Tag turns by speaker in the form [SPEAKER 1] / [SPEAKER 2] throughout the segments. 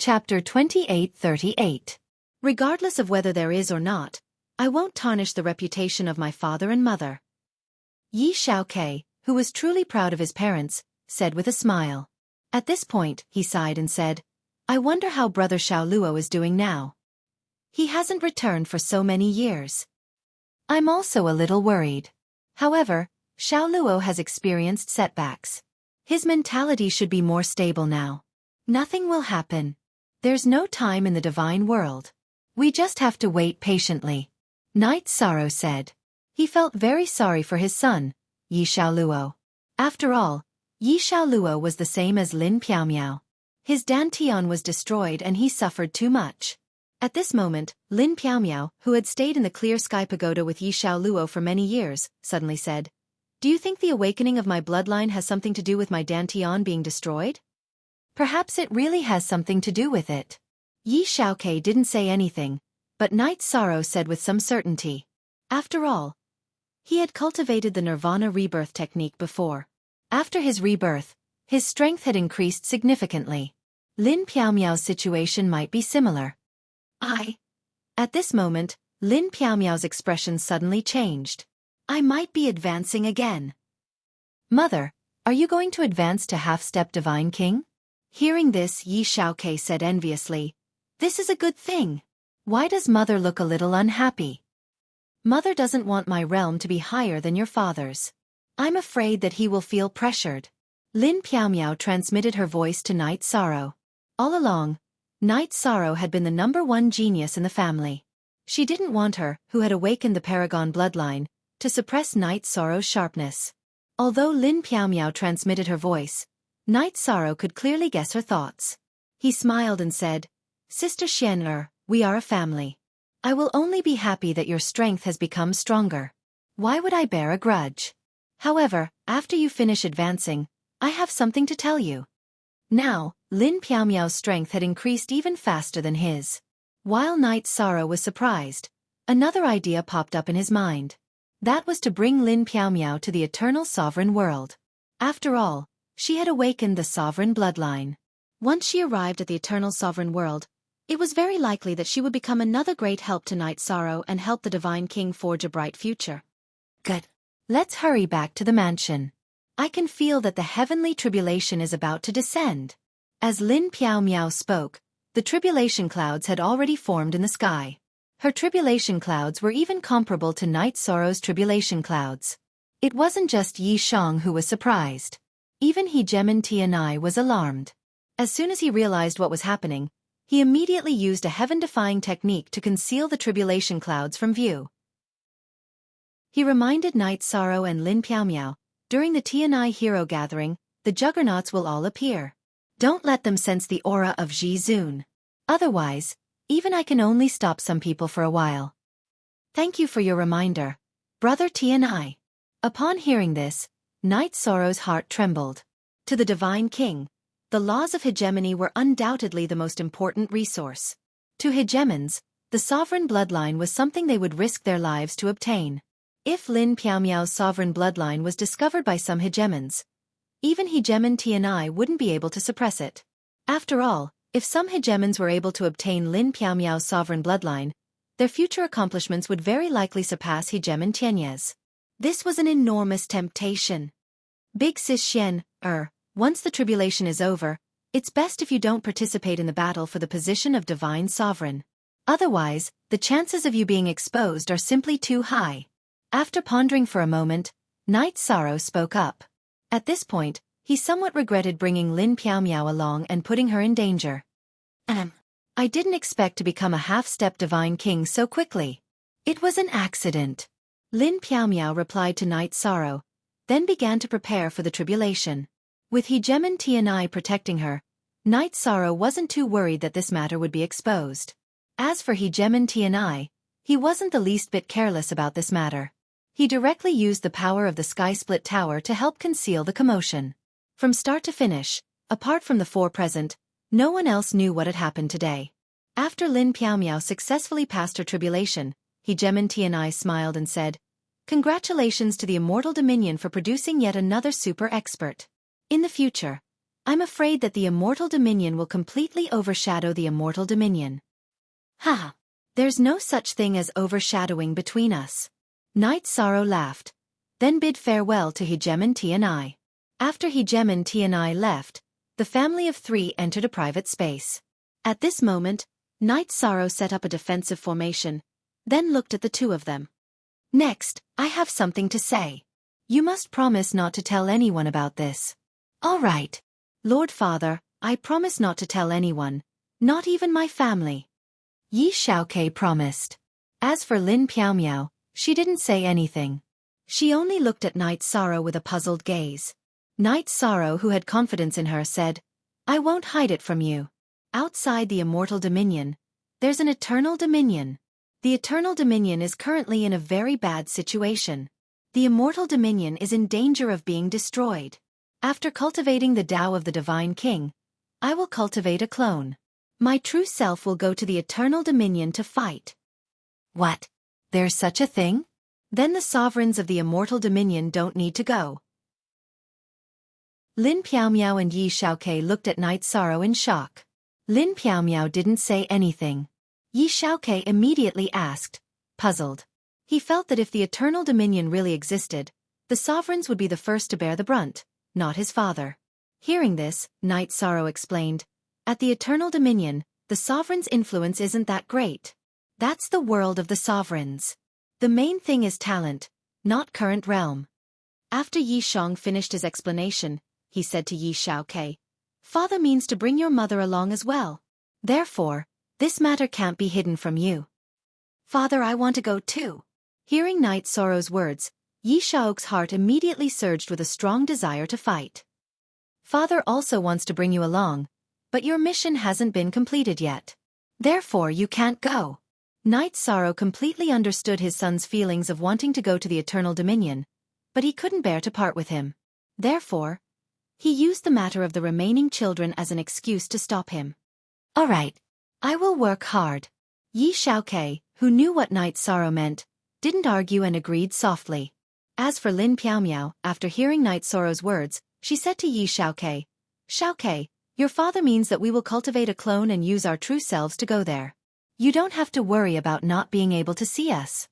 [SPEAKER 1] Chapter 28:38. Regardless of whether there is or not, I won't tarnish the reputation of my father and mother. Yi Xiaoke, who was truly proud of his parents, said with a smile. At this point, he sighed and said, I wonder how brother Xiao Luo is doing now. He hasn't returned for so many years. I'm also a little worried. However, Xiao Luo has experienced setbacks. His mentality should be more stable now. Nothing will happen. There's no time in the divine world. We just have to wait patiently. Knight Sorrow said. He felt very sorry for his son, Yi Xiaoluo. After all, Yi Xiaoluo was the same as Lin Piaomiao. His dantian was destroyed and he suffered too much. At this moment, Lin Piaomiao, who had stayed in the Clear Sky Pagoda with Yi Xiaoluo for many years, suddenly said, Do you think the awakening of my bloodline has something to do with my dantian being destroyed? Perhaps it really has something to do with it. Yi Xiaoke didn't say anything, but Knight Sorrow said with some certainty. After all, he had cultivated the Nirvana rebirth technique before. After his rebirth, his strength had increased significantly. Lin Piaomiao's situation might be similar. At this moment, Lin Piaomiao's expression suddenly changed. I might be advancing again. Mother, are you going to advance to half-step Divine King? Hearing this, Yi Xiaoke said enviously, This is a good thing. Why does mother look a little unhappy? Mother doesn't want my realm to be higher than your father's. I'm afraid that he will feel pressured. Lin Piaomiao transmitted her voice to Knight Sorrow. All along, Knight Sorrow had been the #1 genius in the family. She didn't want her, who had awakened the Paragon bloodline, to suppress Knight Sorrow's sharpness. Although Lin Piaomiao transmitted her voice, Knight Sorrow could clearly guess her thoughts. He smiled and said, Sister Xian, we are a family. I will only be happy that your strength has become stronger. Why would I bear a grudge? However, after you finish advancing, I have something to tell you. Now, Lin Piaomiao's strength had increased even faster than his. While Knight Sorrow was surprised, another idea popped up in his mind. That was to bring Lin Piaomiao to the Eternal Sovereign World. After all, she had awakened the Sovereign bloodline. Once she arrived at the Eternal Sovereign World, it was very likely that she would become another great help to Knight Sorrow and help the Divine King forge a bright future. Good. Let's hurry back to the mansion. I can feel that the heavenly tribulation is about to descend. As Lin Piaomiao spoke, the tribulation clouds had already formed in the sky. Her tribulation clouds were even comparable to Knight Sorrow's tribulation clouds. It wasn't just Yi Shang who was surprised. Even Hegemon Tianai was alarmed. As soon as he realized what was happening, he immediately used a heaven-defying technique to conceal the tribulation clouds from view. He reminded Knight Sorrow and Lin Piaomiao, during the Tianai hero gathering, the juggernauts will all appear. Don't let them sense the aura of Ji Zun. Otherwise, even I can only stop some people for a while. Thank you for your reminder, Brother Tianai. Upon hearing this, Knight Sorrow's heart trembled. To the Divine King, the laws of hegemony were undoubtedly the most important resource. To hegemons, the sovereign bloodline was something they would risk their lives to obtain. If Lin Piaomiao's sovereign bloodline was discovered by some hegemons, even Hegemon Tianai wouldn't be able to suppress it. After all, if some hegemons were able to obtain Lin Piaomiao's sovereign bloodline, their future accomplishments would very likely surpass Hegemon Tianyes. This was an enormous temptation. Big Sis Xian, once the tribulation is over, it's best if you don't participate in the battle for the position of divine sovereign. Otherwise, the chances of you being exposed are simply too high. After pondering for a moment, Knight Sorrow spoke up. At this point, he somewhat regretted bringing Lin Piaomiao along and putting her in danger. I didn't expect to become a half-step Divine King so quickly. It was an accident. Lin Piaomiao replied to Knight Sorrow, then began to prepare for the tribulation. With Hegemon Tianai protecting her, Knight Sorrow wasn't too worried that this matter would be exposed. As for Hegemon Tianai, he wasn't the least bit careless about this matter. He directly used the power of the Sky Split Tower to help conceal the commotion. From start to finish, apart from the four present, no one else knew what had happened today. After Lin Piaomiao successfully passed her tribulation, Hegemon Tianai smiled and said, Congratulations to the Immortal Dominion for producing yet another super expert. In the future, I'm afraid that the immortal dominion will completely overshadow the immortal dominion. Ha! There's no such thing as overshadowing between us. Knight Sorrow laughed, then bid farewell to Hegemon Tianai. After Hegemon Tianai left, the family of three entered a private space. At this moment, Knight Sorrow set up a defensive formation, then looked at the two of them. Next, I have something to say. You must promise not to tell anyone about this. All right. Lord Father, I promise not to tell anyone, not even my family. Yi Xiaokei promised. As for Lin Piaomiao, she didn't say anything. She only looked at Knight Sorrow with a puzzled gaze. Knight Sorrow, who had confidence in her, said, I won't hide it from you. Outside the immortal dominion, there's an eternal dominion. The eternal dominion is currently in a very bad situation. The immortal dominion is in danger of being destroyed. After cultivating the Tao of the Divine King, I will cultivate a clone. My true self will go to the eternal dominion to fight. What? There's such a thing? Then the sovereigns of the immortal dominion don't need to go. Lin Piaomiao and Yi Xiaokei looked at Knight Sorrow in shock. Lin Piaomiao didn't say anything. Yi Xiaokei immediately asked, puzzled. He felt that if the eternal dominion really existed, the sovereigns would be the first to bear the brunt, not his father. Hearing this, Knight Sorrow explained, at the eternal dominion, the sovereign's influence isn't that great. That's the world of the sovereigns. The main thing is talent, not current realm. After Yi Shang finished his explanation, he said to Yi Xiaokei, Father means to bring your mother along as well. Therefore, this matter can't be hidden from you. Father, I want to go too. Hearing Knight Sorrow's words, Yi Xiaokei's heart immediately surged with a strong desire to fight. Father also wants to bring you along, but your mission hasn't been completed yet. Therefore you can't go. Knight Sorrow completely understood his son's feelings of wanting to go to the Eternal Dominion, but he couldn't bear to part with him. Therefore, he used the matter of the remaining children as an excuse to stop him. All right. I will work hard. Yi Xiaokei, who knew what Knight Sorrow meant, didn't argue and agreed softly. As for Lin Piaomiao, after hearing Knight Sorrow's words, she said to Yi Xiaokei, Xiaokei, your father means that we will cultivate a clone and use our true selves to go there. You don't have to worry about not being able to see us.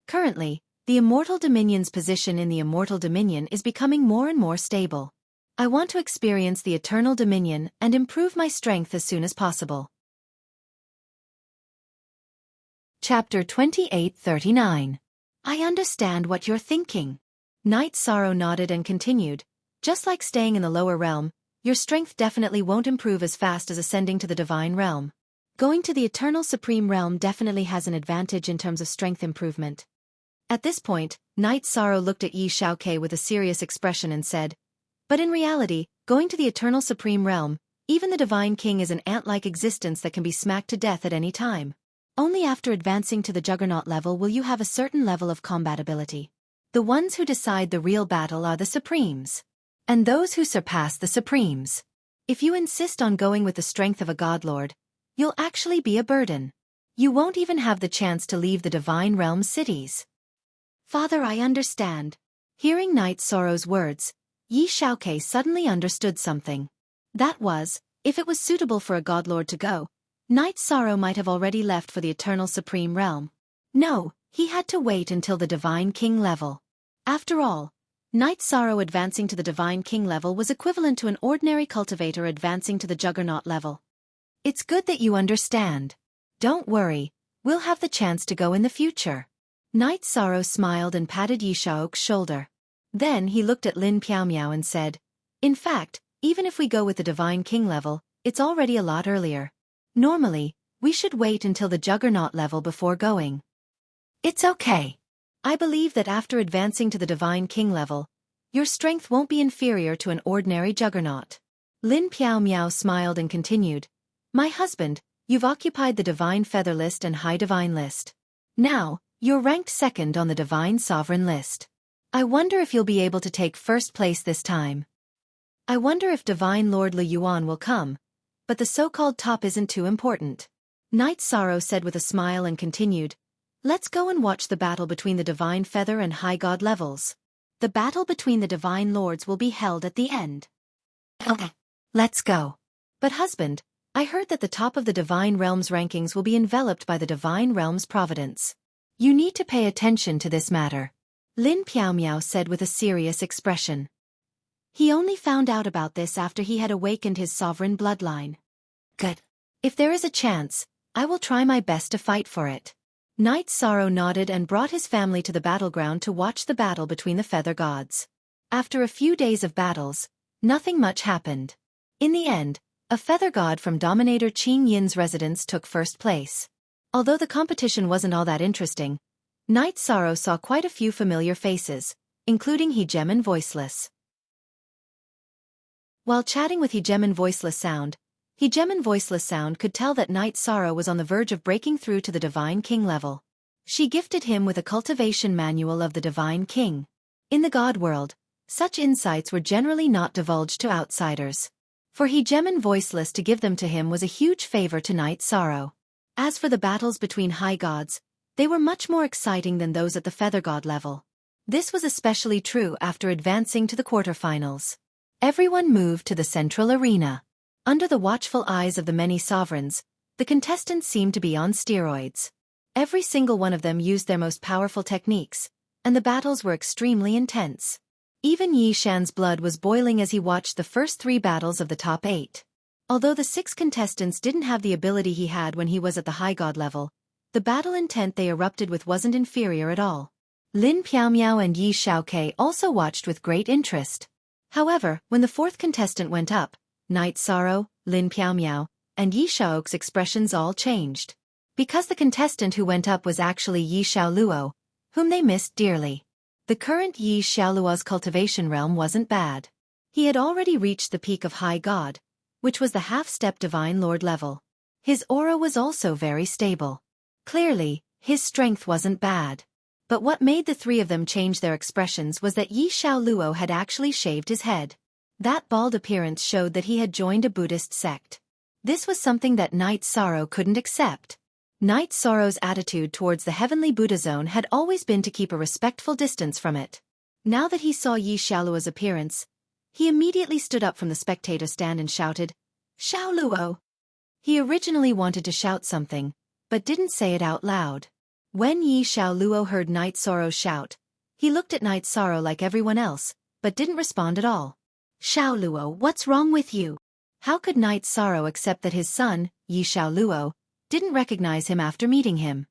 [SPEAKER 1] Currently, the Immortal Dominion's position in the Immortal Dominion is becoming more and more stable. I want to experience the Eternal Dominion and improve my strength as soon as possible. Chapter 2839. I understand what you're thinking. Knight Sorrow nodded and continued, just like staying in the lower realm, your strength definitely won't improve as fast as ascending to the divine realm. Going to the Eternal Supreme Realm definitely has an advantage in terms of strength improvement. At this point, Knight Sorrow looked at Yi Xiaokei with a serious expression and said, but in reality, going to the Eternal Supreme Realm, even the Divine King is an ant-like existence that can be smacked to death at any time. Only after advancing to the Juggernaut level will you have a certain level of combatability. The ones who decide the real battle are the Supremes. And those who surpass the Supremes. If you insist on going with the strength of a Godlord, you'll actually be a burden. You won't even have the chance to leave the Divine Realm cities. Father, I understand. Hearing Knight Sorrow's words, Yi Xiaokei suddenly understood something. That was, if it was suitable for a Godlord to go, Knight Sorrow might have already left for the Eternal Supreme Realm. No, he had to wait until the Divine King level. After all, Knight Sorrow advancing to the Divine King level was equivalent to an ordinary cultivator advancing to the Juggernaut level. It's good that you understand. Don't worry, we'll have the chance to go in the future. Knight Sorrow smiled and patted Yi Xiaokei's shoulder. Then he looked at Lin Piaomiao and said, in fact, even if we go with the Divine King level, it's already a lot earlier. Normally, we should wait until the Juggernaut level before going. It's okay. I believe that after advancing to the Divine King level, your strength won't be inferior to an ordinary Juggernaut. Lin Piaomiao smiled and continued, my husband, you've occupied the Divine Feather list and High Divine list. Now, you're ranked second on the Divine Sovereign list. I wonder if you'll be able to take first place this time. I wonder if Divine Lord Li Yuan will come, but the so-called top isn't too important. Knight Sorrow said with a smile and continued, let's go and watch the battle between the Divine Feather and High God levels. The battle between the Divine Lords will be held at the end. Okay. Let's go. But husband, I heard that the top of the Divine Realms rankings will be enveloped by the Divine Realms providence. You need to pay attention to this matter. Lin Piaomiao said with a serious expression. He only found out about this after he had awakened his sovereign bloodline. Good. If there is a chance, I will try my best to fight for it. Knight Sorrow nodded and brought his family to the battleground to watch the battle between the feather gods. After a few days of battles, nothing much happened. In the end, a feather god from Dominator Qing Yin's residence took first place. Although the competition wasn't all that interesting, Knight Sorrow saw quite a few familiar faces, including Hegemon Voiceless. While chatting with Hegemon Voiceless Sound could tell that Knight Sorrow was on the verge of breaking through to the Divine King level. She gifted him with a cultivation manual of the Divine King. In the God world, such insights were generally not divulged to outsiders. For Hegemon Voiceless to give them to him was a huge favor to Knight Sorrow. As for the battles between high gods, they were much more exciting than those at the feather god level. This was especially true after advancing to the quarterfinals. Everyone moved to the central arena. Under the watchful eyes of the many sovereigns, the contestants seemed to be on steroids. Every single one of them used their most powerful techniques, and the battles were extremely intense. Even Yi Shan's blood was boiling as he watched the first 3 battles of the top 8. Although the 6 contestants didn't have the ability he had when he was at the high god level, the battle intent they erupted with wasn't inferior at all. Lin Piaomiao and Yi Xiaoke also watched with great interest. However, when the 4th contestant went up, Knight Sorrow, Lin Piaomiao, and Yi Xiaoke's expressions all changed. Because the contestant who went up was actually Yi Xiaoluo, whom they missed dearly. The current Yi Xiaoluo's cultivation realm wasn't bad. He had already reached the peak of High God, which was the half-step Divine Lord level. His aura was also very stable. Clearly, his strength wasn't bad. But what made the 3 of them change their expressions was that Yi Xiaoluo had actually shaved his head. That bald appearance showed that he had joined a Buddhist sect. This was something that Knight Sorrow couldn't accept. Knight Sorrow's attitude towards the heavenly Buddha zone had always been to keep a respectful distance from it. Now that he saw Yi Xiaoluo's appearance, he immediately stood up from the spectator stand and shouted, "Xiaoluo!" He originally wanted to shout something, but didn't say it out loud. When Yi Xiaoluo heard Knight Sorrow shout, he looked at Knight Sorrow like everyone else, but didn't respond at all. "Xiaoluo, what's wrong with you?" How could Knight Sorrow accept that his son, Yi Xiaoluo, didn't recognize him after meeting him?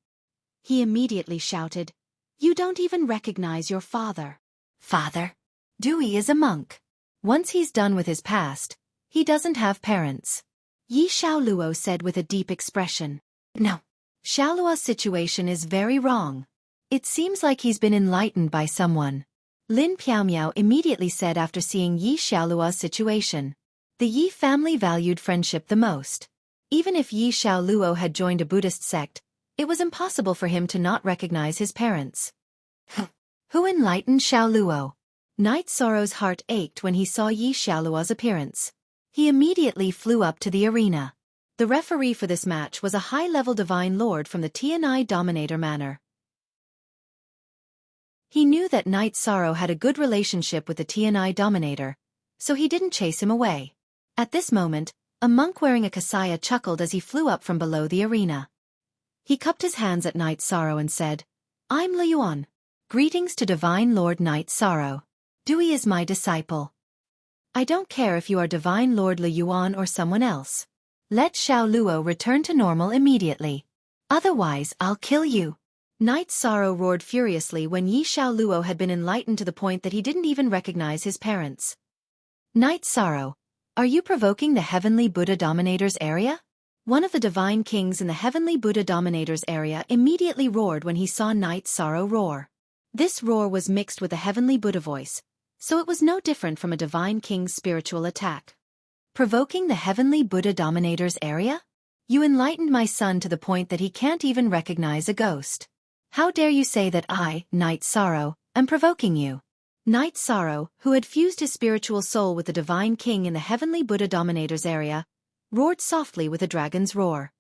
[SPEAKER 1] He immediately shouted, "You don't even recognize your father." Father? Dewey is a monk. Once he's done with his past, he doesn't have parents. Yi Xiaoluo said with a deep expression. No. Xiaoluo's situation is very wrong. It seems like he's been enlightened by someone. Lin Piaomiao immediately said after seeing Yi Xiaoluo's situation. The Yi family valued friendship the most. Even if Yi Xiaoluo had joined a Buddhist sect, it was impossible for him to not recognize his parents. Who enlightened Xiaoluo? Knight Sorrow's heart ached when he saw Yi Xiaoluo's appearance. He immediately flew up to the arena. The referee for this match was a high-level Divine Lord from the Tianai Dominator Manor. He knew that Knight Sorrow had a good relationship with the Tianai Dominator, so he didn't chase him away. At this moment, a monk wearing a kasaya chuckled as he flew up from below the arena. He cupped his hands at Knight Sorrow and said, "I'm Le Yuan. Greetings to Divine Lord Knight Sorrow. Dewey is my disciple. I don't care if you are Divine Lord Le Yuan or someone else. Let Xiaoluo return to normal immediately. Otherwise, I'll kill you." Knight Sorrow roared furiously when Yi Xiaoluo had been enlightened to the point that he didn't even recognize his parents. "Knight Sorrow, are you provoking the Heavenly Buddha Dominator's area?" One of the Divine Kings in the Heavenly Buddha Dominator's area immediately roared when he saw Knight Sorrow roar. This roar was mixed with a Heavenly Buddha voice, so it was no different from a Divine King's spiritual attack. "Provoking the Heavenly Buddha Dominator's area? You enlightened my son to the point that he can't even recognize a ghost. How dare you say that I, Knight Sorrow, am provoking you?" Knight Sorrow, who had fused his spiritual soul with the Divine King in the Heavenly Buddha Dominator's area, roared softly with a dragon's roar.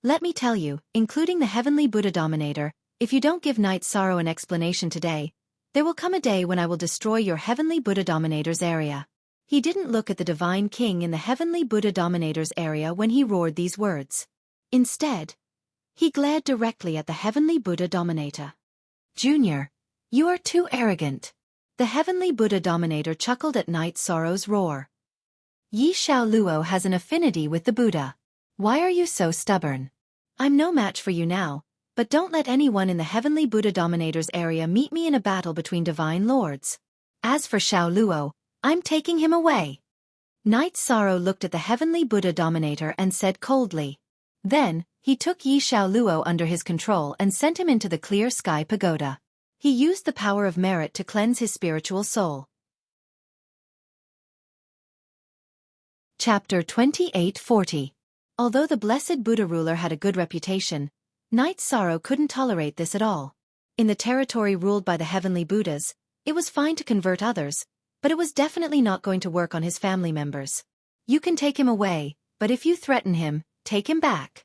[SPEAKER 1] "Let me tell you, including the Heavenly Buddha Dominator, if you don't give Knight Sorrow an explanation today, there will come a day when I will destroy your Heavenly Buddha Dominator's area." He didn't look at the Divine King in the Heavenly Buddha Dominator's area when he roared these words. Instead, he glared directly at the Heavenly Buddha Dominator. Junior, you are too arrogant. The Heavenly Buddha Dominator chuckled at Night Sorrow's roar. Yi Xiaoluo has an affinity with the Buddha. Why are you so stubborn? I'm no match for you now, but don't let anyone in the Heavenly Buddha Dominator's area meet me in a battle between divine lords. As for Xiaoluo, I'm taking him away. Night Sorrow looked at the Heavenly Buddha Dominator and said coldly. Then, he took Yi Xiaoluo under his control and sent him into the Clear Sky Pagoda. He used the power of merit to cleanse his spiritual soul. Chapter 2840. Although the Blessed Buddha ruler had a good reputation, Night Sorrow couldn't tolerate this at all. In the territory ruled by the Heavenly Buddhas, it was fine to convert others, but it was definitely not going to work on his family members. You can take him away, but if you threaten him, take him back.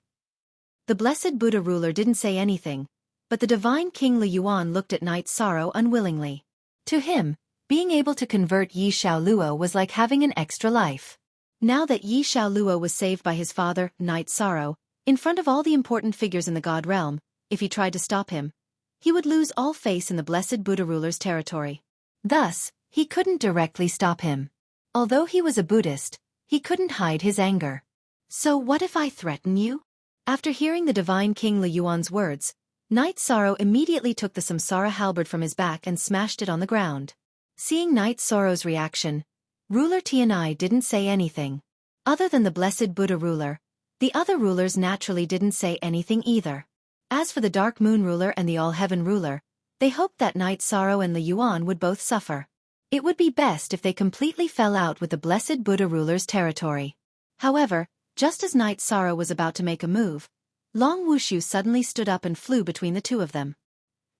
[SPEAKER 1] The Blessed Buddha ruler didn't say anything, but the Divine King Li Yuan looked at Night Sorrow unwillingly. To him, being able to convert Yi Xiaoluo was like having an extra life. Now that Yi Xiaoluo was saved by his father, Night Sorrow, in front of all the important figures in the God realm, if he tried to stop him, he would lose all face in the Blessed Buddha ruler's territory. Thus, he couldn't directly stop him. Although he was a Buddhist, he couldn't hide his anger. So what if I threaten you? After hearing the Divine King Li Yuan's words, Night Sorrow immediately took the Samsara halberd from his back and smashed it on the ground. Seeing Night Sorrow's reaction, Ruler Tianai didn't say anything. Other than the Blessed Buddha ruler, the other rulers naturally didn't say anything either. As for the Dark Moon ruler and the All-Heaven ruler, they hoped that Night Sorrow and Li Yuan would both suffer. It would be best if they completely fell out with the Blessed Buddha ruler's territory. However, just as Night Sorrow was about to make a move, Long Wuxia suddenly stood up and flew between the two of them.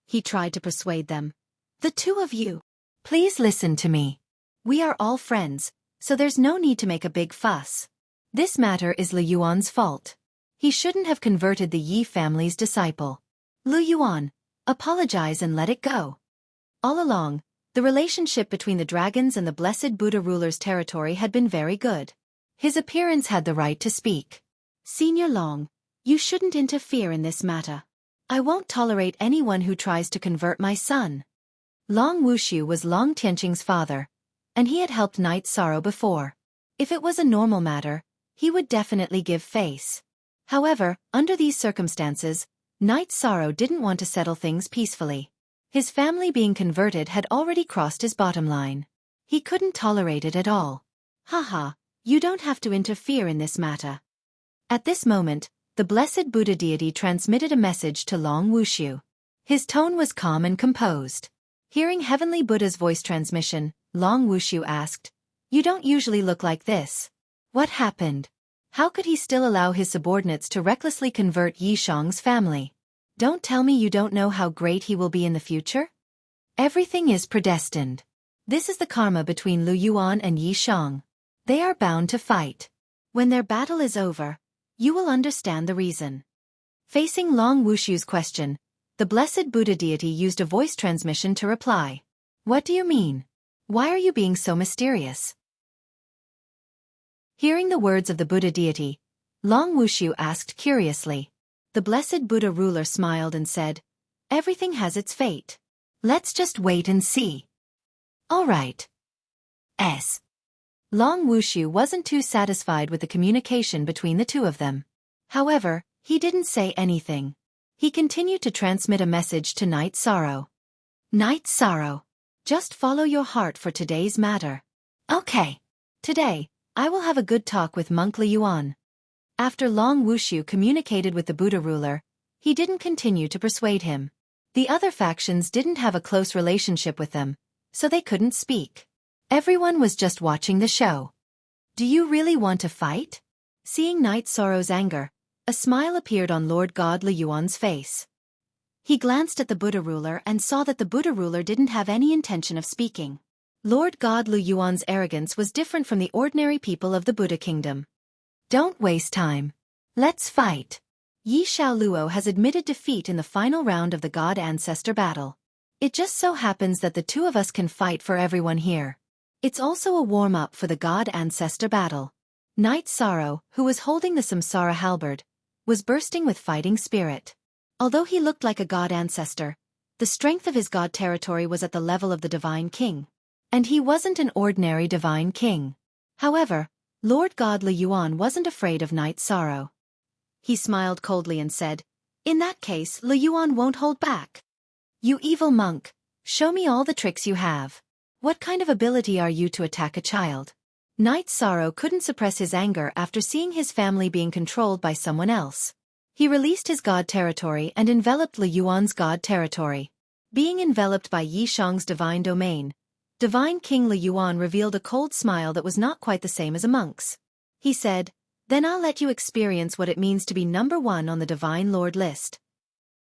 [SPEAKER 1] He tried to persuade them. The two of you, please listen to me. We are all friends, so there's no need to make a big fuss. This matter is Li Yuan's fault. He shouldn't have converted the Yi family's disciple. Li Yuan, apologize and let it go. All along, the relationship between the dragons and the Blessed Buddha ruler's territory had been very good. His appearance had the right to speak. Senior Long, you shouldn't interfere in this matter. I won't tolerate anyone who tries to convert my son. Long Wuxia was Long Tianqing's father, and he had helped Night Sorrow before. If it was a normal matter, he would definitely give face. However, under these circumstances, Night Sorrow didn't want to settle things peacefully. His family being converted had already crossed his bottom line. He couldn't tolerate it at all. Haha, you don't have to interfere in this matter. At this moment, the Blessed Buddha deity transmitted a message to Long Wuxia. His tone was calm and composed. Hearing Heavenly Buddha's voice transmission, Long Wuxia asked, "You don't usually look like this. What happened? How could he still allow his subordinates to recklessly convert Yi Shang's family? Don't tell me you don't know how great he will be in the future? Everything is predestined. This is the karma between Lu Yuan and Yi Shang. They are bound to fight. When their battle is over, you will understand the reason." Facing Long Wuxia's question, the Blessed Buddha deity used a voice transmission to reply. What do you mean? Why are you being so mysterious? Hearing the words of the Buddha deity, Long Wuxia asked curiously. The Blessed Buddha ruler smiled and said, "Everything has its fate. Let's just wait and see." All right. Long Wuxia wasn't too satisfied with the communication between the two of them. However, he didn't say anything. He continued to transmit a message to Night Sorrow. Night Sorrow, just follow your heart for today's matter. Okay. Today, I will have a good talk with Monk Li Yuan. After Long Wuxia communicated with the Buddha ruler, he didn't continue to persuade him. The other factions didn't have a close relationship with them, so they couldn't speak. Everyone was just watching the show. Do you really want to fight? Seeing Night Sorrow's anger, a smile appeared on Lord God Li Yuan's face. He glanced at the Buddha ruler and saw that the Buddha ruler didn't have any intention of speaking. Lord God Li Yuan's arrogance was different from the ordinary people of the Buddha kingdom. Don't waste time. Let's fight. Yi Xiaoluo has admitted defeat in the final round of the God Ancestor battle. It just so happens that the two of us can fight for everyone here. It's also a warm-up for the god ancestor battle. Knight Sorrow, who was holding the Samsara halberd, was bursting with fighting spirit. Although he looked like a god ancestor, the strength of his god territory was at the level of the Divine King. And he wasn't an ordinary Divine King. However, Lord God Le Yuan wasn't afraid of Knight Sorrow. He smiled coldly and said, "In that case, Le Yuan won't hold back. You evil monk, show me all the tricks you have. What kind of ability are you to attack a child?" Knight Sorrow couldn't suppress his anger after seeing his family being controlled by someone else. He released his god territory and enveloped Le Yuan's god territory. Being enveloped by Yi Shang's divine domain, Divine King Le Yuan revealed a cold smile that was not quite the same as a monk's. He said, "Then I'll let you experience what it means to be number one on the Divine Lord list."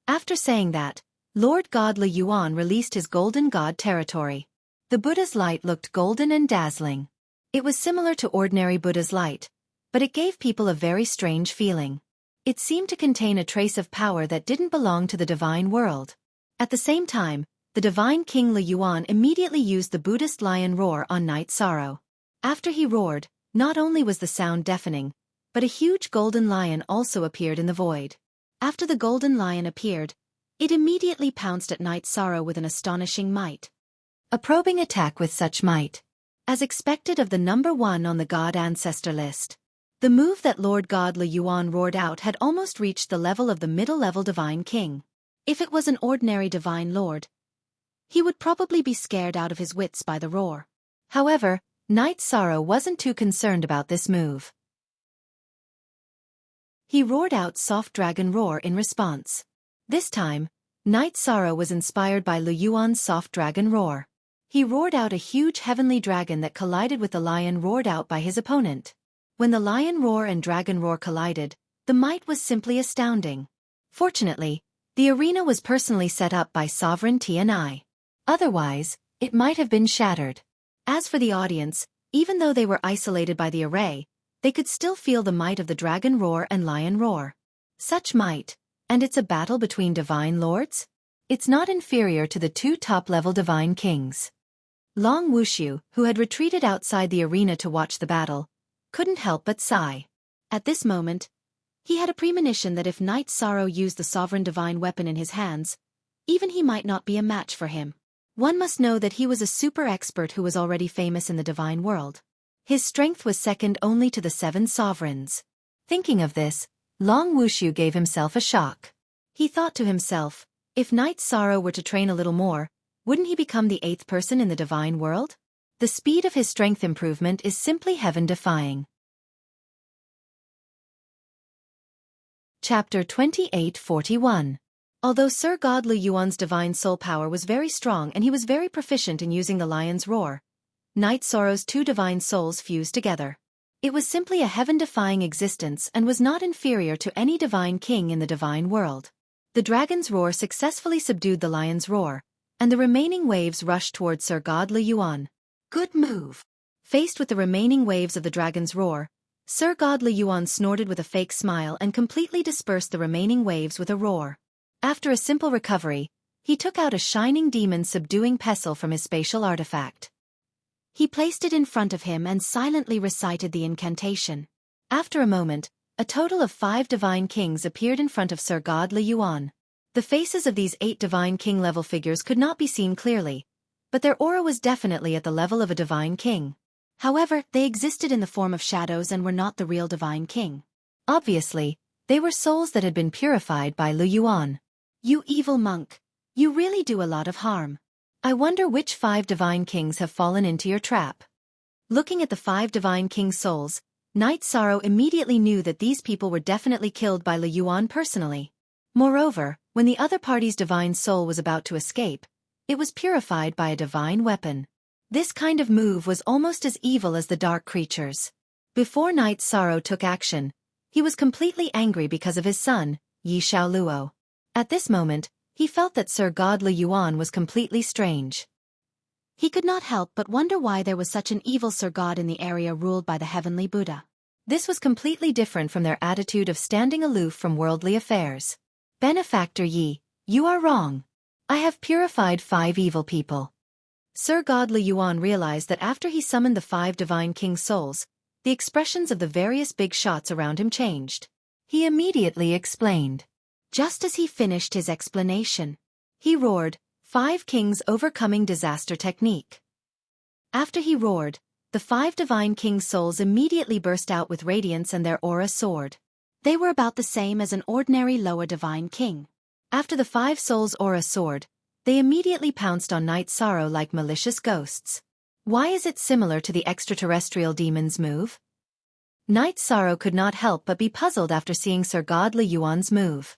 [SPEAKER 1] After saying that, Lord God Le Yuan released his golden god territory. The Buddha's light looked golden and dazzling. It was similar to ordinary Buddha's light, but it gave people a very strange feeling. It seemed to contain a trace of power that didn't belong to the divine world. At the same time, the Divine King Le Yuan immediately used the Buddhist lion roar on Knight Sorrow. After he roared, not only was the sound deafening, but a huge golden lion also appeared in the void. After the golden lion appeared, it immediately pounced at Knight Sorrow with an astonishing might. A probing attack with such might. As expected of the number one on the god ancestor list. The move that Lord God Le Yuan roared out had almost reached the level of the middle-level Divine King. If it was an ordinary Divine Lord, he would probably be scared out of his wits by the roar. However, Knight Sorrow wasn't too concerned about this move. He roared out Soft Dragon Roar in response. This time, Knight Sorrow was inspired by Le Yuan's Soft Dragon Roar. He roared out a huge heavenly dragon that collided with the lion roared out by his opponent. When the lion roar and dragon roar collided, the might was simply astounding. Fortunately, the arena was personally set up by Sovereign Tianai. Otherwise, it might have been shattered. As for the audience, even though they were isolated by the array, they could still feel the might of the dragon roar and lion roar. Such might, and it's a battle between divine lords? It's not inferior to the two top-level divine kings. Long Wuxia, who had retreated outside the arena to watch the battle, couldn't help but sigh. At this moment, he had a premonition that if Knight Sorrow used the sovereign divine weapon in his hands, even he might not be a match for him. One must know that he was a super expert who was already famous in the divine world. His strength was second only to the seven sovereigns. Thinking of this, Long Wuxia gave himself a shock. He thought to himself, if Knight Sorrow were to train a little more, wouldn't he become the eighth person in the divine world? The speed of his strength improvement is simply heaven-defying. Chapter 2841. Although Sir God Le Yuan's divine soul power was very strong and he was very proficient in using the lion's roar, Knight Sorrow's two divine souls fused together. It was simply a heaven-defying existence and was not inferior to any divine king in the divine world. The dragon's roar successfully subdued the lion's roar, and the remaining waves rushed toward Sir God Le Yuan. Good move! Faced with the remaining waves of the dragon's roar, Sir God Le Yuan snorted with a fake smile and completely dispersed the remaining waves with a roar. After a simple recovery, he took out a shining demon subduing pestle from his spatial artifact. He placed it in front of him and silently recited the incantation. After a moment, a total of 5 divine kings appeared in front of Sir God Le Yuan. The faces of these 8 divine king-level figures could not be seen clearly, but their aura was definitely at the level of a divine king. However, they existed in the form of shadows and were not the real divine king. Obviously, they were souls that had been purified by Le Yuan. You evil monk, you really do a lot of harm. I wonder which 5 divine kings have fallen into your trap. Looking at the 5 divine king souls, Knight Sorrow immediately knew that these people were definitely killed by Le Yuan personally. Moreover, when the other party's divine soul was about to escape, it was purified by a divine weapon. This kind of move was almost as evil as the dark creatures. Before Knight Sorrow took action, he was completely angry because of his son, Yi Xiaoluo. At this moment, he felt that Sir God Le Yuan was completely strange. He could not help but wonder why there was such an evil Sir God in the area ruled by the heavenly Buddha. This was completely different from their attitude of standing aloof from worldly affairs. Benefactor Yi, you are wrong. I have purified 5 evil people. Sir God Li Yuan realized that after he summoned the 5 Divine King Souls, the expressions of the various big shots around him changed. He immediately explained. Just as he finished his explanation, he roared, 5 Kings Overcoming Disaster Technique. After he roared, the 5 Divine King Souls immediately burst out with radiance and their aura soared. They were about the same as an ordinary lower Divine King. After the 5 Souls' aura soared, they immediately pounced on Night Sorrow like malicious ghosts. Why is it similar to the extraterrestrial demon's move? Night Sorrow could not help but be puzzled after seeing Sir God Li Yuan's move.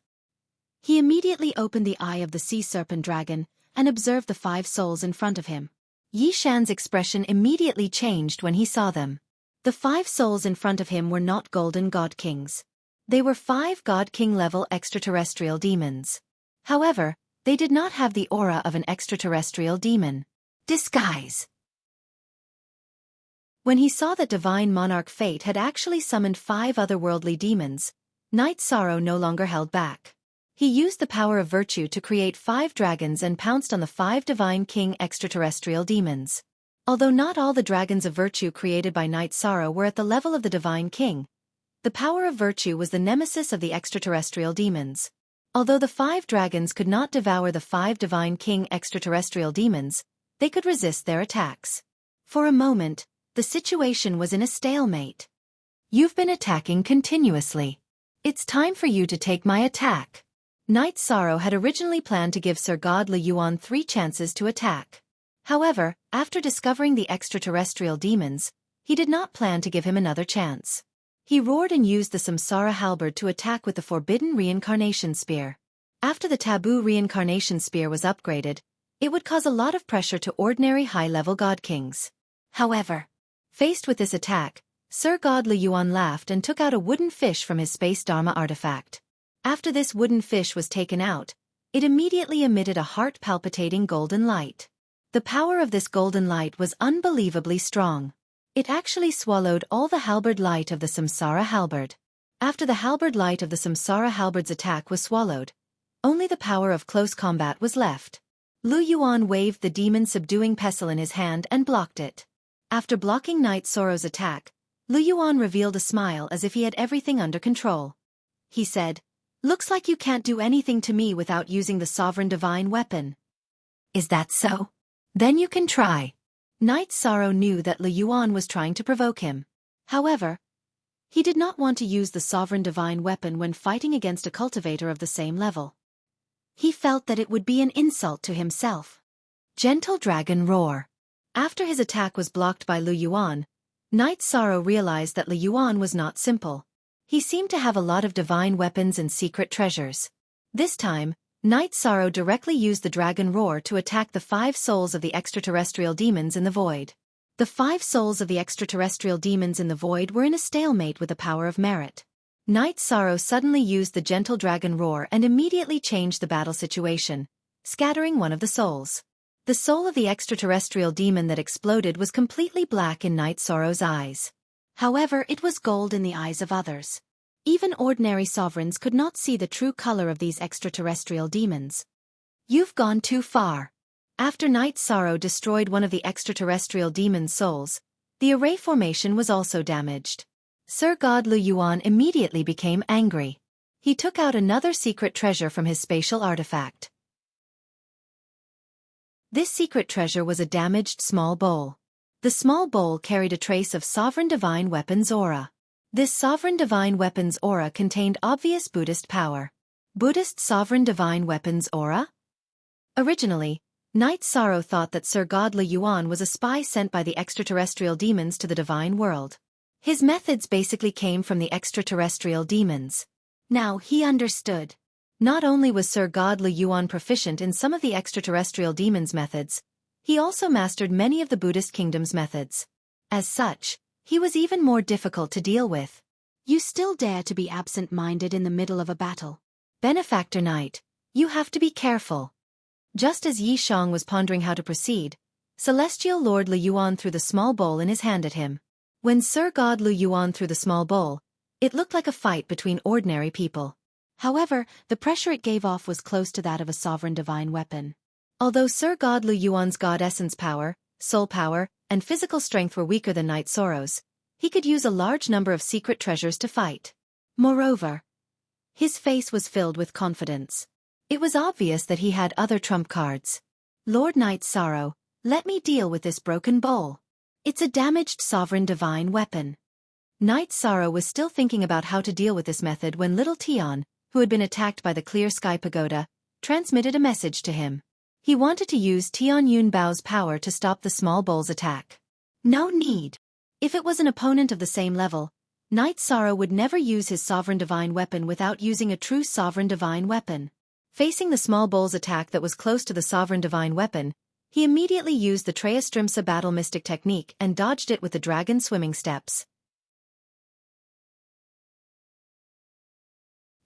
[SPEAKER 1] He immediately opened the eye of the sea serpent dragon and observed the 5 souls in front of him. Yi Shan's expression immediately changed when he saw them. The 5 souls in front of him were not golden god kings. They were 5 god king level extraterrestrial demons. However, they did not have the aura of an extraterrestrial demon. Disguise. When he saw that Divine Monarch Fate had actually summoned 5 otherworldly demons, Night Sorrow no longer held back. He used the power of virtue to create 5 dragons and pounced on the 5 Divine King extraterrestrial demons. Although not all the dragons of virtue created by Night Sorrow were at the level of the Divine King, the power of virtue was the nemesis of the extraterrestrial demons. Although the 5 dragons could not devour the 5 Divine King extraterrestrial demons, they could resist their attacks. For a moment, the situation was in a stalemate. You've been attacking continuously. It's time for you to take my attack. Night Sorrow had originally planned to give Sir God Li Yuan 3 chances to attack. However, after discovering the extraterrestrial demons, he did not plan to give him another chance. He roared and used the Samsara halberd to attack with the forbidden reincarnation spear. After the taboo reincarnation spear was upgraded, it would cause a lot of pressure to ordinary high-level god kings. However, faced with this attack, Sir God Li Yuan laughed and took out a wooden fish from his Space Dharma artifact. After this wooden fish was taken out, it immediately emitted a heart-palpitating golden light. The power of this golden light was unbelievably strong. It actually swallowed all the halberd light of the Samsara halberd. After the halberd light of the Samsara halberd's attack was swallowed, only the power of close combat was left. Lu Yuan waved the demon-subduing pestle in his hand and blocked it. After blocking Night Sorrow's attack, Lu Yuan revealed a smile as if he had everything under control. He said, "Looks like you can't do anything to me without using the sovereign divine weapon." "Is that so? Then you can try." Night Sorrow knew that Li Yuan was trying to provoke him. However, he did not want to use the sovereign divine weapon when fighting against a cultivator of the same level. He felt that it would be an insult to himself. Gentle Dragon Roar. After his attack was blocked by Lu Yuan, Night Sorrow realized that Li Yuan was not simple. He seemed to have a lot of divine weapons and secret treasures. This time, Night Sorrow directly used the Dragon Roar to attack the 5 souls of the extraterrestrial demons in the void. The 5 souls of the extraterrestrial demons in the void were in a stalemate with the power of merit. Night Sorrow suddenly used the gentle Dragon Roar and immediately changed the battle situation, scattering one of the souls. The soul of the extraterrestrial demon that exploded was completely black in Night Sorrow's eyes. However, it was gold in the eyes of others. Even ordinary sovereigns could not see the true color of these extraterrestrial demons. You've gone too far. After Night Sorrow destroyed one of the extraterrestrial demon's souls, the array formation was also damaged. Sir God Li Yuan immediately became angry. He took out another secret treasure from his spatial artifact. This secret treasure was a damaged small bowl. The small bowl carried a trace of Sovereign Divine Weapon's aura. This Sovereign Divine Weapon's aura contained obvious Buddhist power. Buddhist Sovereign Divine Weapon's aura? Originally, Night Sorrow thought that Sir God Li Yuan was a spy sent by the extraterrestrial demons to the divine world. His methods basically came from the extraterrestrial demons. Now he understood. Not only was Sir God Li Yuan proficient in some of the extraterrestrial demons' methods, he also mastered many of the Buddhist kingdom's methods. As such, he was even more difficult to deal with. You still dare to be absent-minded in the middle of a battle. Benefactor Knight, you have to be careful. Just as Yi Shang was pondering how to proceed, Celestial Lord Li Yuan threw the small bowl in his hand at him. When Sir God Li Yuan threw the small bowl, it looked like a fight between ordinary people. However, the pressure it gave off was close to that of a sovereign divine weapon. Although Sir God Lu Yuan's God essence power, soul power, and physical strength were weaker than Knight Sorrow's, he could use a large number of secret treasures to fight. Moreover, his face was filled with confidence. It was obvious that he had other trump cards. Lord Knight Sorrow, let me deal with this broken bowl. It's a damaged sovereign divine weapon. Knight Sorrow was still thinking about how to deal with this method when little Tian, who had been attacked by the Clear Sky Pagoda, transmitted a message to him. He wanted to use Tian Yun Bao's power to stop the small bowl's attack. No need. If it was an opponent of the same level, Knight Sorrow would never use his sovereign divine weapon without using a true sovereign divine weapon. Facing the small bowl's attack that was close to the sovereign divine weapon, he immediately used the Treya battle mystic technique and dodged it with the dragon swimming steps.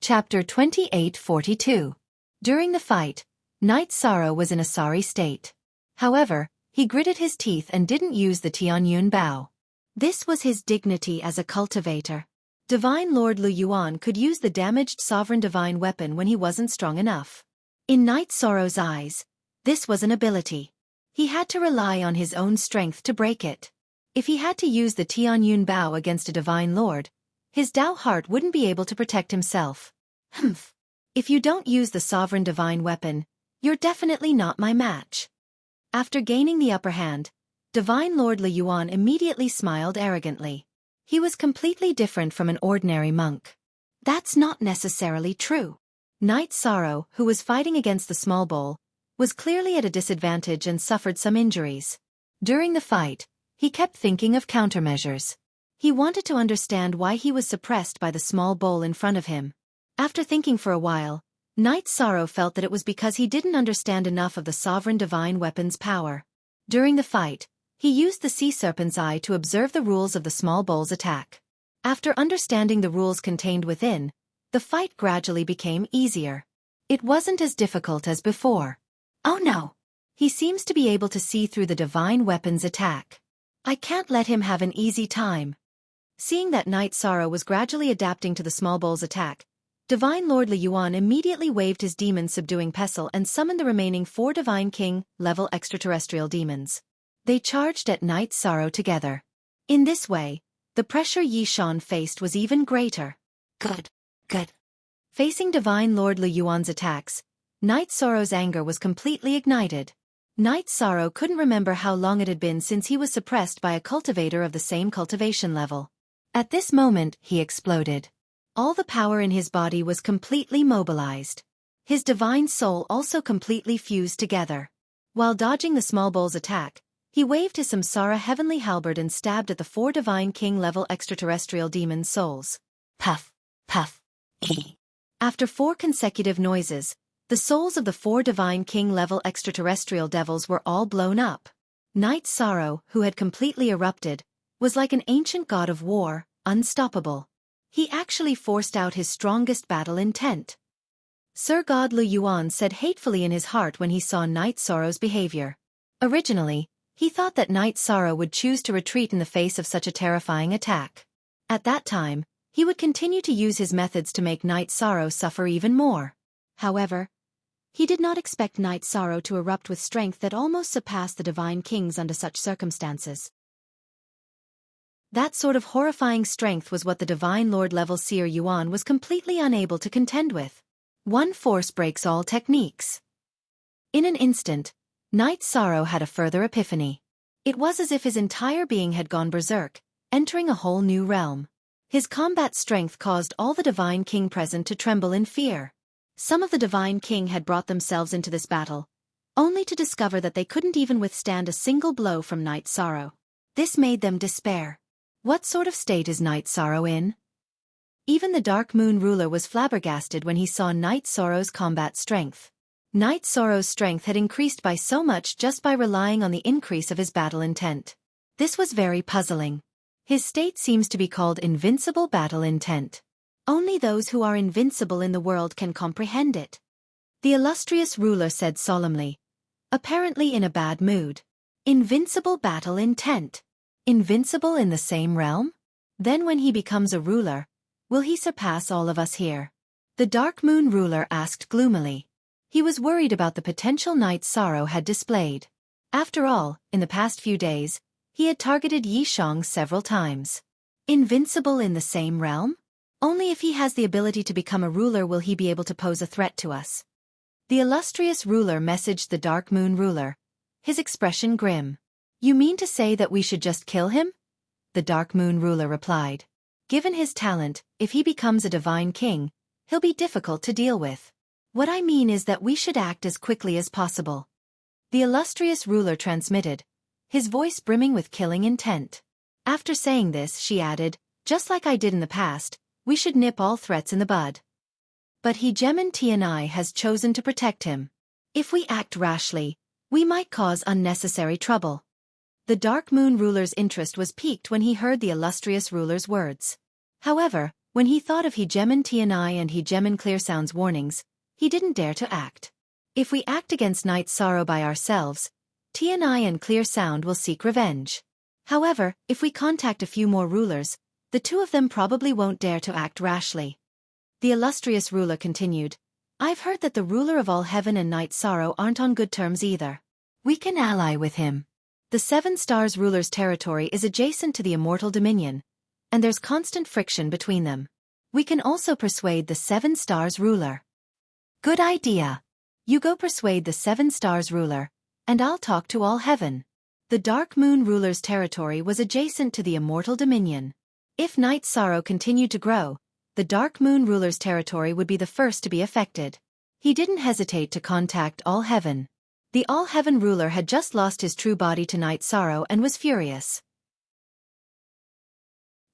[SPEAKER 1] Chapter 2842. During the fight, Knight Sorrow was in a sorry state. However, he gritted his teeth and didn't use the Tian Yun Bao. This was his dignity as a cultivator. Divine Lord Lu Yuan could use the damaged sovereign divine weapon when he wasn't strong enough. In Knight Sorrow's eyes, this was an ability. He had to rely on his own strength to break it. If he had to use the Tian Yun Bao against a divine lord, his Dao heart wouldn't be able to protect himself. Humph. If you don't use the sovereign divine weapon, you're definitely not my match. After gaining the upper hand, Divine Lord Lu Yuan immediately smiled arrogantly. He was completely different from an ordinary monk. That's not necessarily true. Knight Sorrow, who was fighting against the small bowl, was clearly at a disadvantage and suffered some injuries. During the fight, he kept thinking of countermeasures. He wanted to understand why he was suppressed by the small bowl in front of him. After thinking for a while, Knight Sorrow felt that it was because he didn't understand enough of the sovereign divine weapon's power. During the fight, he used the sea serpent's eye to observe the rules of the small bowl's attack. After understanding the rules contained within, the fight gradually became easier. It wasn't as difficult as before. Oh no! He seems to be able to see through the divine weapon's attack. I can't let him have an easy time. Seeing that Knight Sorrow was gradually adapting to the small bowl's attack, Divine Lord Lu Yuan immediately waved his demon-subduing pestle and summoned the remaining 4 Divine King-level extraterrestrial demons. They charged at Knight Sorrow together. In this way, the pressure Yishan faced was even greater. Good. Facing Divine Lord Lu Yuan's attacks, Knight Sorrow's anger was completely ignited. Knight Sorrow couldn't remember how long it had been since he was suppressed by a cultivator of the same cultivation level. At this moment, he exploded. All the power in his body was completely mobilized. His divine soul also completely fused together. While dodging the small bowl's attack, he waved his Samsara heavenly halberd and stabbed at the 4 Divine King-level extraterrestrial demon souls. Puff, puff, ee. After 4 consecutive noises, the souls of the 4 Divine King-level extraterrestrial devils were all blown up. Knight Sorrow, who had completely erupted, was like an ancient god of war, unstoppable. He actually forced out his strongest battle intent. Sir God Lu Yuan said hatefully in his heart when he saw Knight Sorrow's behavior. Originally, he thought that Knight Sorrow would choose to retreat in the face of such a terrifying attack. At that time, he would continue to use his methods to make Knight Sorrow suffer even more. However, he did not expect Knight Sorrow to erupt with strength that almost surpassed the Divine Kings under such circumstances. That sort of horrifying strength was what the Divine Lord-level Seer Yuan was completely unable to contend with. One force breaks all techniques. In an instant, Knight Sorrow had a further epiphany. It was as if his entire being had gone berserk, entering a whole new realm. His combat strength caused all the Divine King present to tremble in fear. Some of the Divine King had brought themselves into this battle, only to discover that they couldn't even withstand a single blow from Knight Sorrow. This made them despair. What sort of state is Knight Sorrow in? Even the Dark Moon ruler was flabbergasted when he saw Knight Sorrow's combat strength. Knight Sorrow's strength had increased by so much just by relying on the increase of his battle intent. This was very puzzling. His state seems to be called invincible battle intent. Only those who are invincible in the world can comprehend it. The illustrious ruler said solemnly, apparently in a bad mood. Invincible battle intent. Invincible in the same realm? Then when he becomes a ruler, will he surpass all of us here? The Dark Moon ruler asked gloomily. He was worried about the potential Night Sorrow had displayed. After all, in the past few days, he had targeted Yi Shang several times. Invincible in the same realm? Only if he has the ability to become a ruler will he be able to pose a threat to us. The illustrious ruler messaged the Dark Moon ruler, his expression grim. You mean to say that we should just kill him? The Dark Moon ruler replied. Given his talent, if he becomes a divine king, he'll be difficult to deal with. What I mean is that we should act as quickly as possible. The illustrious ruler transmitted, his voice brimming with killing intent. After saying this, she added, just like I did in the past, we should nip all threats in the bud. But Hegemon Tianai has chosen to protect him. If we act rashly, we might cause unnecessary trouble. The Dark Moon ruler's interest was piqued when he heard the illustrious ruler's words. However, when he thought of Hegemon Tianai and Hegemon Clearsound's warnings, he didn't dare to act. If we act against Night Sorrow by ourselves, Tianai and Clear Sound will seek revenge. However, if we contact a few more rulers, the two of them probably won't dare to act rashly. The illustrious ruler continued, I've heard that the ruler of all heaven and Night Sorrow aren't on good terms either. We can ally with him. The Seven Stars ruler's territory is adjacent to the Immortal Dominion, and there's constant friction between them. We can also persuade the Seven Stars ruler. Good idea. You go persuade the Seven Stars ruler, and I'll talk to all heaven. The Dark Moon ruler's territory was adjacent to the Immortal Dominion. If Night Sorrow continued to grow, the Dark Moon ruler's territory would be the first to be affected. He didn't hesitate to contact All Heaven. The All Heaven ruler had just lost his true body to Night Sorrow and was furious.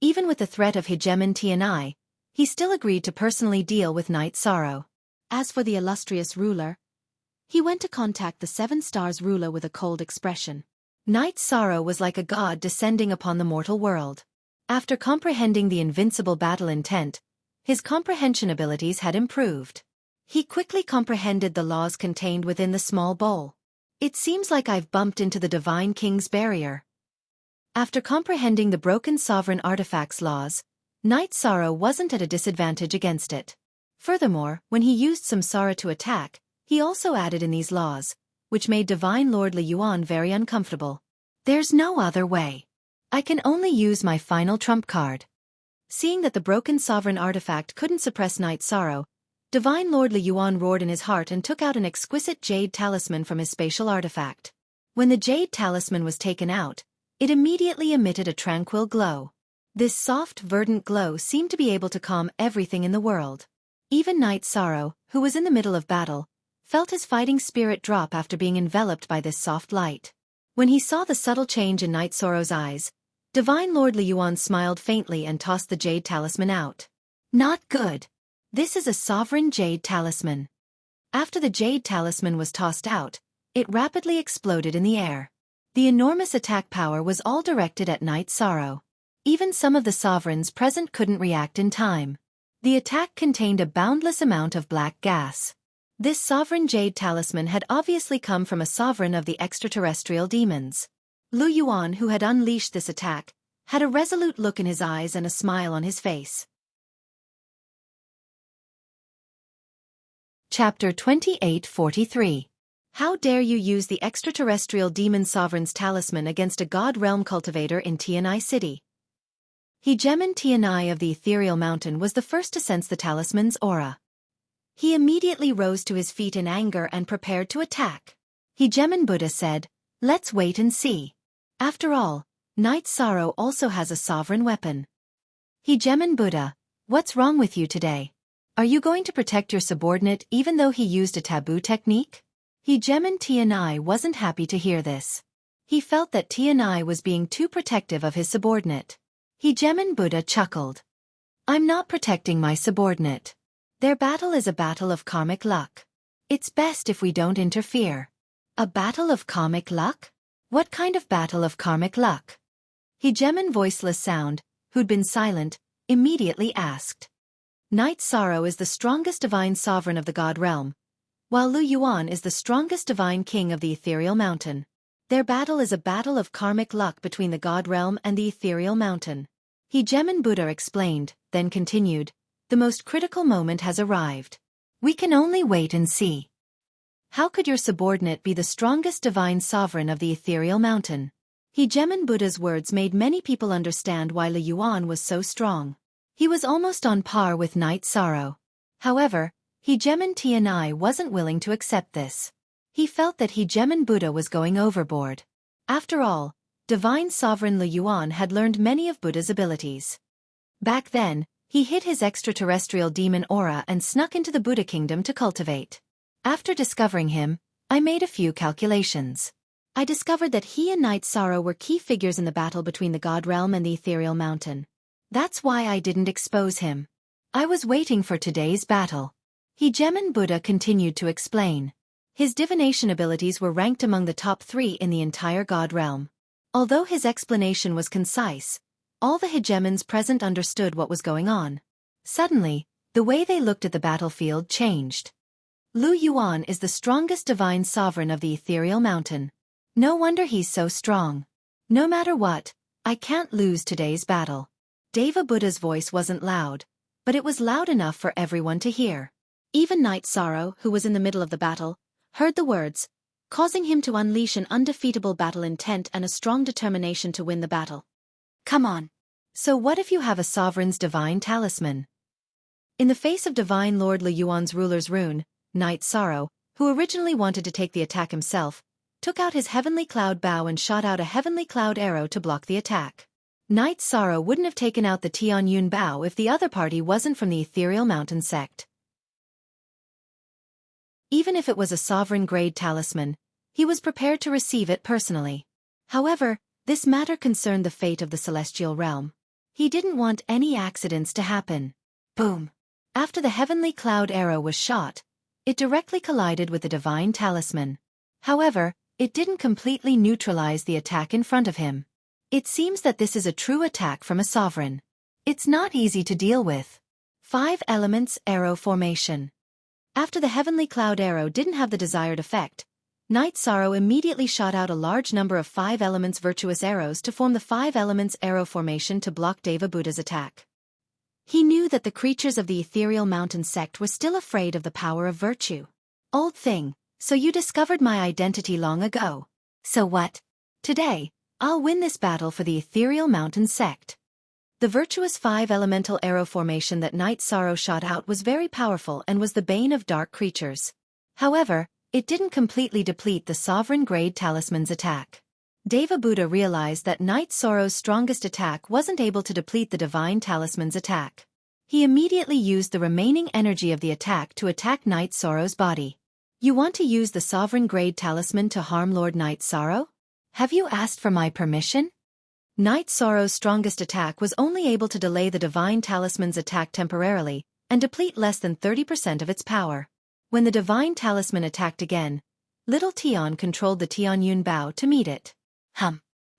[SPEAKER 1] Even with the threat of Hegemon Tianai, he still agreed to personally deal with Night Sorrow. As for the illustrious ruler, he went to contact the Seven Stars ruler with a cold expression. Night Sorrow was like a god descending upon the mortal world. After comprehending the invincible battle intent, his comprehension abilities had improved. He quickly comprehended the laws contained within the small bowl. It seems like I've bumped into the Divine King's barrier. After comprehending the broken sovereign artifact's laws, Night Sorrow wasn't at a disadvantage against it. Furthermore, when he used Samsara to attack, he also added in these laws, which made Divine Lord Li Yuan very uncomfortable. There's no other way. I can only use my final trump card. Seeing that the broken sovereign artifact couldn't suppress Night Sorrow, Divine Lord Li Yuan roared in his heart and took out an exquisite jade talisman from his spatial artifact. When the jade talisman was taken out, it immediately emitted a tranquil glow. This soft, verdant glow seemed to be able to calm everything in the world. Even Night Sorrow, who was in the middle of battle, felt his fighting spirit drop after being enveloped by this soft light. When he saw the subtle change in Night Sorrow's eyes, Divine Lord Li Yuan smiled faintly and tossed the jade talisman out. Not good. This is a sovereign jade talisman. After the jade talisman was tossed out, it rapidly exploded in the air. The enormous attack power was all directed at Night Sorrow. Even some of the sovereigns present couldn't react in time. The attack contained a boundless amount of black gas. This sovereign jade talisman had obviously come from a sovereign of the extraterrestrial demons. Lu Yuan, who had unleashed this attack, had a resolute look in his eyes and a smile on his face. Chapter 2843. How dare you use the extraterrestrial demon sovereign's talisman against a god realm cultivator in Tianai City? Hegemon Tianai of the Ethereal Mountain was the first to sense the talisman's aura. He immediately rose to his feet in anger and prepared to attack. Hegemon Buddha said, let's wait and see. After all, Night Sorrow also has a sovereign weapon. Hegemon Buddha, what's wrong with you today? Are you going to protect your subordinate even though he used a taboo technique? Hegemon Tianai wasn't happy to hear this. He felt that Tianai was being too protective of his subordinate. Hegemon Buddha chuckled. I'm not protecting my subordinate. Their battle is a battle of karmic luck. It's best if we don't interfere. A battle of karmic luck? What kind of battle of karmic luck? Hegemon Voiceless Sound, who'd been silent, immediately asked. Night Sorrow is the strongest divine sovereign of the god realm, while Lu Yuan is the strongest divine king of the Ethereal Mountain. Their battle is a battle of karmic luck between the god realm and the Ethereal Mountain. Hegemon Buddha explained, then continued, the most critical moment has arrived. We can only wait and see. How could your subordinate be the strongest divine sovereign of the ethereal mountain? Hegemon Buddha's words made many people understand why Li Yuan was so strong. He was almost on par with Night Sorrow. However, Hegemon Tianai wasn't willing to accept this. He felt that Hegemon Buddha was going overboard. After all, Divine Sovereign Li Yuan had learned many of Buddha's abilities. Back then, he hid his extraterrestrial demon aura and snuck into the Buddha kingdom to cultivate. After discovering him, I made a few calculations. I discovered that he and Night Sorrow were key figures in the battle between the God Realm and the Ethereal Mountain. That's why I didn't expose him. I was waiting for today's battle. Hegemon Buddha continued to explain. His divination abilities were ranked among the top 3 in the entire God Realm. Although his explanation was concise, all the hegemons present understood what was going on. Suddenly, the way they looked at the battlefield changed. Lu Yuan is the strongest divine sovereign of the Ethereal Mountain. No wonder he's so strong. No matter what, I can't lose today's battle. Deva Buddha's voice wasn't loud, but it was loud enough for everyone to hear. Even Night Sorrow, who was in the middle of the battle, heard the words, causing him to unleash an undefeatable battle intent and a strong determination to win the battle. Come on. So what if you have a sovereign's divine talisman? In the face of Divine Lord Li Yuan's ruler's rune, Night Sorrow, who originally wanted to take the attack himself, took out his heavenly cloud bow and shot out a heavenly cloud arrow to block the attack. Night Sorrow wouldn't have taken out the Tianyun bow if the other party wasn't from the Ethereal Mountain sect. Even if it was a sovereign-grade talisman, he was prepared to receive it personally. However, this matter concerned the fate of the celestial realm. He didn't want any accidents to happen. Boom! After the heavenly cloud arrow was shot, it directly collided with the divine talisman. However, it didn't completely neutralize the attack in front of him. It seems that this is a true attack from a sovereign. It's not easy to deal with. 5 elements arrow formation. After the heavenly cloud arrow didn't have the desired effect, Night Sorrow immediately shot out a large number of 5 elements virtuous arrows to form the 5 elements arrow formation to block Deva Buddha's attack. He knew that the creatures of the Ethereal Mountain sect were still afraid of the power of virtue. Old thing, so you discovered my identity long ago. So what? Today, I'll win this battle for the Ethereal Mountain sect. The virtuous 5 elemental arrow formation that Night Sorrow shot out was very powerful and was the bane of dark creatures. However, it didn't completely deplete the sovereign-grade talisman's attack. Deva Buddha realized that Night Sorrow's strongest attack wasn't able to deplete the divine talisman's attack. He immediately used the remaining energy of the attack to attack Night Sorrow's body. You want to use the sovereign-grade talisman to harm Lord Night Sorrow? Have you asked for my permission? Night Sorrow's strongest attack was only able to delay the divine talisman's attack temporarily and deplete less than 30% of its power. When the divine talisman attacked again, Little Tian controlled the Tianyun Bao to meet it.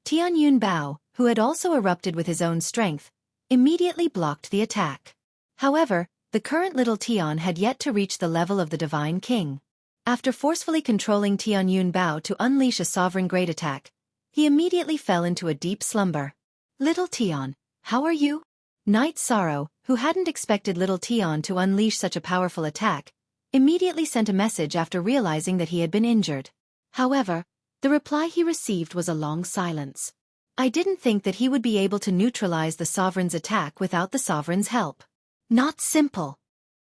[SPEAKER 1] Tianyun Bao, who had also erupted with his own strength, immediately blocked the attack. However, the current Little Tian had yet to reach the level of the Divine King. After forcefully controlling Tianyun Bao to unleash a sovereign-grade attack, he immediately fell into a deep slumber. Little Tian, how are you? Night Sorrow, who hadn't expected Little Tian to unleash such a powerful attack, immediately sent a message after realizing that he had been injured. However, the reply he received was a long silence. I didn't think that he would be able to neutralize the sovereign's attack without the sovereign's help. Not simple.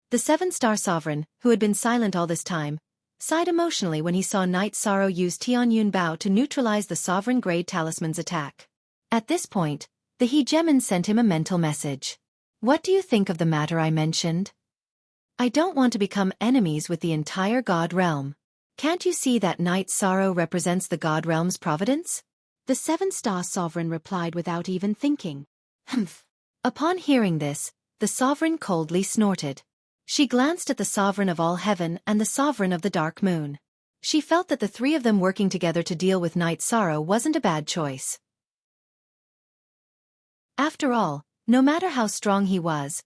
[SPEAKER 1] The 7-star sovereign, who had been silent all this time, sighed emotionally when he saw Night Sorrow use Tianyun Bao to neutralize the sovereign-grade talisman's attack. At this point, the hegemon sent him a mental message. What do you think of the matter I mentioned? I don't want to become enemies with the entire God Realm. Can't you see that Night Sorrow represents the God Realm's providence? The 7-star sovereign replied without even thinking. Humph. Upon hearing this, the sovereign coldly snorted. She glanced at the sovereign of all heaven and the sovereign of the dark moon. She felt that the 3 of them working together to deal with Night Sorrow wasn't a bad choice. After all, no matter how strong he was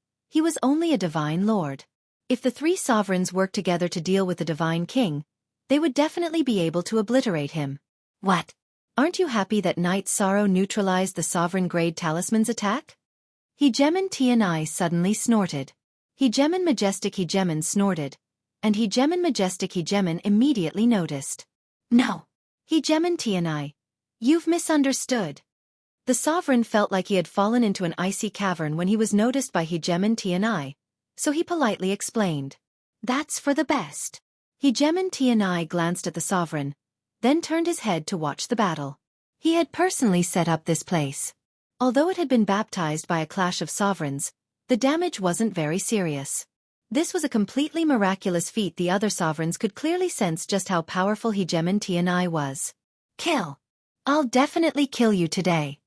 [SPEAKER 1] only a divine lord. If the 3 sovereigns worked together to deal with the Divine King, they would definitely be able to obliterate him. What? Aren't you happy that Night Sorrow neutralized the sovereign-grade talisman's attack? Hegemon Tianai suddenly snorted. Hegemon Majestic Hegemon snorted, and Hegemon Majestic Hegemon immediately noticed. No. Hegemon Tianai. You've misunderstood. The sovereign felt like he had fallen into an icy cavern when he was noticed by Hegemon Tianai, so he politely explained. That's for the best. Hegemon Tianai glanced at the sovereign, then turned his head to watch the battle. He had personally set up this place. Although it had been baptized by a clash of sovereigns, the damage wasn't very serious. This was a completely miraculous feat. The other sovereigns could clearly sense just how powerful Hegemon Tianai was. Kill. I'll definitely kill you today.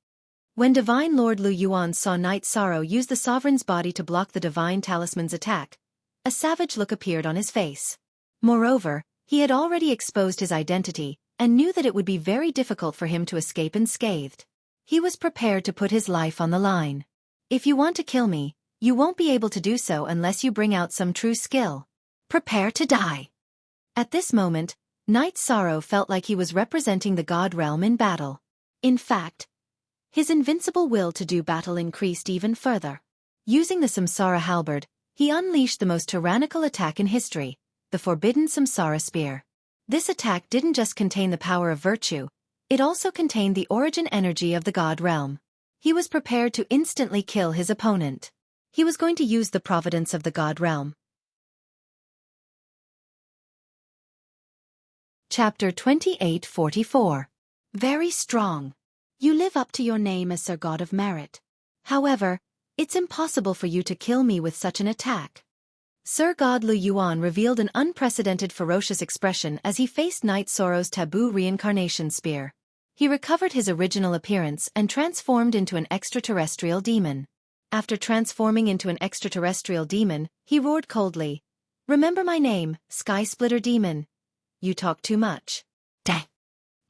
[SPEAKER 1] When Divine Lord Lu Yuan saw Night Sorrow use the sovereign's body to block the Divine Talisman's attack, a savage look appeared on his face. Moreover, he had already exposed his identity, and knew that it would be very difficult for him to escape unscathed. He was prepared to put his life on the line. If you want to kill me, you won't be able to do so unless you bring out some true skill. Prepare to die. At this moment, Night Sorrow felt like he was representing the God Realm in battle. In fact, his invincible will to do battle increased even further. Using the Samsara halberd, he unleashed the most tyrannical attack in history, the forbidden Samsara spear. This attack didn't just contain the power of virtue, it also contained the origin energy of the God Realm. He was prepared to instantly kill his opponent. He was going to use the providence of the God Realm. Chapter 2844. Very strong. You live up to your name as Sir God of Merit. However, it's impossible for you to kill me with such an attack. Sir God Lu Yuan revealed an unprecedented ferocious expression as he faced Night Sorrow's taboo reincarnation spear. He recovered his original appearance and transformed into an extraterrestrial demon. After transforming into an extraterrestrial demon, he roared coldly, "Remember my name, Sky Splitter Demon. You talk too much." Dang.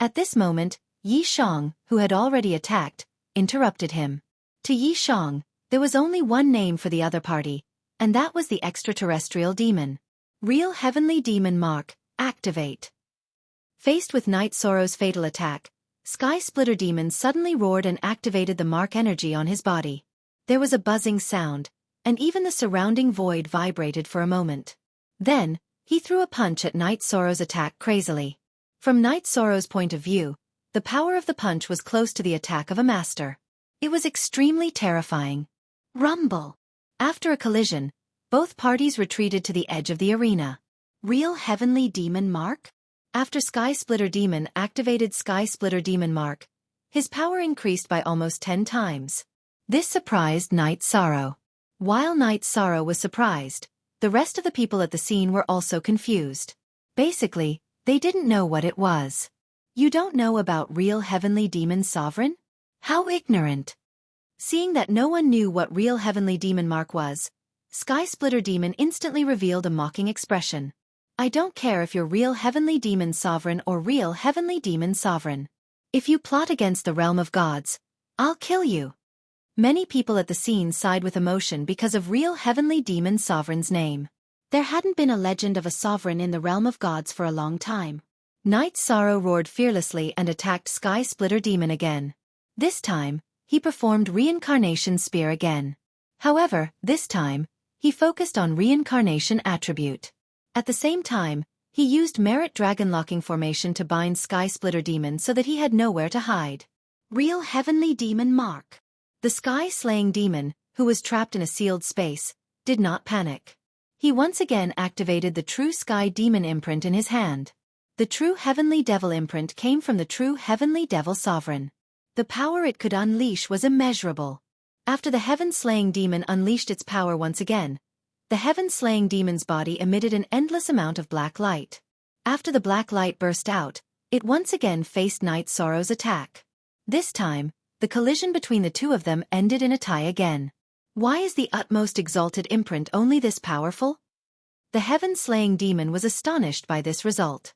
[SPEAKER 1] At this moment, Yi Shang, who had already attacked, interrupted him. To Yi Shang, there was only one name for the other party, and that was the extraterrestrial demon. Real Heavenly Demon Mark, activate. Faced with Night Sorrow's fatal attack, Sky Splitter Demon suddenly roared and activated the mark energy on his body. There was a buzzing sound, and even the surrounding void vibrated for a moment. Then, he threw a punch at Night Sorrow's attack crazily. From Night Sorrow's point of view, the power of the punch was close to the attack of a master. It was extremely terrifying. Rumble. After a collision, both parties retreated to the edge of the arena. Real Heavenly Demon Mark? After Sky Splitter Demon activated Sky Splitter Demon Mark, his power increased by almost 10 times. This surprised Night Sorrow. While Night Sorrow was surprised, the rest of the people at the scene were also confused. Basically, they didn't know what it was. You don't know about Real Heavenly Demon Sovereign? How ignorant! Seeing that no one knew what Real Heavenly Demon Mark was, Sky Splitter Demon instantly revealed a mocking expression. I don't care if you're Real Heavenly Demon Sovereign or Real Heavenly Demon Sovereign. If you plot against the realm of gods, I'll kill you. Many people at the scene sighed with emotion because of Real Heavenly Demon Sovereign's name. There hadn't been a legend of a sovereign in the realm of gods for a long time. Night Sorrow roared fearlessly and attacked Sky Splitter Demon again. This time, he performed Reincarnation Spear again. However, this time, he focused on Reincarnation Attribute. At the same time, he used Merit Dragon Locking Formation to bind Sky Splitter Demon so that he had nowhere to hide. Real Heavenly Demon Mark. The Sky-Slaying Demon, who was trapped in a sealed space, did not panic. He once again activated the True Sky Demon imprint in his hand. The True Heavenly Devil imprint came from the True Heavenly Devil Sovereign. The power it could unleash was immeasurable. After the Heaven-Slaying Demon unleashed its power once again, the Heaven-Slaying Demon's body emitted an endless amount of black light. After the black light burst out, it once again faced Night Sorrow's attack. This time, the collision between the two of them ended in a tie again. Why is the utmost exalted imprint only this powerful? The Heaven-Slaying Demon was astonished by this result.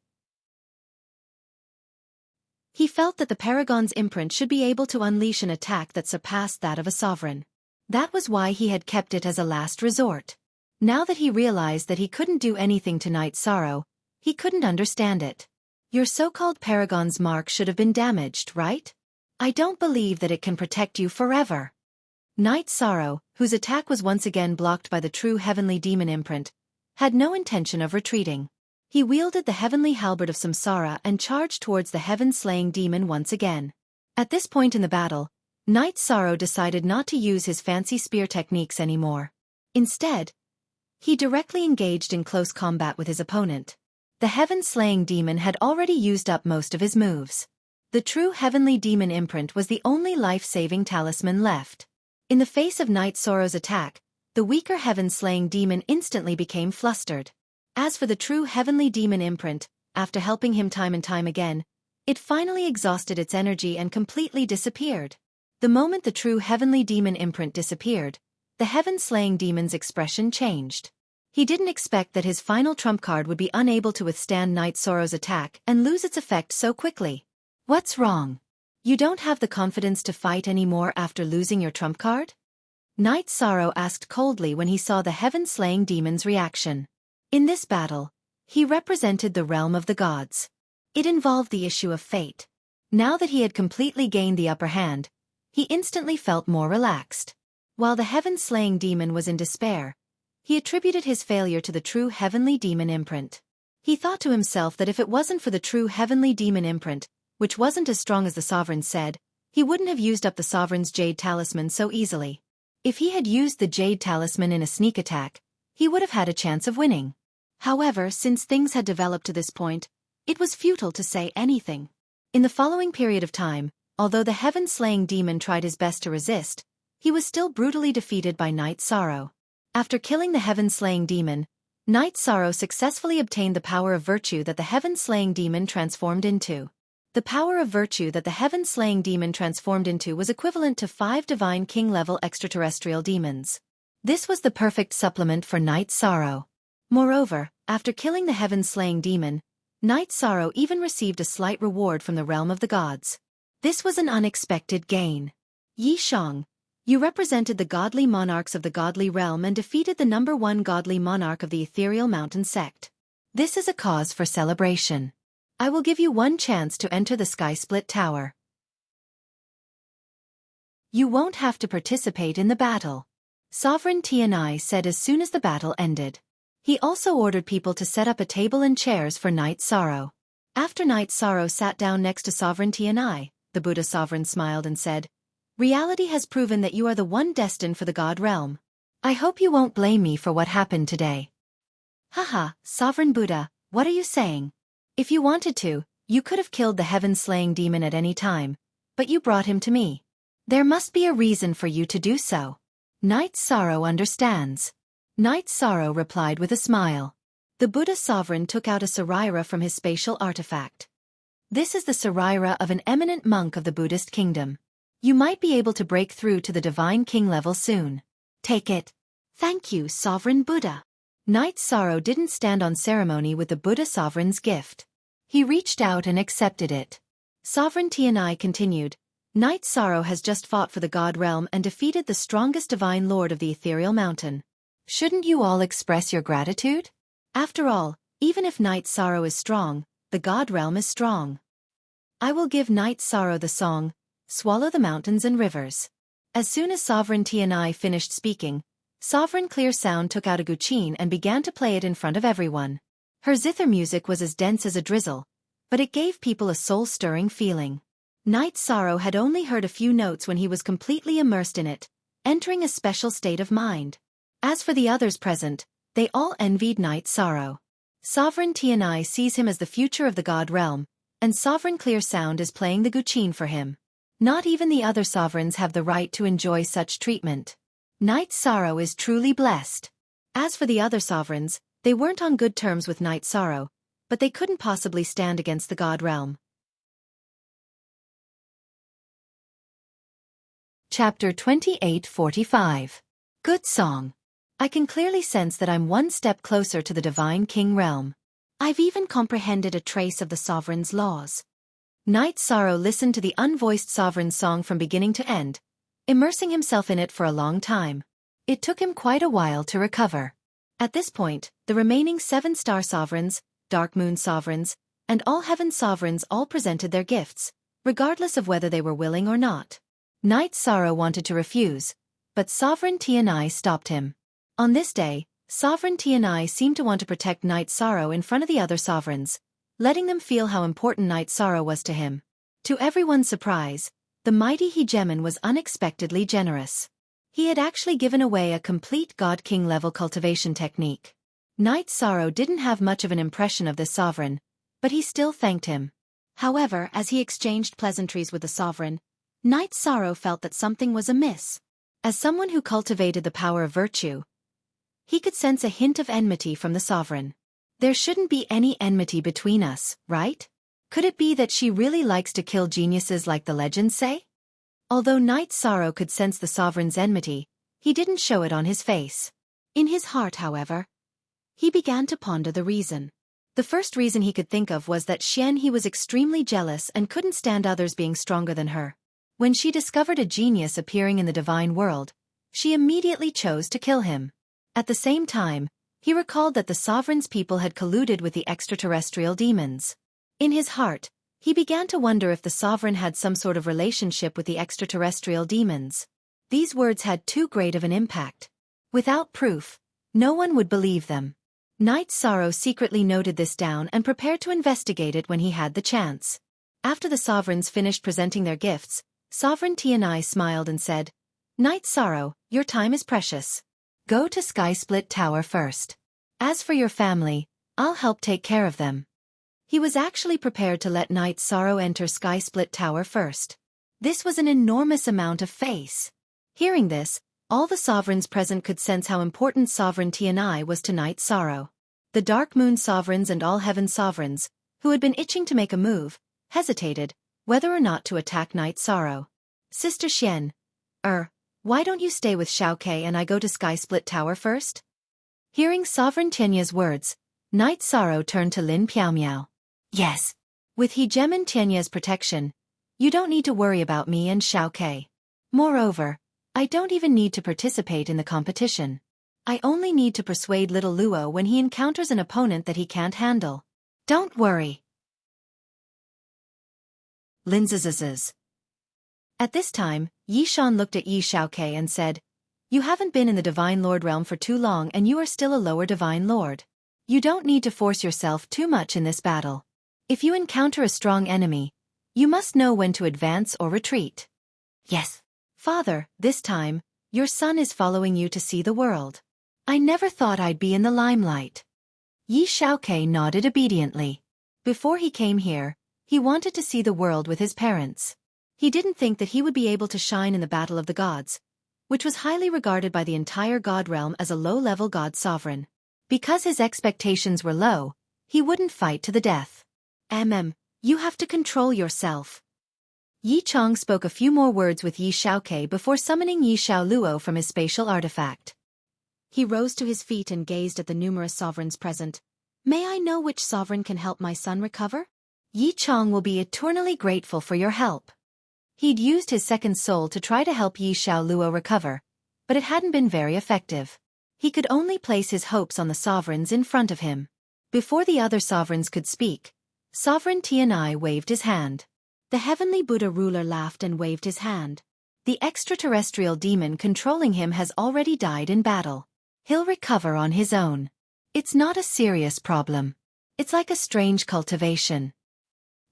[SPEAKER 1] He felt that the Paragon's imprint should be able to unleash an attack that surpassed that of a sovereign. That was why he had kept it as a last resort. Now that he realized that he couldn't do anything to Night Sorrow, he couldn't understand it. Your so-called Paragon's mark should have been damaged, right? I don't believe that it can protect you forever. Night Sorrow, whose attack was once again blocked by the True Heavenly Demon imprint, had no intention of retreating. He wielded the heavenly halberd of Samsara and charged towards the heaven-slaying demon once again. At this point in the battle, Knight Sorrow decided not to use his fancy spear techniques anymore. Instead, he directly engaged in close combat with his opponent. The heaven-slaying demon had already used up most of his moves. The true heavenly demon imprint was the only life-saving talisman left. In the face of Knight Sorrow's attack, the weaker heaven-slaying demon instantly became flustered. As for the true heavenly demon imprint, after helping him time and time again, it finally exhausted its energy and completely disappeared. The moment the true heavenly demon imprint disappeared, the heaven-slaying demon's expression changed. He didn't expect that his final trump card would be unable to withstand Knight Sorrow's attack and lose its effect so quickly. What's wrong? You don't have the confidence to fight anymore after losing your trump card? Knight Sorrow asked coldly when he saw the heaven-slaying demon's reaction. In this battle, he represented the realm of the gods. It involved the issue of fate. Now that he had completely gained the upper hand, he instantly felt more relaxed. While the heaven-slaying demon was in despair, he attributed his failure to the true heavenly demon imprint. He thought to himself that if it wasn't for the true heavenly demon imprint, which wasn't as strong as the sovereign said, he wouldn't have used up the sovereign's jade talisman so easily. If he had used the jade talisman in a sneak attack, he would have had a chance of winning. However, since things had developed to this point, it was futile to say anything. In the following period of time, although the heaven-slaying demon tried his best to resist, he was still brutally defeated by Knight Sorrow. After killing the heaven-slaying demon, Knight Sorrow successfully obtained the power of virtue that the heaven-slaying demon transformed into. The power of virtue that the heaven-slaying demon transformed into was equivalent to 5 divine king-level extraterrestrial demons. This was the perfect supplement for Knight Sorrow. Moreover, after killing the heaven-slaying demon, Knight Sorrow even received a slight reward from the realm of the gods. This was an unexpected gain. Yi Shang, you represented the godly monarchs of the godly realm and defeated the #1 godly monarch of the ethereal mountain sect. This is a cause for celebration. I will give you one chance to enter the Sky Split Tower. You won't have to participate in the battle, Sovereign Tianai said as soon as the battle ended. He also ordered people to set up a table and chairs for Knight Sorrow. After Knight Sorrow sat down next to Sovereign Tianai, the Buddha Sovereign smiled and said, "Reality has proven that you are the one destined for the God realm. I hope you won't blame me for what happened today." Haha, Sovereign Buddha, what are you saying? If you wanted to, you could have killed the heaven-slaying demon at any time, but you brought him to me. There must be a reason for you to do so. Knight Sorrow understands. Knight Sorrow replied with a smile. The Buddha Sovereign took out a saraira from his spatial artifact. This is the saraira of an eminent monk of the Buddhist kingdom. You might be able to break through to the divine king level soon. Take it. Thank you, Sovereign Buddha. Knight Sorrow didn't stand on ceremony with the Buddha Sovereign's gift. He reached out and accepted it. Sovereign Tianai continued, Knight Sorrow has just fought for the God realm and defeated the strongest divine lord of the ethereal mountain. Shouldn't you all express your gratitude? After all, even if Knight Sorrow is strong, the God realm is strong. I will give Knight Sorrow the song, Swallow the Mountains and Rivers. As soon as Sovereign Tianai finished speaking, Sovereign Clear Sound took out a guqin and began to play it in front of everyone. Her zither music was as dense as a drizzle, but it gave people a soul-stirring feeling. Knight Sorrow had only heard a few notes when he was completely immersed in it, entering a special state of mind. As for the others present, they all envied Knight Sorrow. Sovereign Tianai sees him as the future of the God realm, and Sovereign Clear Sound is playing the guqin for him. Not even the other sovereigns have the right to enjoy such treatment. Knight Sorrow is truly blessed. As for the other sovereigns, they weren't on good terms with Knight Sorrow, but they couldn't possibly stand against the God realm. Chapter 28:45. Good Song. I can clearly sense that I'm one step closer to the Divine King realm. I've even comprehended a trace of the sovereign's laws. Knight Sorrow listened to the unvoiced sovereign's song from beginning to end, immersing himself in it for a long time. It took him quite a while to recover. At this point, the remaining 7-star sovereigns, Dark Moon sovereigns, and All Heaven sovereigns all presented their gifts, regardless of whether they were willing or not. Knight Sorrow wanted to refuse, but Sovereign Tianai stopped him. On this day, Sovereign Tianai seemed to want to protect Night Sorrow in front of the other sovereigns, letting them feel how important Night Sorrow was to him. To everyone's surprise, the mighty hegemon was unexpectedly generous. He had actually given away a complete God King level cultivation technique. Night Sorrow didn't have much of an impression of this sovereign, but he still thanked him. However, as he exchanged pleasantries with the sovereign, Night Sorrow felt that something was amiss. As someone who cultivated the power of virtue, he could sense a hint of enmity from the sovereign. There shouldn't be any enmity between us, right? Could it be that she really likes to kill geniuses like the legends say? Although Night Sorrow could sense the sovereign's enmity, he didn't show it on his face. In his heart, however, he began to ponder the reason. The first reason he could think of was that he was extremely jealous and couldn't stand others being stronger than her. When she discovered a genius appearing in the divine world, she immediately chose to kill him. At the same time, he recalled that the sovereign's people had colluded with the extraterrestrial demons. In his heart, he began to wonder if the sovereign had some sort of relationship with the extraterrestrial demons. These words had too great of an impact. Without proof, no one would believe them. Night Sorrow secretly noted this down and prepared to investigate it when he had the chance. After the sovereigns finished presenting their gifts, Sovereign Tianai smiled and said, "Night Sorrow, your time is precious. Go to Sky Split Tower first. As for your family, I'll help take care of them." He was actually prepared to let Night Sorrow enter Sky Split Tower first. This was an enormous amount of faith. Hearing this, all the sovereigns present could sense how important Sovereign Tianai was to Night Sorrow. The Dark Moon sovereigns and all Heaven sovereigns, who had been itching to make a move, hesitated whether or not to attack Night Sorrow. "Sister Xian, why don't you stay with Xiaofan and I go to Sky Split Tower first?" Hearing Sovereign Tianya's words, Night Sorrow turned to Lin Piaomiao. "Yes. With Hegemon Tianya's protection, you don't need to worry about me and Xiaofan. Moreover, I don't even need to participate in the competition. I only need to persuade little Luo when he encounters an opponent that he can't handle. Don't worry." Linzazazaz. At this time, Yi Shan looked at Yi Xiaofan and said, "You haven't been in the Divine Lord realm for too long and you are still a lower Divine Lord. You don't need to force yourself too much in this battle. If you encounter a strong enemy, you must know when to advance or retreat." "Yes, Father, this time, your son is following you to see the world. I never thought I'd be in the limelight." Yi Xiaofan nodded obediently. Before he came here, he wanted to see the world with his parents. He didn't think that he would be able to shine in the Battle of the Gods, which was highly regarded by the entire God realm as a low-level God sovereign. Because his expectations were low, he wouldn't fight to the death. You have to control yourself." Yi Chong spoke a few more words with Yi Xiaofan before summoning Yi Xiaoluo from his spatial artifact. He rose to his feet and gazed at the numerous sovereigns present. "May I know which sovereign can help my son recover? Yi Chong will be eternally grateful for your help." He'd used his second soul to try to help Yi Xiaoluo recover, but it hadn't been very effective. He could only place his hopes on the sovereigns in front of him. Before the other sovereigns could speak, Sovereign Tianai waved his hand. The heavenly Buddha ruler laughed and waved his hand. "The extraterrestrial demon controlling him has already died in battle. He'll recover on his own. It's not a serious problem. It's like a strange cultivation."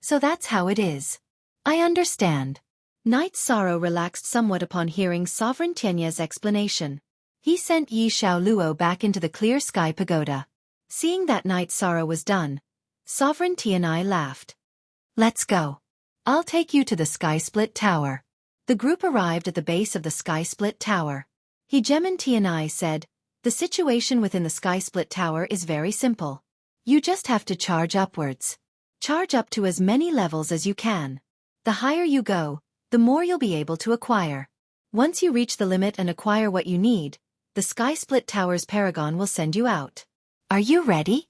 [SPEAKER 1] "So that's how it is. I understand." Night Sorrow relaxed somewhat upon hearing Sovereign Tianya's explanation. He sent Yi Xiaoluo back into the clear sky pagoda. Seeing that Night Sorrow was done, Sovereign Tianai laughed. "Let's go. I'll take you to the Sky Split Tower." The group arrived at the base of the Sky Split Tower. Hegemon Tianai said, "The situation within the Sky Split Tower is very simple. You just have to charge upwards. Charge up to as many levels as you can. The higher you go, the more you'll be able to acquire. Once you reach the limit and acquire what you need, the Sky Split Tower's Paragon will send you out. Are you ready?"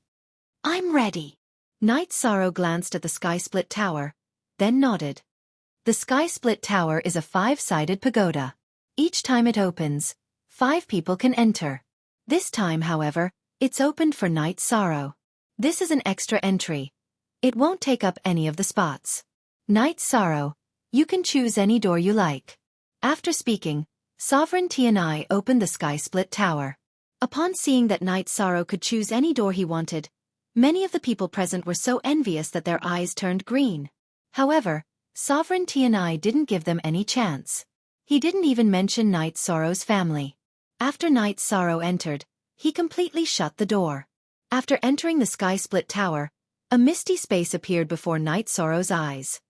[SPEAKER 1] "I'm ready." Night Sorrow glanced at the Sky Split Tower, then nodded. The Sky Split Tower is a 5-sided pagoda. Each time it opens, 5 people can enter. This time, however, it's opened for Night Sorrow. This is an extra entry. It won't take up any of the spots. Night Sorrow, you can choose any door you like. After speaking, Sovereign Tianai opened the Sky Split Tower. Upon seeing that Night Sorrow could choose any door he wanted, many of the people present were so envious that their eyes turned green. However, Sovereign Tianai didn't give them any chance. He didn't even mention Night Sorrow's family. After Night Sorrow entered, he completely shut the door. After entering the sky-split tower, a misty space appeared before Night Sorrow's eyes.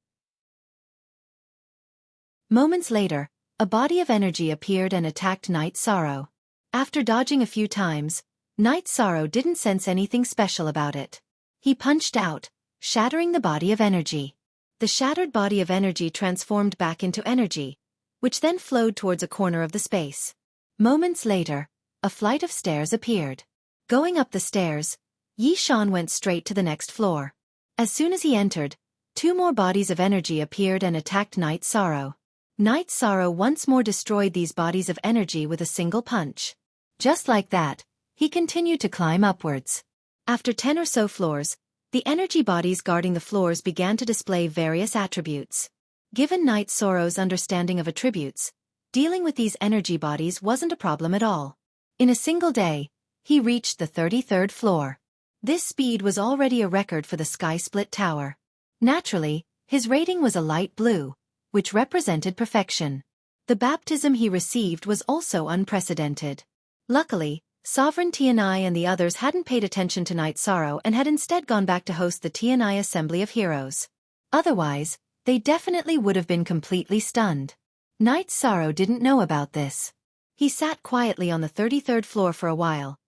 [SPEAKER 1] Moments later, a body of energy appeared and attacked Night Sorrow. After dodging a few times, Night Sorrow didn't sense anything special about it. He punched out, shattering the body of energy. The shattered body of energy transformed back into energy, which then flowed towards a corner of the space. Moments later, a flight of stairs appeared. Going up the stairs, Xiaofan went straight to the next floor. As soon as he entered, two more bodies of energy appeared and attacked Night Sorrow. Night Sorrow once more destroyed these bodies of energy with a single punch. Just like that, he continued to climb upwards. After 10 or so floors, the energy bodies guarding the floors began to display various attributes. Given Night Sorrow's understanding of attributes, dealing with these energy bodies wasn't a problem at all. In a single day, he reached the 33rd floor. This speed was already a record for the sky-split tower. Naturally, his rating was a light blue, which represented perfection. The baptism he received was also unprecedented. Luckily, Sovereign Tianai and the others hadn't paid attention to Night Sorrow and had instead gone back to host the Tianai Assembly of Heroes. Otherwise, they definitely would have been completely stunned. Night Sorrow didn't know about this. He sat quietly on the 33rd floor for a while,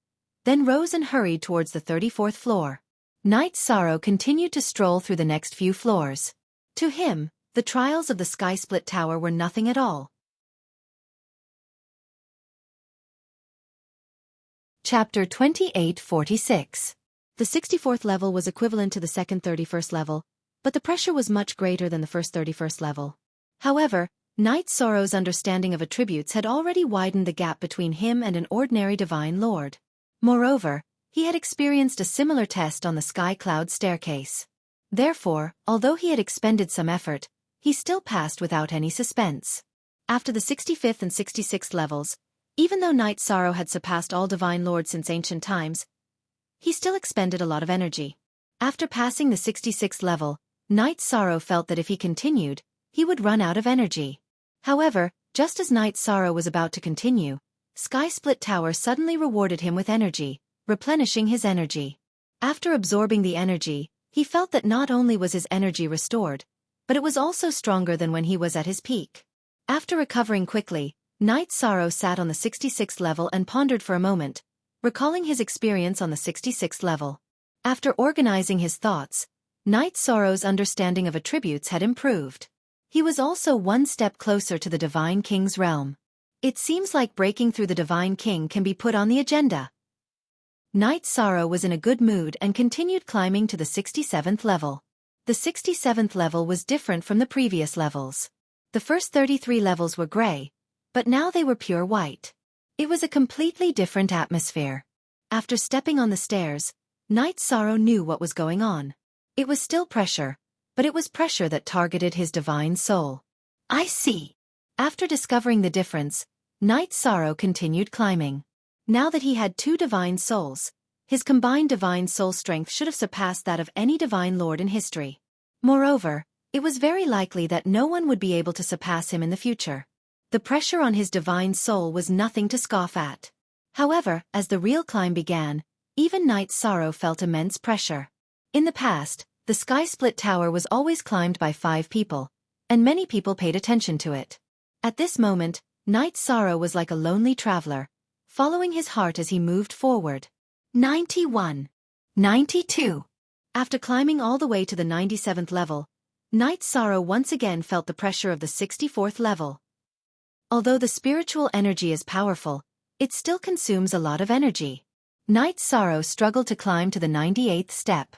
[SPEAKER 1] then rose and hurried towards the 34th floor. Night Sorrow continued to stroll through the next few floors. To him, the trials of the sky-split tower were nothing at all. Chapter 2846. The 64th level was equivalent to the second 31st level, but the pressure was much greater than the first 31st level. However, Night Sorrow's understanding of attributes had already widened the gap between him and an ordinary divine lord. Moreover, he had experienced a similar test on the sky cloud staircase. Therefore, although he had expended some effort, he still passed without any suspense. After the 65th and 66th levels, even though Night Sorrow had surpassed all divine lords since ancient times, he still expended a lot of energy. After passing the 66th level, Night Sorrow felt that if he continued, he would run out of energy. However, just as Night Sorrow was about to continue, Sky Split Tower suddenly rewarded him with energy, replenishing his energy. After absorbing the energy, he felt that not only was his energy restored, but it was also stronger than when he was at his peak. After recovering quickly, Night Sorrow sat on the 66th level and pondered for a moment, recalling his experience on the 66th level. After organizing his thoughts, Night Sorrow's understanding of attributes had improved. He was also one step closer to the Divine King's realm. It seems like breaking through the Divine King can be put on the agenda. Night Sorrow was in a good mood and continued climbing to the 67th level. The 67th level was different from the previous levels. The first 33 levels were gray, but now they were pure white. It was a completely different atmosphere. After stepping on the stairs, Night Sorrow knew what was going on. It was still pressure, but it was pressure that targeted his divine soul. I see. After discovering the difference, Night Sorrow continued climbing. Now that he had two divine souls, his combined divine soul strength should have surpassed that of any divine lord in history. Moreover, it was very likely that no one would be able to surpass him in the future. The pressure on his divine soul was nothing to scoff at. However, as the real climb began, even Night Sorrow felt immense pressure. In the past, the Sky Split Tower was always climbed by 5 people, and many people paid attention to it. At this moment, Night Sorrow was like a lonely traveler, following his heart as he moved forward. 91. 92. After climbing all the way to the 97th level, Night Sorrow once again felt the pressure of the 64th level. Although the spiritual energy is powerful, it still consumes a lot of energy. Night Sorrow struggled to climb to the 98th step.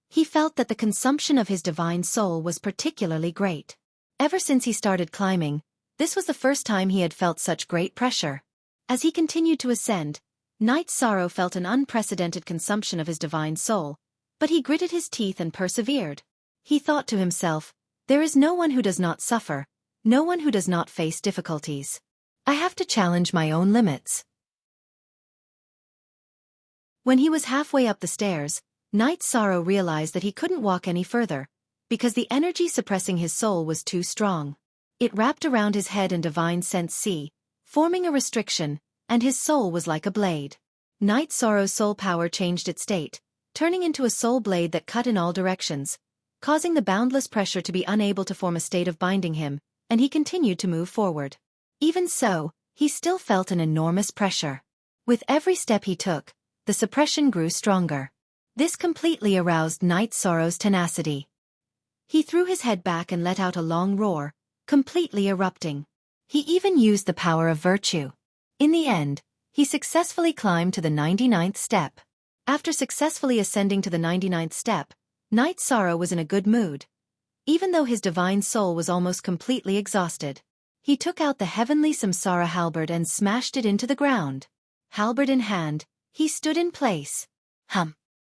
[SPEAKER 1] He felt that the consumption of his divine soul was particularly great. Ever since he started climbing, this was the first time he had felt such great pressure. As he continued to ascend, Night Sorrow felt an unprecedented consumption of his divine soul, but he gritted his teeth and persevered. He thought to himself, "There is no one who does not suffer, no one who does not face difficulties. I have to challenge my own limits." When he was halfway up the stairs, Night Sorrow realized that he couldn't walk any further, because the energy suppressing his soul was too strong. It wrapped around his head and Divine Sense C, forming a restriction, and his soul was like a blade. Night Sorrow's soul power changed its state, turning into a soul blade that cut in all directions, causing the boundless pressure to be unable to form a state of binding him, and he continued to move forward. Even so, he still felt an enormous pressure. With every step he took, the suppression grew stronger. This completely aroused Night Sorrow's tenacity. He threw his head back and let out a long roar, completely erupting. He even used the power of virtue. In the end, he successfully climbed to the 99th step. After successfully ascending to the 99th step, Night Sorrow was in a good mood. Even though his divine soul was almost completely exhausted, he took out the heavenly Samsara halberd and smashed it into the ground. Halberd in hand, he stood in place.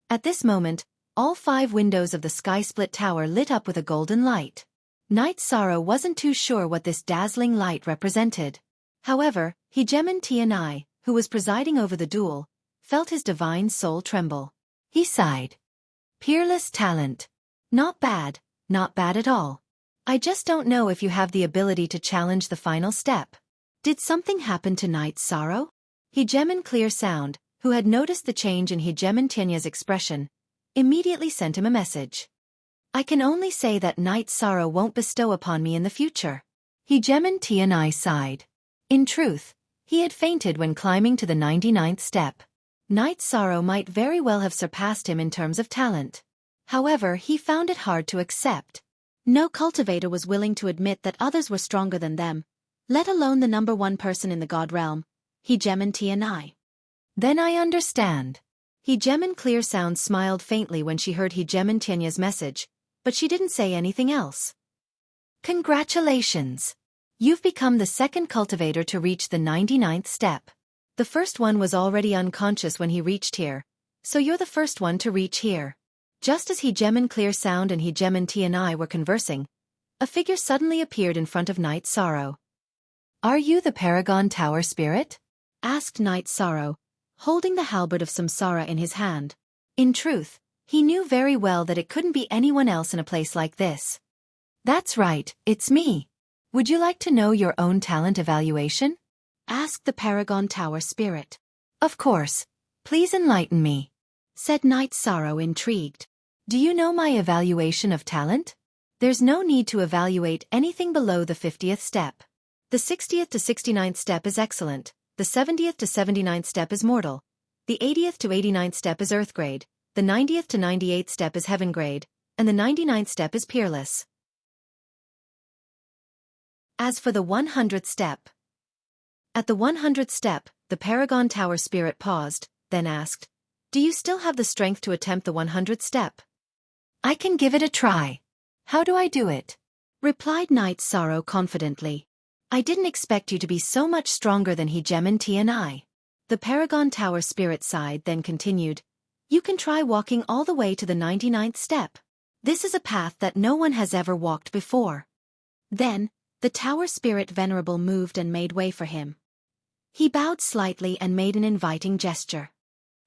[SPEAKER 1] At this moment, all 5 windows of the sky-split tower lit up with a golden light. Night Sorrow wasn't too sure what this dazzling light represented. However, Hegemon Tianai, who was presiding over the duel, felt his divine soul tremble. He sighed. Peerless talent. Not bad at all. I just don't know if you have the ability to challenge the final step. Did something happen to Night Sorrow? Hegemon Clear Sound, who had noticed the change in Hegemon Tianya's expression, immediately sent him a message. I can only say that Night Sorrow won't bestow upon me in the future. Hegemon Tianai sighed. In truth, he had fainted when climbing to the 99th step. Night Sorrow might very well have surpassed him in terms of talent. However, he found it hard to accept. No cultivator was willing to admit that others were stronger than them, let alone the number 1 person in the God realm, Hegemon Tianai. Then I understand. Hegemon Clear Sound smiled faintly when she heard Hegemon Tianya's message, but she didn't say anything else. Congratulations! You've become the 2nd cultivator to reach the 99th step. The first one was already unconscious when he reached here, so you're the first one to reach here. Just as Hegemon Clear Sound and Hegemon Tianai were conversing, a figure suddenly appeared in front of Night Sorrow. Are you the Paragon Tower Spirit? Asked Night Sorrow, holding the halberd of Samsara in his hand. In truth, he knew very well that it couldn't be anyone else in a place like this. That's right, it's me. Would you like to know your own talent evaluation? Asked the Paragon Tower Spirit. Of course. Please enlighten me, said Night Sorrow, intrigued. Do you know my evaluation of talent? There's no need to evaluate anything below the 50th step. The 60th to 69th step is excellent, the 70th to 79th step is mortal, the 80th to 89th step is earth grade, the 90th to 98th step is heaven grade, and the 99th step is peerless. As for the 100th step. At the 100th step, the Paragon Tower Spirit paused, then asked, do you still have the strength to attempt the 100th step? I can give it a try. How do I do it? Replied Night Sorrow confidently. I didn't expect you to be so much stronger than Hegemon Tianai. The Paragon Tower Spirit sighed, then continued, you can try walking all the way to the 99th step. This is a path that no one has ever walked before. Then, the Tower Spirit Venerable moved and made way for him. He bowed slightly and made an inviting gesture.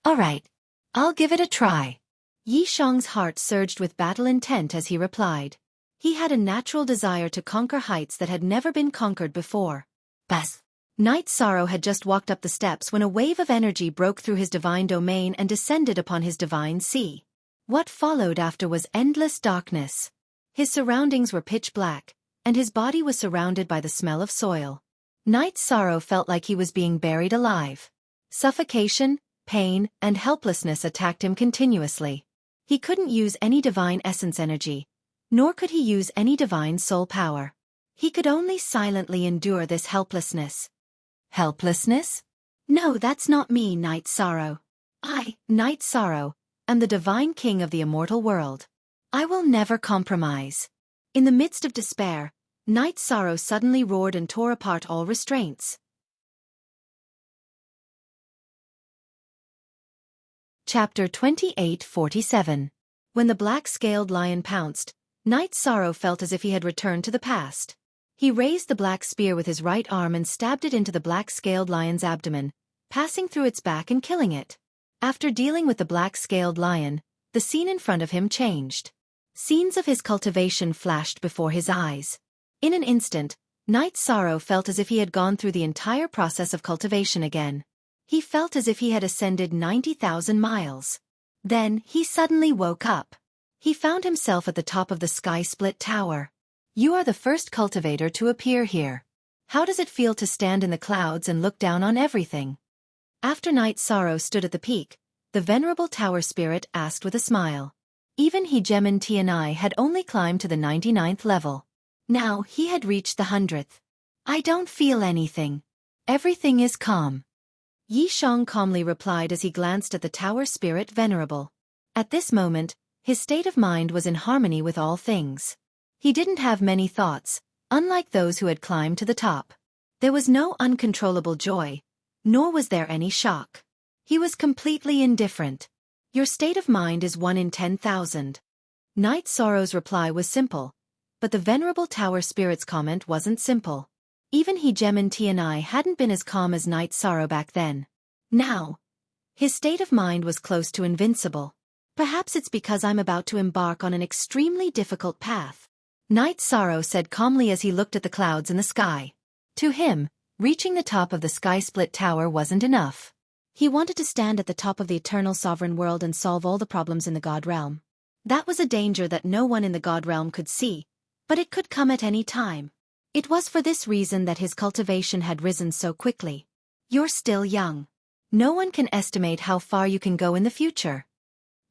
[SPEAKER 1] All right, I'll give it a try. Yi Shang's heart surged with battle intent as he replied. He had a natural desire to conquer heights that had never been conquered before. Bas! Night Sorrow had just walked up the steps when a wave of energy broke through his divine domain and descended upon his divine sea. What followed after was endless darkness. His surroundings were pitch black, and his body was surrounded by the smell of soil. Night Sorrow felt like he was being buried alive. Suffocation, pain, and helplessness attacked him continuously. He couldn't use any divine essence energy, nor could he use any divine soul power. He could only silently endure this helplessness. Helplessness? No, that's not me, Night Sorrow. I, Night Sorrow, am the divine king of the immortal world. I will never compromise. In the midst of despair, Night Sorrow suddenly roared and tore apart all restraints. Chapter 28:47. When the black-scaled lion pounced, Night Sorrow felt as if he had returned to the past. He raised the black spear with his right arm and stabbed it into the black-scaled lion's abdomen, passing through its back and killing it. After dealing with the black-scaled lion, the scene in front of him changed. Scenes of his cultivation flashed before his eyes. In an instant, Knight Sorrow felt as if he had gone through the entire process of cultivation again. He felt as if he had ascended 90,000 miles. Then, he suddenly woke up. He found himself at the top of the sky-split tower. You are the first cultivator to appear here. How does it feel to stand in the clouds and look down on everything? After Knight Sorrow stood at the peak, the venerable tower spirit asked with a smile. Even Hegemon Tianai had only climbed to the 99th level. Now he had reached the 100th. I don't feel anything. Everything is calm. Yi Shang calmly replied as he glanced at the tower spirit venerable. At this moment, his state of mind was in harmony with all things. He didn't have many thoughts, unlike those who had climbed to the top. There was no uncontrollable joy, nor was there any shock. He was completely indifferent. Your state of mind is 1 in 10,000. Knight Sorrow's reply was simple, but the venerable tower spirit's comment wasn't simple. Even Hegemon Tianai hadn't been as calm as Knight Sorrow back then. Now, his state of mind was close to invincible. Perhaps it's because I'm about to embark on an extremely difficult path. Knight Sorrow said calmly as he looked at the clouds in the sky. To him, reaching the top of the sky-split tower wasn't enough. He wanted to stand at the top of the eternal sovereign world and solve all the problems in the God realm. That was a danger that no one in the God realm could see, but it could come at any time. It was for this reason that his cultivation had risen so quickly. You're still young. No one can estimate how far you can go in the future.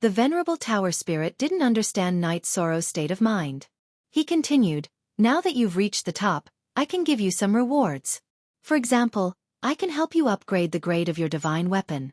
[SPEAKER 1] The venerable tower spirit didn't understand Knight Sorrow's state of mind. He continued, now that you've reached the top, I can give you some rewards. For example, I can help you upgrade the grade of your divine weapon.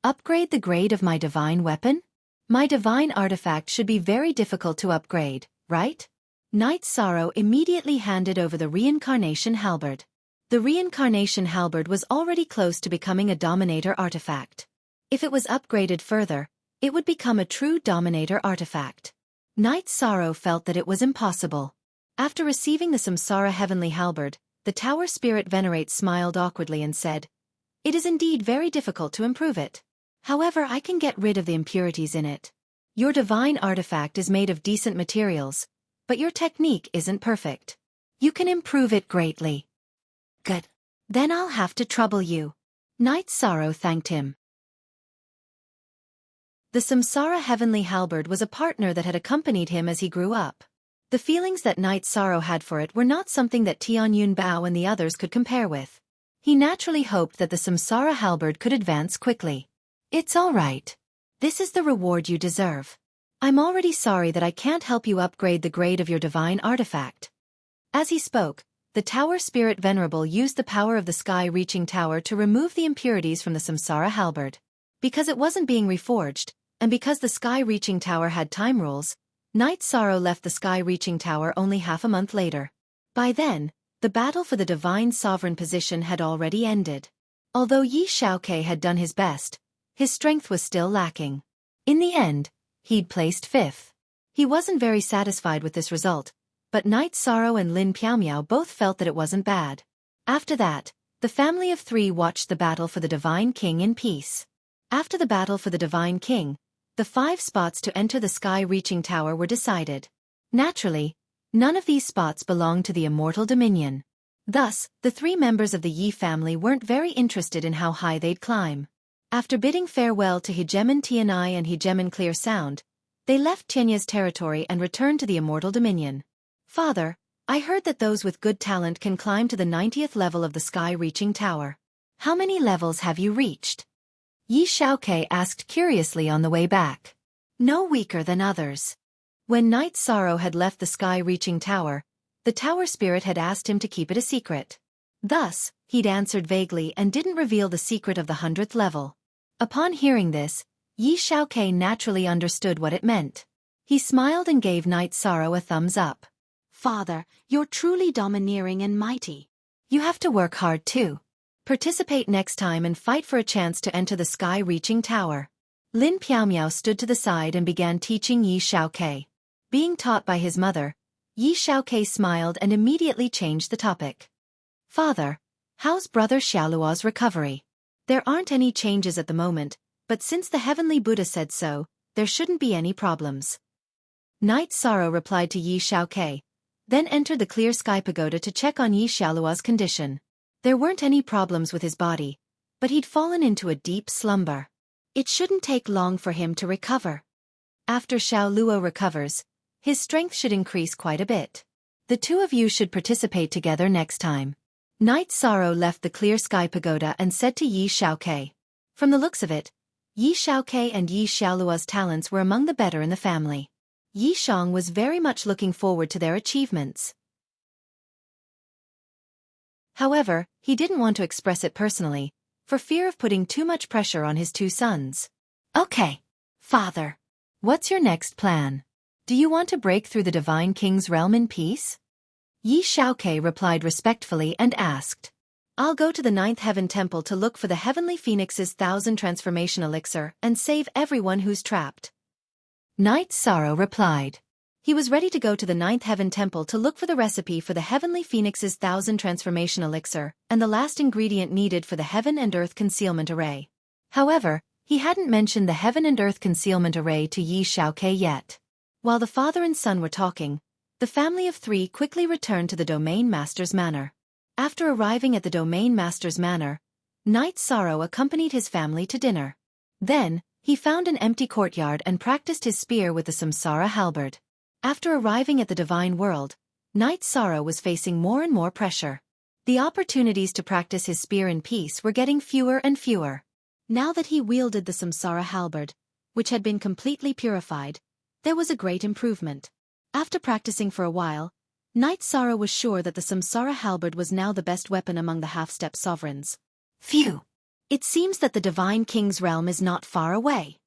[SPEAKER 1] Upgrade the grade of my divine weapon? My divine artifact should be very difficult to upgrade, right? Knight Sorrow immediately handed over the reincarnation halberd. The reincarnation halberd was already close to becoming a dominator artifact. If it was upgraded further, it would become a true dominator artifact. Knight Sorrow felt that it was impossible. After receiving the Samsara heavenly halberd, the tower spirit venerate smiled awkwardly and said, it is indeed very difficult to improve it. However, I can get rid of the impurities in it. Your divine artifact is made of decent materials, but your technique isn't perfect. You can improve it greatly. Good. Then I'll have to trouble you. Knight Sorrow thanked him. The Samsara heavenly halberd was a partner that had accompanied him as he grew up. The feelings that Knight Sorrow had for it were not something that Tianyun Bao and the others could compare with. He naturally hoped that the Samsara halberd could advance quickly. It's all right. This is the reward you deserve. I'm already sorry that I can't help you upgrade the grade of your divine artifact. As he spoke, the tower spirit venerable used the power of the sky-reaching tower to remove the impurities from the Samsara halberd. Because it wasn't being reforged, and because the sky-reaching tower had time rules, Knight Sorrow left the sky-reaching tower only half a month later. By then, the battle for the divine sovereign position had already ended. Although Yi Xiaofan had done his best, his strength was still lacking. In the end, he'd placed 5th. He wasn't very satisfied with this result, but Knight Sorrow and Lin Piaomiao both felt that it wasn't bad. After that, the family of 3 watched the battle for the Divine King in peace. After the battle for the Divine King, the 5 spots to enter the sky-reaching tower were decided. Naturally, none of these spots belonged to the immortal dominion. Thus, the 3 members of the Yi family weren't very interested in how high they'd climb. After bidding farewell to Hegemon Tianai and Hegemon Clear Sound, they left Tianya's territory and returned to the immortal dominion. Father, I heard that those with good talent can climb to the 90th level of the sky-reaching tower. How many levels have you reached? Yi Xiaofan asked curiously on the way back. No weaker than others. When Knight Sorrow had left the sky-reaching tower, the tower spirit had asked him to keep it a secret. Thus, he'd answered vaguely and didn't reveal the secret of the 100th level. Upon hearing this, Yi Xiaofan naturally understood what it meant. He smiled and gave Knight Sorrow a thumbs up. Father, you're truly domineering and mighty. You have to work hard too. Participate next time and fight for a chance to enter the sky-reaching tower. Lin Piaomiao stood to the side and began teaching Yi Xiaofan. Being taught by his mother, Yi Xiaofan smiled and immediately changed the topic. Father, how's brother Xiaoluo's recovery? There aren't any changes at the moment, but since the heavenly Buddha said so, there shouldn't be any problems. Night Sorrow replied to Yi Xiaokei, then entered the clear sky pagoda to check on Yi Xiaoluo's condition. There weren't any problems with his body, but he'd fallen into a deep slumber. It shouldn't take long for him to recover. After Xiaoluo recovers, his strength should increase quite a bit. The two of you should participate together next time. Night Sorrow left the clear sky pagoda and said to Yi Xiaokei. From the looks of it, Yi Xiaokei and Yi Xiaoluo's talents were among the better in the family. Yi Xiang was very much looking forward to their achievements. However, he didn't want to express it personally, for fear of putting too much pressure on his two sons. Okay, father. What's your next plan? Do you want to break through the Divine King's realm in peace? Yi Xiaokei replied respectfully and asked. I'll go to the Ninth Heaven Temple to look for the Heavenly Phoenix's 1,000 transformation elixir and save everyone who's trapped. Night Sorrow replied. He was ready to go to the Ninth Heaven Temple to look for the recipe for the Heavenly Phoenix's 1,000 transformation elixir and the last ingredient needed for the Heaven and Earth concealment array. However, he hadn't mentioned the Heaven and Earth concealment array to Yi Xiaokei yet. While the father and son were talking, the family of three quickly returned to the Domain Master's manor. After arriving at the Domain Master's manor, Night Sorrow accompanied his family to dinner. Then, he found an empty courtyard and practiced his spear with the Samsara halberd. After arriving at the divine world, Night Sorrow was facing more and more pressure. The opportunities to practice his spear in peace were getting fewer and fewer. Now that he wielded the Samsara halberd, which had been completely purified, there was a great improvement. After practicing for a while, Night Sorrow was sure that the Samsara halberd was now the best weapon among the half-step sovereigns. Phew! It seems that the Divine King's realm is not far away.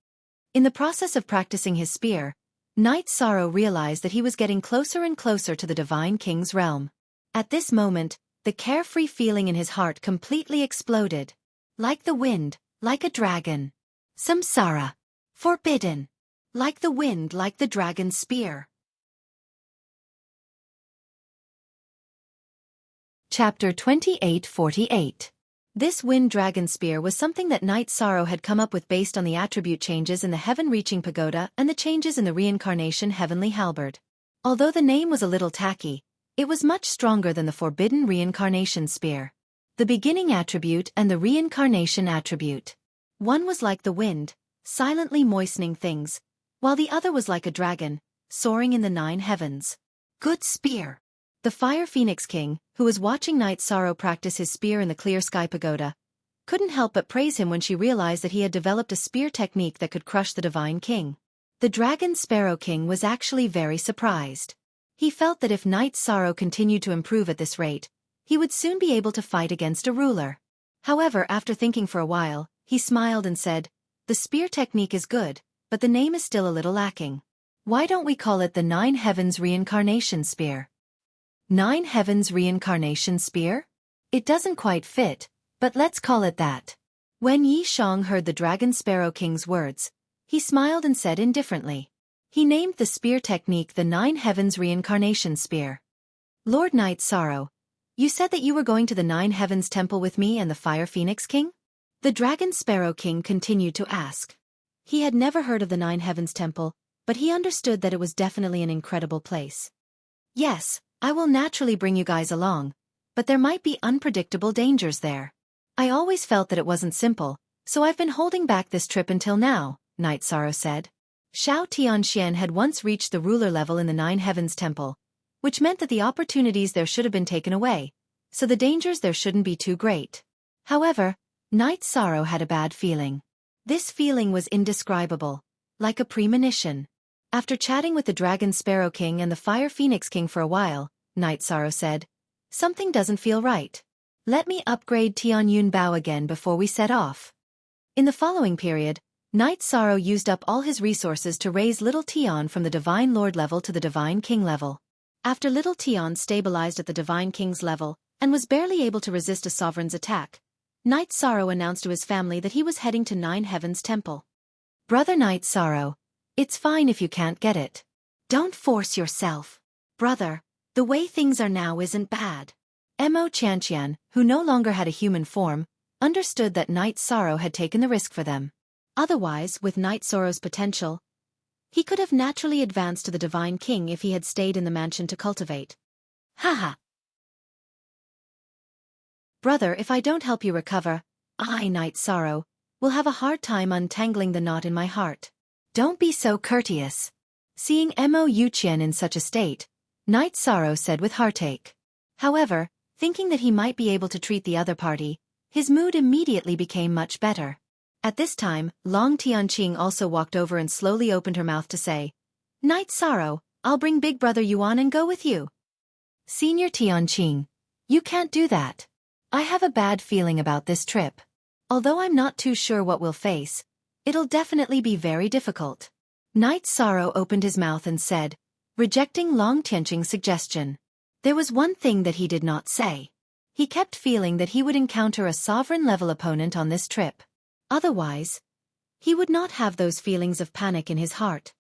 [SPEAKER 1] In the process of practicing his spear, Night Sorrow realized that he was getting closer and closer to the Divine King's realm. At this moment, the carefree feeling in his heart completely exploded. Like the wind, like a dragon. Samsara. Forbidden. Like the wind, like the dragon's spear. Chapter 2848. This wind dragon spear was something that Night Sorrow had come up with based on the attribute changes in the heaven-reaching pagoda and the changes in the reincarnation heavenly halberd. Although the name was a little tacky, it was much stronger than the forbidden reincarnation spear. The beginning attribute and the reincarnation attribute. One was like the wind, silently moistening things, while the other was like a dragon, soaring in the 9 heavens. Good spear. The Fire Phoenix King, who was watching Night Sorrow practice his spear in the clear sky pagoda, couldn't help but praise him when she realized that he had developed a spear technique that could crush the Divine King. The Dragon Sparrow King was actually very surprised. He felt that if Night Sorrow continued to improve at this rate, he would soon be able to fight against a ruler. However, after thinking for a while, he smiled and said, the spear technique is good, but the name is still a little lacking. Why don't we call it the 9 Heavens Reincarnation Spear? 9 Heavens Reincarnation Spear? It doesn't quite fit, but let's call it that. When Yi Xiang heard the Dragon Sparrow King's words, he smiled and said indifferently. He named the spear technique the 9 Heavens Reincarnation Spear. Lord Night Sorrow, you said that you were going to the 9 Heavens Temple with me and the Fire Phoenix King? The Dragon Sparrow King continued to ask. He had never heard of the 9 Heavens Temple, but he understood that it was definitely an incredible place. Yes, I will naturally bring you guys along, but there might be unpredictable dangers there. I always felt that it wasn't simple, so I've been holding back this trip until now, Night Sorrow said. Xiao Tianxian had once reached the ruler level in the 9 Heavens Temple, which meant that the opportunities there should have been taken away, so the dangers there shouldn't be too great. However, Night Sorrow had a bad feeling. This feeling was indescribable, like a premonition. After chatting with the Dragon Sparrow King and the Fire Phoenix King for a while, Night Sorrow said, something doesn't feel right. Let me upgrade Tian Yun Bao again before we set off. In the following period, Night Sorrow used up all his resources to raise Little Tian from the Divine Lord level to the Divine King level. After Little Tian stabilized at the Divine King's level and was barely able to resist a sovereign's attack, Night Sorrow announced to his family that he was heading to 9 Heavens Temple. Brother Night Sorrow, it's fine if you can't get it. Don't force yourself. Brother, the way things are now isn't bad. Mo Qianqian, who no longer had a human form, understood that Night Sorrow had taken the risk for them. Otherwise, with Night Sorrow's potential, he could have naturally advanced to the Divine King if he had stayed in the mansion to cultivate. Haha. Brother, if I don't help you recover, I, Night Sorrow, will have a hard time untangling the knot in my heart. Don't be so courteous. Seeing Mo Yuqian in such a state, Night Sorrow said with heartache. However, thinking that he might be able to treat the other party, his mood immediately became much better. At this time, Long Tianqing also walked over and slowly opened her mouth to say, Night Sorrow, I'll bring Big Brother Yuan and go with you. Senior Tianqing, you can't do that. I have a bad feeling about this trip. Although I'm not too sure what we'll face, it'll definitely be very difficult. Night Sorrow opened his mouth and said, rejecting Long Tianqing's suggestion. There was one thing that he did not say. He kept feeling that he would encounter a sovereign-level opponent on this trip. Otherwise, he would not have those feelings of panic in his heart.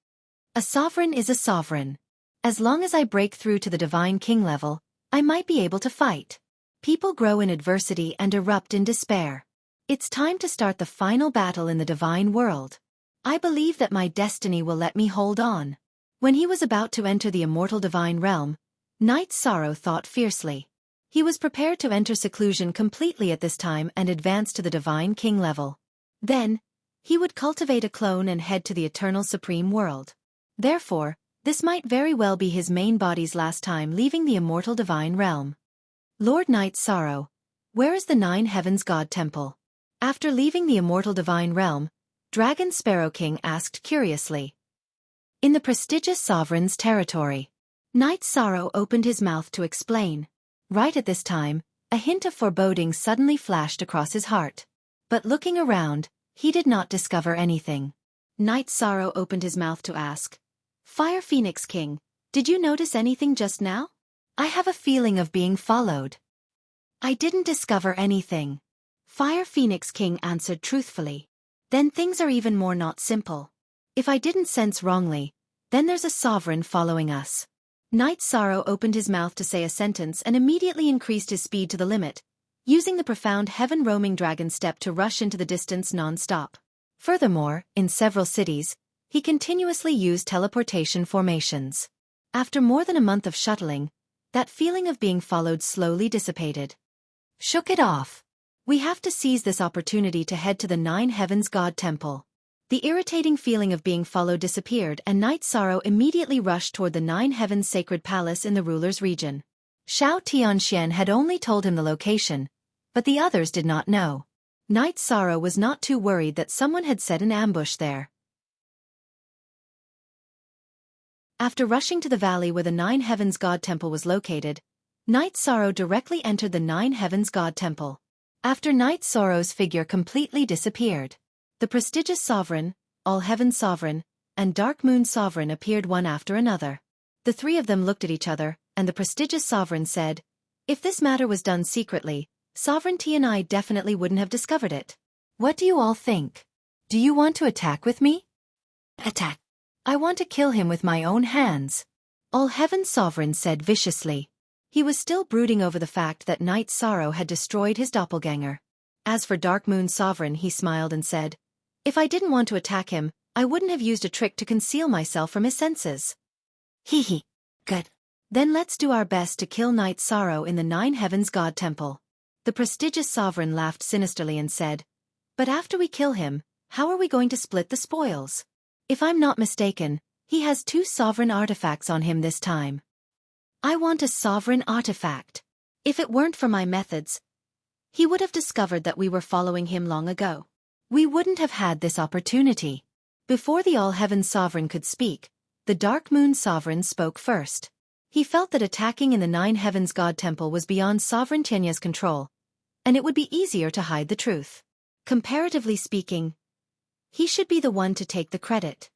[SPEAKER 1] A sovereign is a sovereign. As long as I break through to the Divine King level, I might be able to fight. People grow in adversity and erupt in despair. It's time to start the final battle in the divine world. I believe that my destiny will let me hold on. When he was about to enter the immortal divine realm, Night Sorrow thought fiercely. He was prepared to enter seclusion completely at this time and advance to the Divine King level. Then, he would cultivate a clone and head to the eternal supreme world. Therefore, this might very well be his main body's last time leaving the immortal divine realm. Lord Night Sorrow, where is the Nine Heavens God Temple? After leaving the immortal divine realm, Dragon Sparrow King asked curiously. In the prestigious sovereign's territory. Night Sorrow opened his mouth to explain. Right at this time, a hint of foreboding suddenly flashed across his heart. But looking around, he did not discover anything. Night Sorrow opened his mouth to ask, Fire Phoenix King, did you notice anything just now? I have a feeling of being followed. I didn't discover anything. Fire Phoenix King answered truthfully. Then things are even more not simple. If I didn't sense wrongly, then there's a sovereign following us. Night Sorrow opened his mouth to say a sentence and immediately increased his speed to the limit, using the profound heaven-roaming dragon step to rush into the distance non-stop. Furthermore, in several cities, he continuously used teleportation formations. After more than a month of shuttling, that feeling of being followed slowly dissipated. Shook it off. We have to seize this opportunity to head to the Nine Heavens God Temple. The irritating feeling of being followed disappeared and Night Sorrow immediately rushed toward the Nine Heavens Sacred Palace in the ruler's region. Xiao Tianxian had only told him the location, but the others did not know. Night Sorrow was not too worried that someone had set an ambush there. After rushing to the valley where the Nine Heavens God Temple was located, Night Sorrow directly entered the Nine Heavens God Temple. After Night Sorrow's figure completely disappeared, the prestigious Sovereign, All Heaven Sovereign, and Dark Moon Sovereign appeared one after another. The three of them looked at each other, and the prestigious Sovereign said, If this matter was done secretly, Sovereignty and I definitely wouldn't have discovered it. What do you all think? Do you want to attack with me? Attack. I want to kill him with my own hands. All Heaven Sovereign said viciously. He was still brooding over the fact that Night Sorrow had destroyed his doppelganger. As for Dark Moon Sovereign, he smiled and said, If I didn't want to attack him, I wouldn't have used a trick to conceal myself from his senses. Hee hee. Good. Then let's do our best to kill Night Sorrow in the Nine Heavens God Temple. The prestigious Sovereign laughed sinisterly and said, But after we kill him, how are we going to split the spoils? If I'm not mistaken, he has 2 sovereign artifacts on him this time. I want a sovereign artifact. If it weren't for my methods, he would have discovered that we were following him long ago. We wouldn't have had this opportunity. Before the All-Heaven Sovereign could speak, the Dark Moon Sovereign spoke first. He felt that attacking in the Nine Heavens God Temple was beyond Sovereign Tianya's control, and it would be easier to hide the truth. Comparatively speaking, he should be the one to take the credit.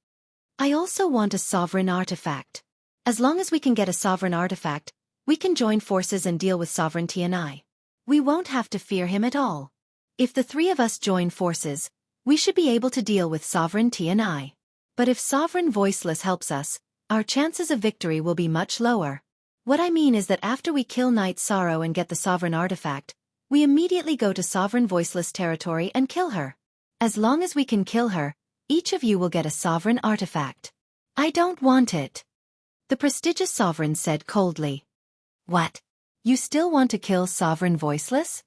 [SPEAKER 1] I also want a sovereign artifact. As long as we can get a sovereign artifact, we can join forces and deal with Sovereignty and I. We won't have to fear him at all. If the 3 of us join forces, we should be able to deal with Sovereignty and I. But if Sovereign Voiceless helps us, our chances of victory will be much lower. What I mean is that after we kill Night Sorrow and get the sovereign artifact, we immediately go to Sovereign Voiceless territory and kill her. As long as we can kill her, each of you will get a sovereign artifact. I don't want it. The prestigious sovereign said coldly. What? You still want to kill Sovereign Voiceless?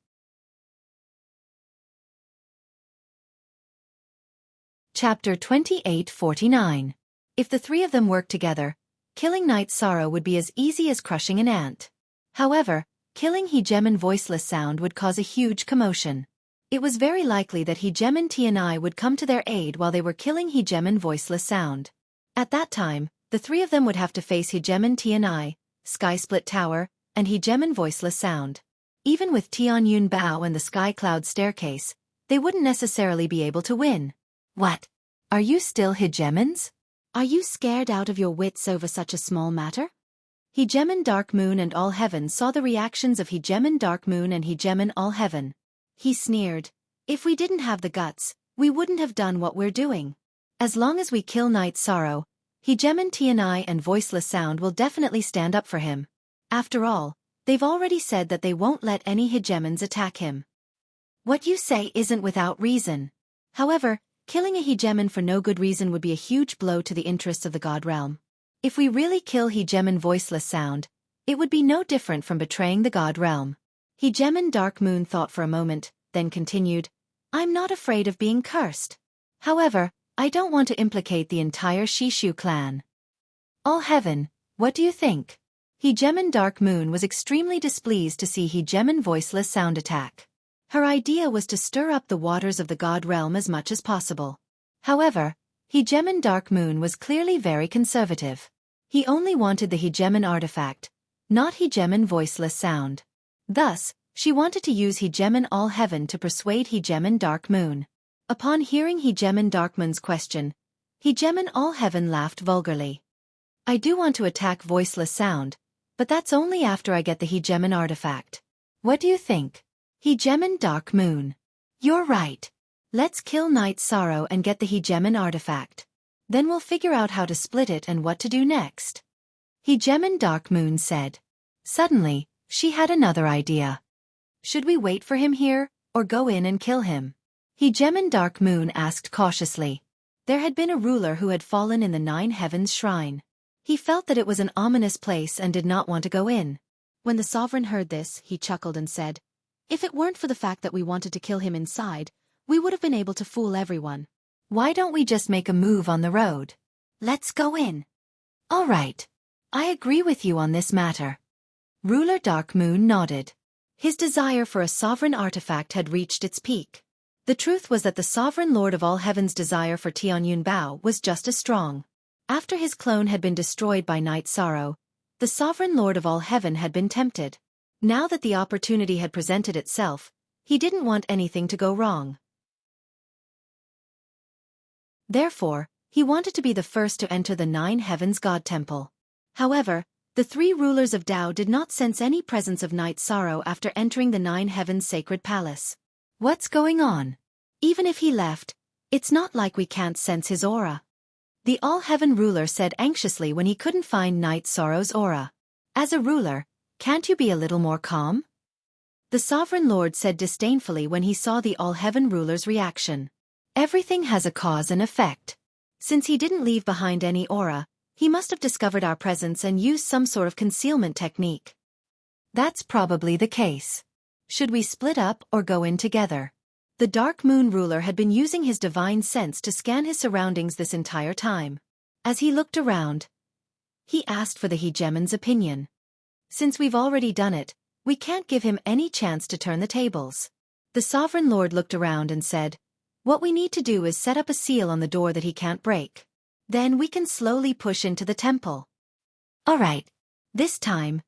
[SPEAKER 1] Chapter 28:49. If the three of them worked together, killing Night Sorrow would be as easy as crushing an ant. However, killing Hegemon Voiceless Sound would cause a huge commotion. It was very likely that Hegemon Tianai would come to their aid while they were killing Hegemon Voiceless Sound. At that time, the three of them would have to face Hegemon Tianai, Sky Split Tower, and Hegemon Voiceless Sound. Even with Tianyun Bao and the Sky Cloud Staircase, they wouldn't necessarily be able to win. What? Are you still Hegemons? Are you scared out of your wits over such a small matter? Hegemon Dark Moon and All Heaven saw the reactions of Hegemon Dark Moon and Hegemon All Heaven. He sneered. If we didn't have the guts, we wouldn't have done what we're doing. As long as we kill Night Sorrow, Hegemon Tianai and Voiceless Sound will definitely stand up for him. After all, they've already said that they won't let any Hegemons attack him. What you say isn't without reason. However, killing a Hegemon for no good reason would be a huge blow to the interests of the God Realm. If we really kill Hegemon Voiceless Sound, it would be no different from betraying the God Realm. Hegemon Dark Moon thought for a moment, then continued, I'm not afraid of being cursed. However, I don't want to implicate the entire Shishu clan. All Heaven, what do you think? Hegemon Dark Moon was extremely displeased to see Hegemon Voiceless Sound attack. Her idea was to stir up the waters of the God Realm as much as possible. However, Hegemon Dark Moon was clearly very conservative. He only wanted the Hegemon artifact, not Hegemon Voiceless Sound. Thus, she wanted to use Hegemon All Heaven to persuade Hegemon Dark Moon. Upon hearing Hegemon Dark Moon's question, Hegemon All Heaven laughed vulgarly. I do want to attack Voiceless Sound, but that's only after I get the Hegemon artifact. What do you think? Hegemon Dark Moon. You're right. Let's kill Night Sorrow and get the Hegemon artifact. Then we'll figure out how to split it and what to do next. Hegemon Dark Moon said. Suddenly, she had another idea. Should we wait for him here, or go in and kill him? Hegemon Dark Moon asked cautiously. There had been a ruler who had fallen in the Nine Heavens Shrine. He felt that it was an ominous place and did not want to go in. When the sovereign heard this, he chuckled and said, If it weren't for the fact that we wanted to kill him inside, we would have been able to fool everyone. Why don't we just make a move on the road? Let's go in. All right. I agree with you on this matter. Ruler Dark Moon nodded. His desire for a sovereign artifact had reached its peak. The truth was that the sovereign Lord of All Heaven's desire for Tianyun Bao was just as strong. After his clone had been destroyed by Night Sorrow, the sovereign Lord of All Heaven had been tempted. Now that the opportunity had presented itself, he didn't want anything to go wrong. Therefore, he wanted to be the first to enter the Nine Heavens God Temple. However, the three rulers of Dao did not sense any presence of Night Sorrow after entering the Nine Heavens Sacred Palace. What's going on? Even if he left, it's not like we can't sense his aura. The All Heaven ruler said anxiously when he couldn't find Night Sorrow's aura. As a ruler, can't you be a little more calm? The Sovereign Lord said disdainfully when he saw the All Heaven ruler's reaction. Everything has a cause and effect. Since he didn't leave behind any aura, he must have discovered our presence and used some sort of concealment technique. That's probably the case. Should we split up or go in together? The Dark Moon ruler had been using his divine sense to scan his surroundings this entire time. As he looked around, he asked for the Hegemon's opinion. Since we've already done it, we can't give him any chance to turn the tables. The Sovereign Lord looked around and said, What we need to do is set up a seal on the door that he can't break. Then we can slowly push into the temple. All right. This time,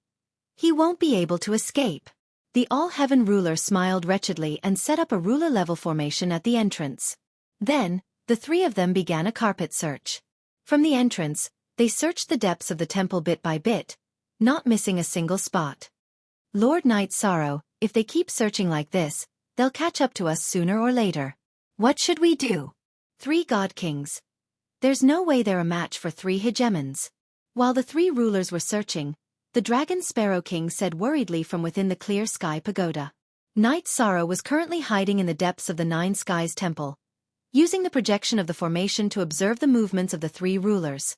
[SPEAKER 1] he won't be able to escape. The All Heaven ruler smiled wretchedly and set up a ruler-level formation at the entrance. Then, the three of them began a carpet search. From the entrance, they searched the depths of the temple bit by bit, not missing a single spot. Lord Night Sorrow, if they keep searching like this, they'll catch up to us sooner or later. What should we do? 3 God Kings. There's no way they're a match for 3 Hegemons. While the 3 rulers were searching, the Dragon Sparrow King said worriedly from within the clear sky pagoda. Night Sorrow was currently hiding in the depths of the Nine Skies Temple, using the projection of the formation to observe the movements of the three rulers.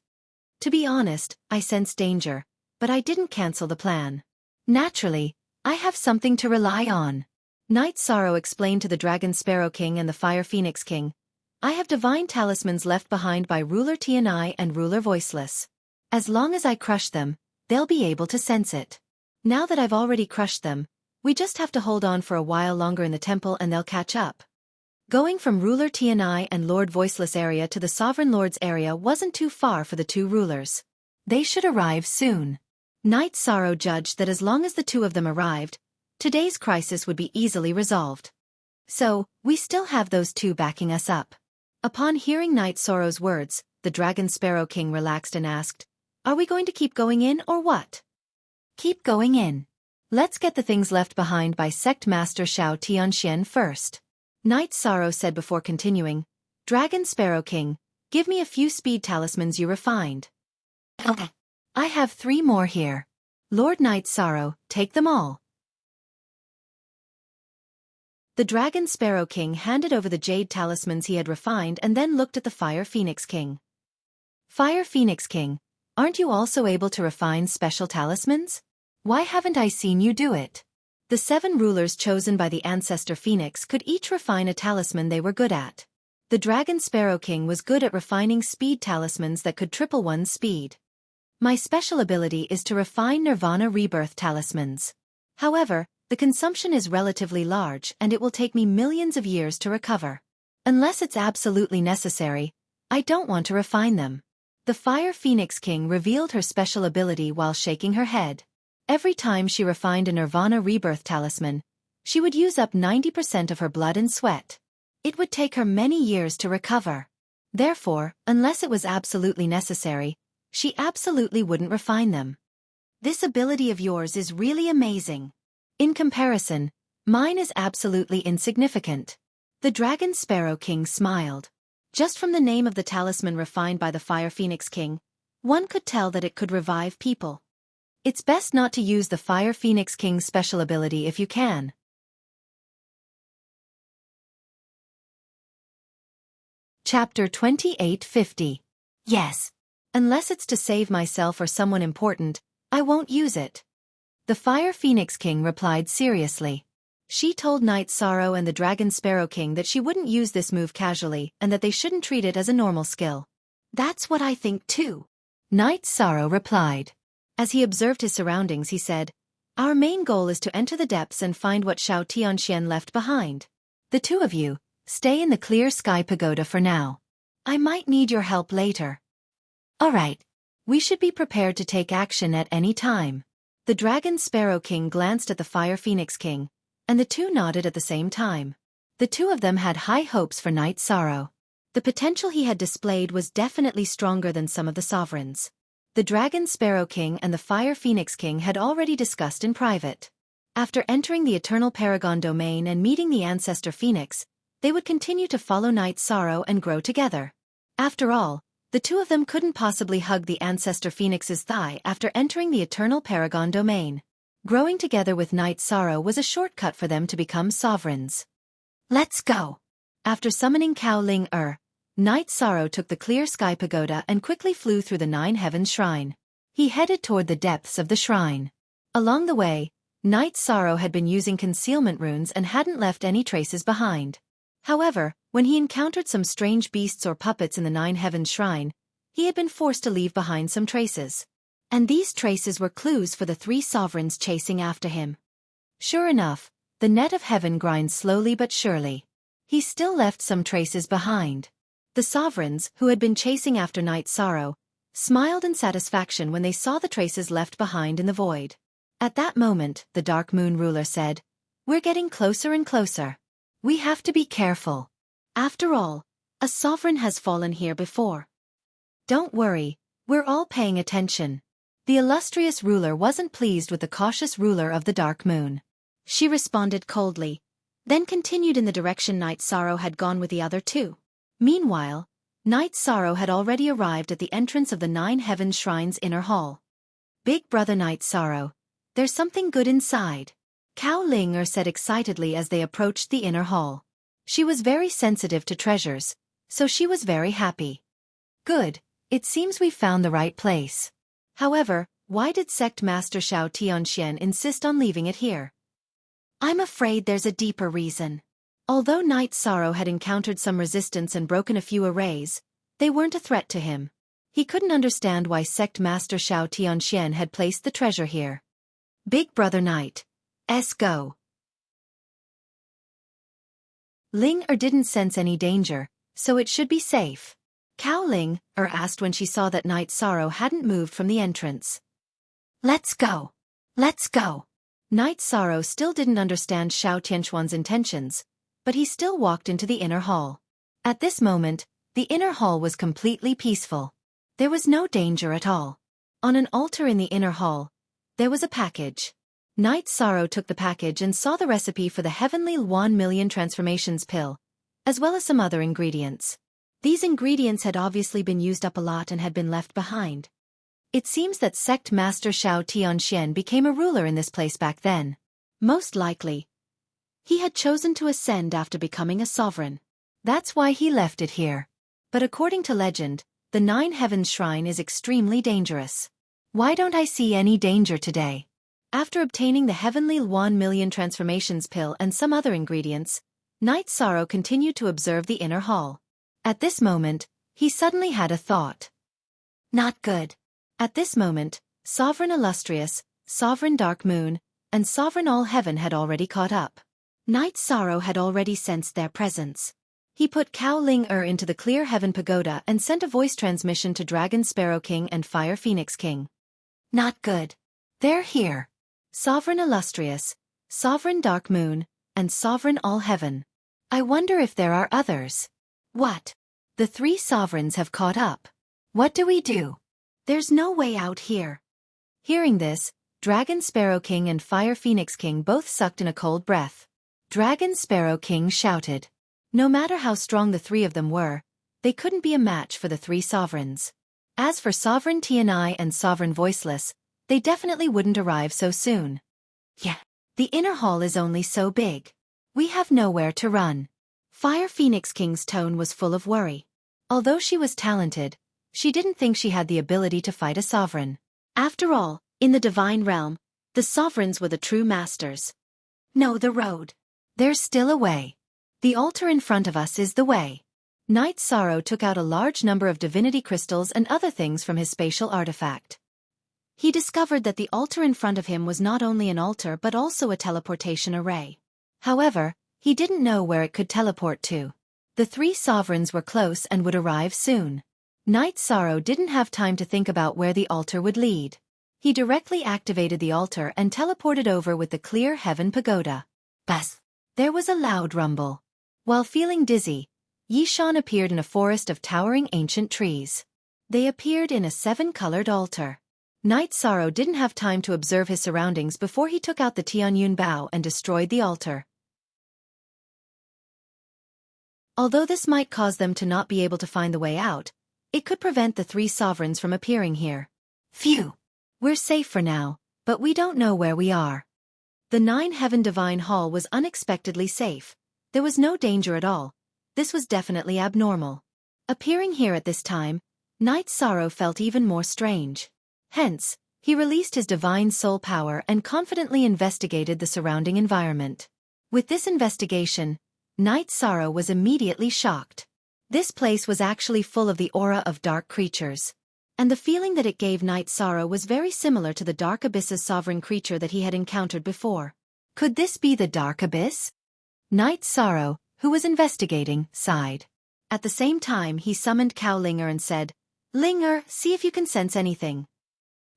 [SPEAKER 1] To be honest, I sensed danger, but I didn't cancel the plan. Naturally, I have something to rely on. Night Sorrow explained to the Dragon Sparrow King and the Fire Phoenix King, I have divine talismans left behind by Ruler Tianai and Ruler Voiceless. As long as I crush them, they'll be able to sense it. Now that I've already crushed them, we just have to hold on for a while longer in the temple and they'll catch up. Going from Ruler Tianai and Lord Voiceless area to the Sovereign Lord's area wasn't too far for the two rulers. They should arrive soon. Night Sorrow judged that as long as the two of them arrived, today's crisis would be easily resolved. So, we still have those two backing us up. Upon hearing Night Sorrow's words, the Dragon Sparrow King relaxed and asked, are we going to keep going in or what? Keep going in. Let's get the things left behind by Sect Master Xiao Tianxian first. Night Sorrow said before continuing, Dragon Sparrow King, give me a few speed talismans you refined. Okay. I have 3 more here. Lord Night Sorrow, take them all. The Dragon Sparrow King handed over the jade talismans he had refined and then looked at the Fire Phoenix King. Fire Phoenix King, aren't you also able to refine special talismans? Why haven't I seen you do it? The 7 rulers chosen by the Ancestor Phoenix could each refine a talisman they were good at. The Dragon Sparrow King was good at refining speed talismans that could triple one's speed. My special ability is to refine Nirvana Rebirth talismans. However, the consumption is relatively large and it will take me millions of years to recover. Unless it's absolutely necessary, I don't want to refine them. The Fire Phoenix King revealed her special ability while shaking her head. Every time she refined a Nirvana Rebirth talisman, she would use up 90% of her blood and sweat. It would take her many years to recover. Therefore, unless it was absolutely necessary, she absolutely wouldn't refine them. This ability of yours is really amazing. In comparison, mine is absolutely insignificant. The Dragon Sparrow King smiled. Just from the name of the talisman refined by the Fire Phoenix King, one could tell that it could revive people. It's best not to use the Fire Phoenix King's special ability if you can. Chapter 2850. Yes. Unless it's to save myself or someone important, I won't use it. The Fire Phoenix King replied seriously. She told Night Sorrow and the Dragon Sparrow King that she wouldn't use this move casually and that they shouldn't treat it as a normal skill. That's what I think too. Night Sorrow replied. As he observed his surroundings he said, our main goal is to enter the depths and find what Xiao Tianxian left behind. The two of you, stay in the Clear Sky Pagoda for now. I might need your help later. Alright. We should be prepared to take action at any time. The Dragon Sparrow King glanced at the Fire Phoenix King, and the two nodded at the same time. The two of them had high hopes for Night Sorrow. The potential he had displayed was definitely stronger than some of the sovereigns. The Dragon Sparrow King and the Fire Phoenix King had already discussed in private. After entering the Eternal Paragon domain and meeting the Ancestor Phoenix, they would continue to follow Night Sorrow and grow together. After all, the two of them couldn't possibly hug the Ancestor Phoenix's thigh after entering the Eternal Paragon domain. Growing together with Night Sorrow was a shortcut for them to become sovereigns. Let's go! After summoning Cao Ling Night Sorrow took the Clear Sky Pagoda and quickly flew through the 9 Heavens Shrine. He headed toward the depths of the shrine. Along the way, Night Sorrow had been using concealment runes and hadn't left any traces behind. However, when he encountered some strange beasts or puppets in the 9 Heavens Shrine, he had been forced to leave behind some traces. And these traces were clues for the 3 sovereigns chasing after him. Sure enough, the net of heaven grinds slowly but surely. He still left some traces behind. The sovereigns, who had been chasing after Night Sorrow, smiled in satisfaction when they saw the traces left behind in the void. At that moment, the Dark Moon ruler said, "We're getting closer and closer. We have to be careful. After all, a sovereign has fallen here before." "Don't worry, we're all paying attention." The illustrious ruler wasn't pleased with the cautious ruler of the Dark Moon. She responded coldly, then continued in the direction Night Sorrow had gone with the other 2. Meanwhile, Night Sorrow had already arrived at the entrance of the 9 Heavens Shrine's inner hall. "Big brother Night Sorrow, there's something good inside," Cao Ling said excitedly as they approached the inner hall. She was very sensitive to treasures, so she was very happy. Good, it seems we found the right place. However, why did Sect Master Xiao Tianxian insist on leaving it here? I'm afraid there's a deeper reason. Although Knight Sorrow had encountered some resistance and broken a few arrays, they weren't a threat to him. He couldn't understand why Sect Master Xiao Tianxian had placed the treasure here. Big Brother Knight. Go. Ling didn't sense any danger, so it should be safe. Cao Ling asked when she saw that Knight Sorrow hadn't moved from the entrance. Let's go. Let's go. Knight Sorrow still didn't understand Xiao Tianxuan's intentions, but he still walked into the inner hall. At this moment, the inner hall was completely peaceful. There was no danger at all. On an altar in the inner hall, there was a package. Knight Sorrow took the package and saw the recipe for the Heavenly 1,000,000 Transformations pill, as well as some other ingredients. These ingredients had obviously been used up a lot and had been left behind. It seems that Sect Master Xiao Tianxian became a ruler in this place back then. Most likely, he had chosen to ascend after becoming a sovereign. That's why he left it here. But according to legend, the Nine Heavens Shrine is extremely dangerous. Why don't I see any danger today? After obtaining the Heavenly 1,000,000 Transformations pill and some other ingredients, Knight Sorrow continued to observe the inner hall. At this moment, he suddenly had a thought. Not good. At this moment, Sovereign Illustrious, Sovereign Dark Moon, and Sovereign All Heaven had already caught up. Knight Sorrow had already sensed their presence. He put Cao Ling into the Clear Heaven Pagoda and sent a voice transmission to Dragon Sparrow King and Fire Phoenix King. Not good. They're here. Sovereign Illustrious, Sovereign Dark Moon, and Sovereign All Heaven. I wonder if there are others. What? The three sovereigns have caught up. What do we do? There's no way out here. Hearing this, Dragon Sparrow King and Fire Phoenix King both sucked in a cold breath. Dragon Sparrow King shouted. No matter how strong the three of them were, they couldn't be a match for the three sovereigns. As for Sovereign Tianai and Sovereign Voiceless, they definitely wouldn't arrive so soon. Yeah, the inner hall is only so big. We have nowhere to run. Fire Phoenix King's tone was full of worry. Although she was talented, she didn't think she had the ability to fight a sovereign. After all, in the divine realm, the sovereigns were the true masters. Know the road. There's still a way. The altar in front of us is the way. Knight Sorrow took out a large number of divinity crystals and other things from his spatial artifact. He discovered that the altar in front of him was not only an altar but also a teleportation array. However, he didn't know where it could teleport to. The three sovereigns were close and would arrive soon. Knight Sorrow didn't have time to think about where the altar would lead. He directly activated the altar and teleported over with the Clear Heaven Pagoda. Buzz! There was a loud rumble. While feeling dizzy, Yishan appeared in a forest of towering ancient trees. They appeared in a 7-colored altar. Knight Sorrow didn't have time to observe his surroundings before he took out the Tianyun Bao and destroyed the altar. Although this might cause them to not be able to find the way out, it could prevent the three sovereigns from appearing here. Phew! We're safe for now, but we don't know where we are. The Nine Heaven Divine Hall was unexpectedly safe. There was no danger at all. This was definitely abnormal. Appearing here at this time, Knight Sorrow felt even more strange. Hence, he released his divine soul power and confidently investigated the surrounding environment. With this investigation, Knight Sorrow was immediately shocked. This place was actually full of the aura of dark creatures. And the feeling that it gave Knight Sorrow was very similar to the Dark Abyss's sovereign creature that he had encountered before. Could this be the Dark Abyss? Knight Sorrow, who was investigating, sighed. At the same time he summoned Cao Linger and said, Linger, see if you can sense anything.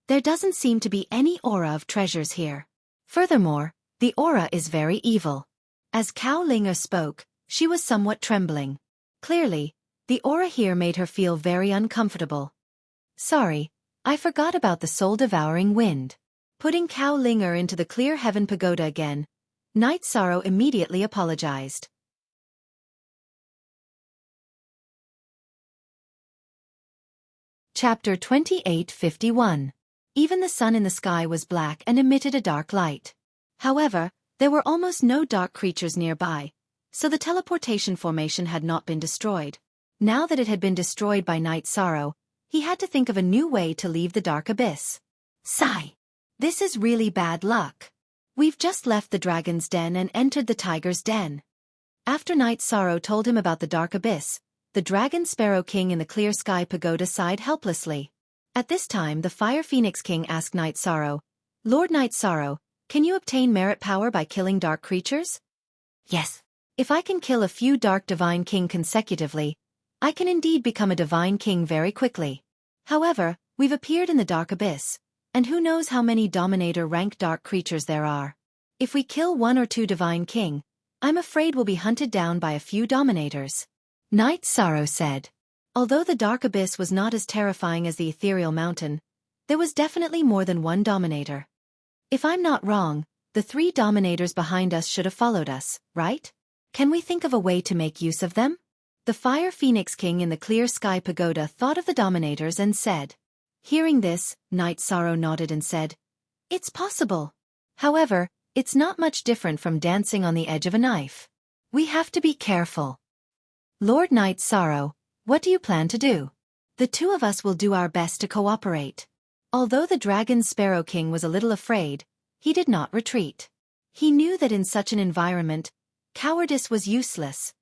[SPEAKER 1] There doesn't seem to be any aura of treasures here. Furthermore, the aura is very evil. As Cao Linger spoke, she was somewhat trembling. Clearly, the aura here made her feel very uncomfortable. Sorry, I forgot about the soul-devouring wind. Putting Cao Linger into the Clear Heaven Pagoda again, Knight Sorrow immediately apologized. Chapter 2851. Even the sun in the sky was black and emitted a dark light. However, there were almost no dark creatures nearby, So the teleportation formation had not been destroyed. Now that it had been destroyed by Night Sorrow, he had to think of a new way to leave the dark abyss. Sigh. This is really bad luck. We've just left the dragon's den and entered the tiger's den. After Night Sorrow told him about the dark abyss, the Dragon Sparrow King in the Clear Sky Pagoda sighed helplessly. At this time the Fire Phoenix King asked Night Sorrow, Lord Night Sorrow, can you obtain merit power by killing dark creatures? Yes. If I can kill a few dark divine king consecutively, I can indeed become a divine king very quickly. However, we've appeared in the dark abyss, and who knows how many dominator rank dark creatures there are. If we kill 1 or 2 divine king, I'm afraid we'll be hunted down by a few dominators. Night Sorrow said. Although the dark abyss was not as terrifying as the ethereal mountain, there was definitely more than one dominator. If I'm not wrong, the 3 dominators behind us should have followed us, right? Can we think of a way to make use of them? The Fire Phoenix King in the Clear Sky Pagoda thought of the dominators and said. Hearing this, Night Sorrow nodded and said, It's possible. However, it's not much different from dancing on the edge of a knife. We have to be careful. Lord Night Sorrow, what do you plan to do? The 2 of us will do our best to cooperate. Although the Dragon Sparrow King was a little afraid, he did not retreat. He knew that in such an environment, cowardice was useless.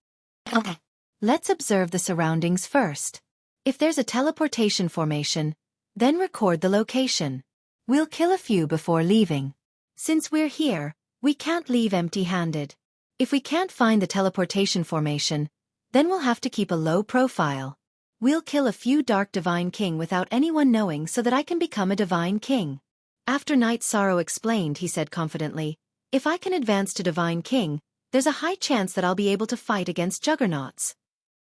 [SPEAKER 1] Okay. Let's observe the surroundings first. If there's a teleportation formation, then record the location. We'll kill a few before leaving. Since we're here, we can't leave empty-handed. If we can't find the teleportation formation, then we'll have to keep a low profile. We'll kill a few dark divine king without anyone knowing so that I can become a divine king. After Night Sorrow explained, he said confidently, If I can advance to divine king, there's a high chance that I'll be able to fight against juggernauts.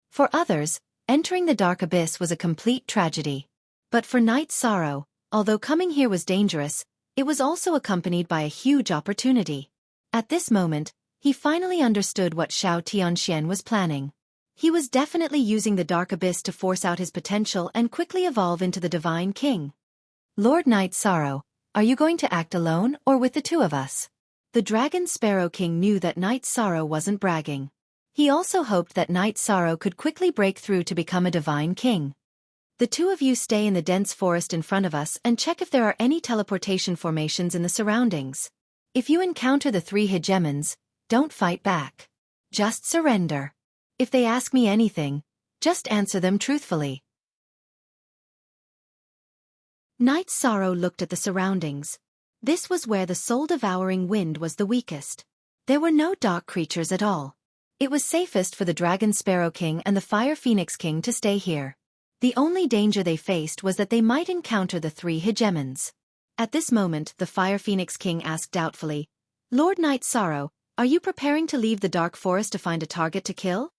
[SPEAKER 1] For others, entering the dark abyss was a complete tragedy. But for Night Sorrow, although coming here was dangerous, it was also accompanied by a huge opportunity. At this moment, he finally understood what Xiao Tianxian was planning. He was definitely using the dark abyss to force out his potential and quickly evolve into the divine king. Lord Night Sorrow, are you going to act alone or with the 2 of us? The Dragon Sparrow King knew that Night Sorrow wasn't bragging. He also hoped that Night Sorrow could quickly break through to become a divine king. The 2 of you stay in the dense forest in front of us and check if there are any teleportation formations in the surroundings. If you encounter the 3 hegemons, don't fight back. Just surrender. If they ask me anything, just answer them truthfully. Night Sorrow looked at the surroundings. This was where the soul-devouring wind was the weakest. There were no dark creatures at all. It was safest for the Dragon Sparrow King and the Fire Phoenix King to stay here. The only danger they faced was that they might encounter the 3 hegemons. At this moment, the Fire Phoenix King asked doubtfully, Lord Night Sorrow, are you preparing to leave the dark forest to find a target to kill?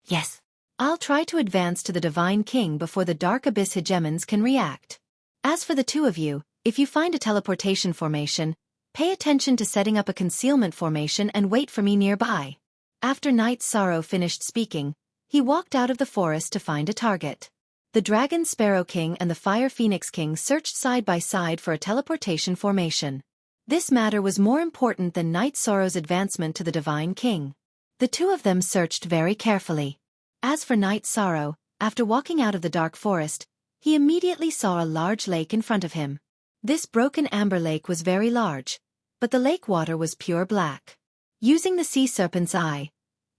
[SPEAKER 1] Yes. I'll try to advance to the Divine King before the Dark Abyss hegemons can react. As for the 2 of you, if you find a teleportation formation, pay attention to setting up a concealment formation and wait for me nearby. After Night Sorrow finished speaking, he walked out of the forest to find a target. The Dragon Sparrow King and the Fire Phoenix King searched side by side for a teleportation formation. This matter was more important than Night Sorrow's advancement to the Divine King. The 2 of them searched very carefully. As for Night Sorrow, after walking out of the dark forest, he immediately saw a large lake in front of him. This broken amber lake was very large, but the lake water was pure black. Using the sea serpent's eye,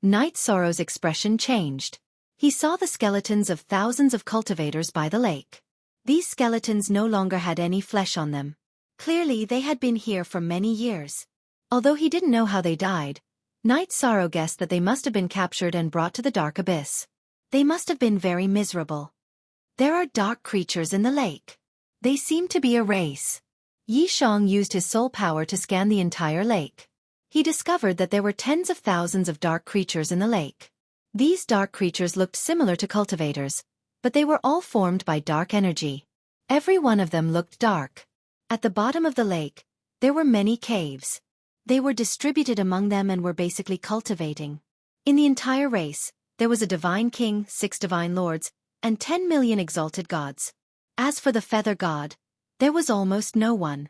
[SPEAKER 1] Night Sorrow's expression changed. He saw the skeletons of thousands of cultivators by the lake. These skeletons no longer had any flesh on them. Clearly they had been here for many years. Although he didn't know how they died, Night Sorrow guessed that they must have been captured and brought to the dark abyss. They must have been very miserable. There are dark creatures in the lake. They seem to be a race. Yi Shang used his soul power to scan the entire lake. He discovered that there were tens of thousands of dark creatures in the lake. These dark creatures looked similar to cultivators, but they were all formed by dark energy. Every one of them looked dark. At the bottom of the lake, there were many caves. They were distributed among them and were basically cultivating. In the entire race, there was a divine king, 6 divine lords, and 10 million exalted gods. As for the feather god, there was almost no one.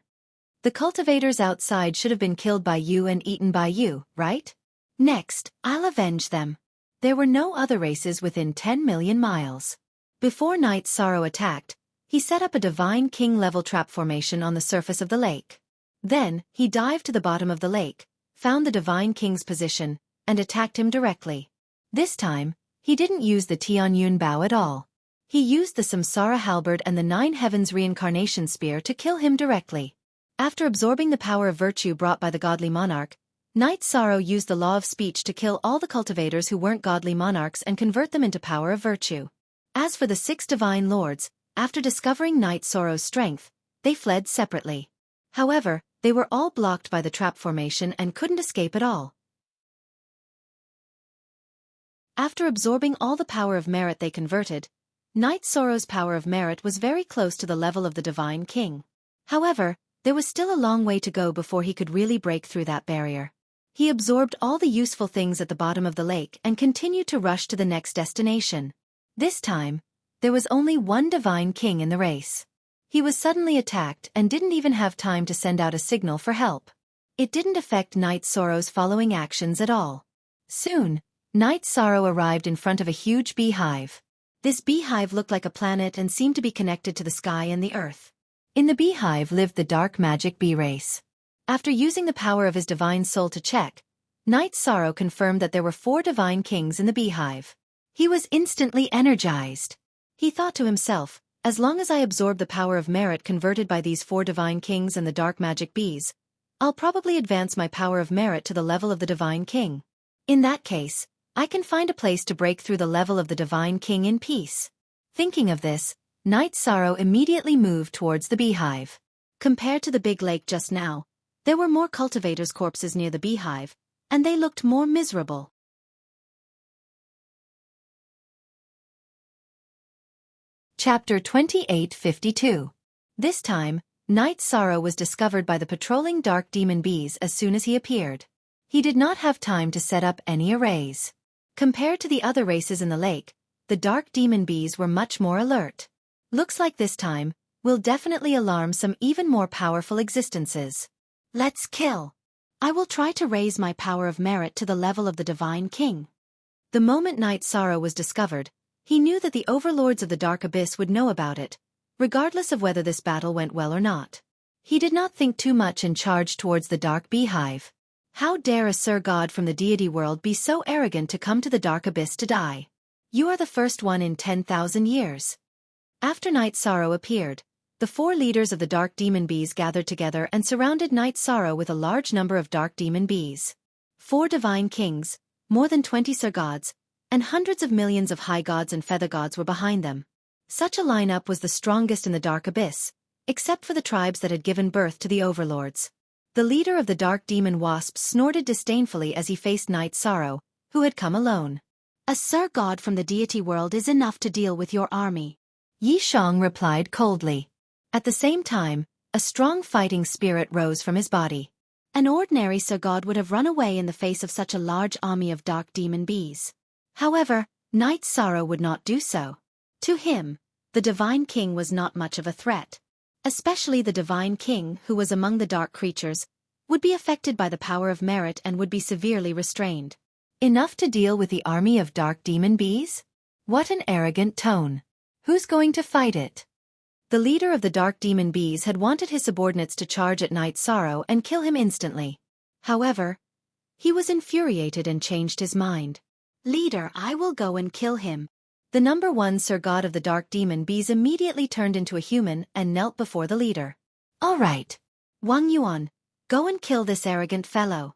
[SPEAKER 1] The cultivators outside should have been killed by you and eaten by you, right? Next, I'll avenge them. There were no other races within 10 million miles. Before Night Sorrow attacked, he set up a Divine King-level trap formation on the surface of the lake. Then, he dived to the bottom of the lake, found the Divine King's position, and attacked him directly. This time, he didn't use the Tianyun bow at all. He used the Samsara halberd and the Nine Heavens reincarnation spear to kill him directly. After absorbing the power of virtue brought by the godly monarch, Night Sorrow used the law of speech to kill all the cultivators who weren't godly monarchs and convert them into power of virtue. As for the 6 divine lords, after discovering Night Sorrow's strength, they fled separately. However, they were all blocked by the trap formation and couldn't escape at all. After absorbing all the power of merit they converted, Night Sorrow's power of merit was very close to the level of the Divine King. However, there was still a long way to go before he could really break through that barrier. He absorbed all the useful things at the bottom of the lake and continued to rush to the next destination. This time, there was only one Divine King in the race. He was suddenly attacked and didn't even have time to send out a signal for help. It didn't affect Night Sorrow's following actions at all. Soon, Night Sorrow arrived in front of a huge beehive. This beehive looked like a planet and seemed to be connected to the sky and the earth. In the beehive lived the dark magic bee race. After using the power of his divine soul to check, Night Sorrow confirmed that there were 4 divine kings in the beehive. He was instantly energized. He thought to himself, as long as I absorb the power of merit converted by these 4 divine kings and the dark magic bees, I'll probably advance my power of merit to the level of the divine king. In that case, I can find a place to break through the level of the divine king in peace. Thinking of this, Night Sorrow immediately moved towards the beehive. Compared to the big lake just now, there were more cultivators' corpses near the beehive, and they looked more miserable. Chapter 2852. This time, Night Sorrow was discovered by the patrolling dark demon bees as soon as he appeared. He did not have time to set up any arrays. Compared to the other races in the lake, the dark demon bees were much more alert. Looks like this time, we'll definitely alarm some even more powerful existences. Let's kill. I will try to raise my power of merit to the level of the Divine King. The moment Night Sorrow was discovered, he knew that the overlords of the Dark Abyss would know about it, regardless of whether this battle went well or not. He did not think too much and charged towards the dark beehive. How dare a Sir God from the deity world be so arrogant to come to the Dark Abyss to die? You are the first one in 10,000 years. After Night Sorrow appeared, the 4 leaders of the dark demon bees gathered together and surrounded Night Sorrow with a large number of dark demon bees. 4 divine kings, more than 20 Sir Gods, and hundreds of millions of high gods and feather gods were behind them. Such a lineup was the strongest in the Dark Abyss, except for the tribes that had given birth to the overlords. The leader of the dark demon wasps snorted disdainfully as he faced Night Sorrow, who had come alone. A Sir God from the deity world is enough to deal with your army. Yi Shang replied coldly. At the same time, a strong fighting spirit rose from his body. An ordinary Sir God would have run away in the face of such a large army of dark demon bees. However, Night Sorrow would not do so. To him, the Divine King was not much of a threat. Especially the Divine King, who was among the dark creatures, would be affected by the power of merit and would be severely restrained. Enough to deal with the army of dark demon bees? What an arrogant tone. Who's going to fight it? The leader of the dark demon bees had wanted his subordinates to charge at Night Sorrow and kill him instantly. However, he was infuriated and changed his mind. Leader, I will go and kill him. The number 1 Sir God of the dark demon bees immediately turned into a human and knelt before the leader. All right. Wang Yuan, go and kill this arrogant fellow.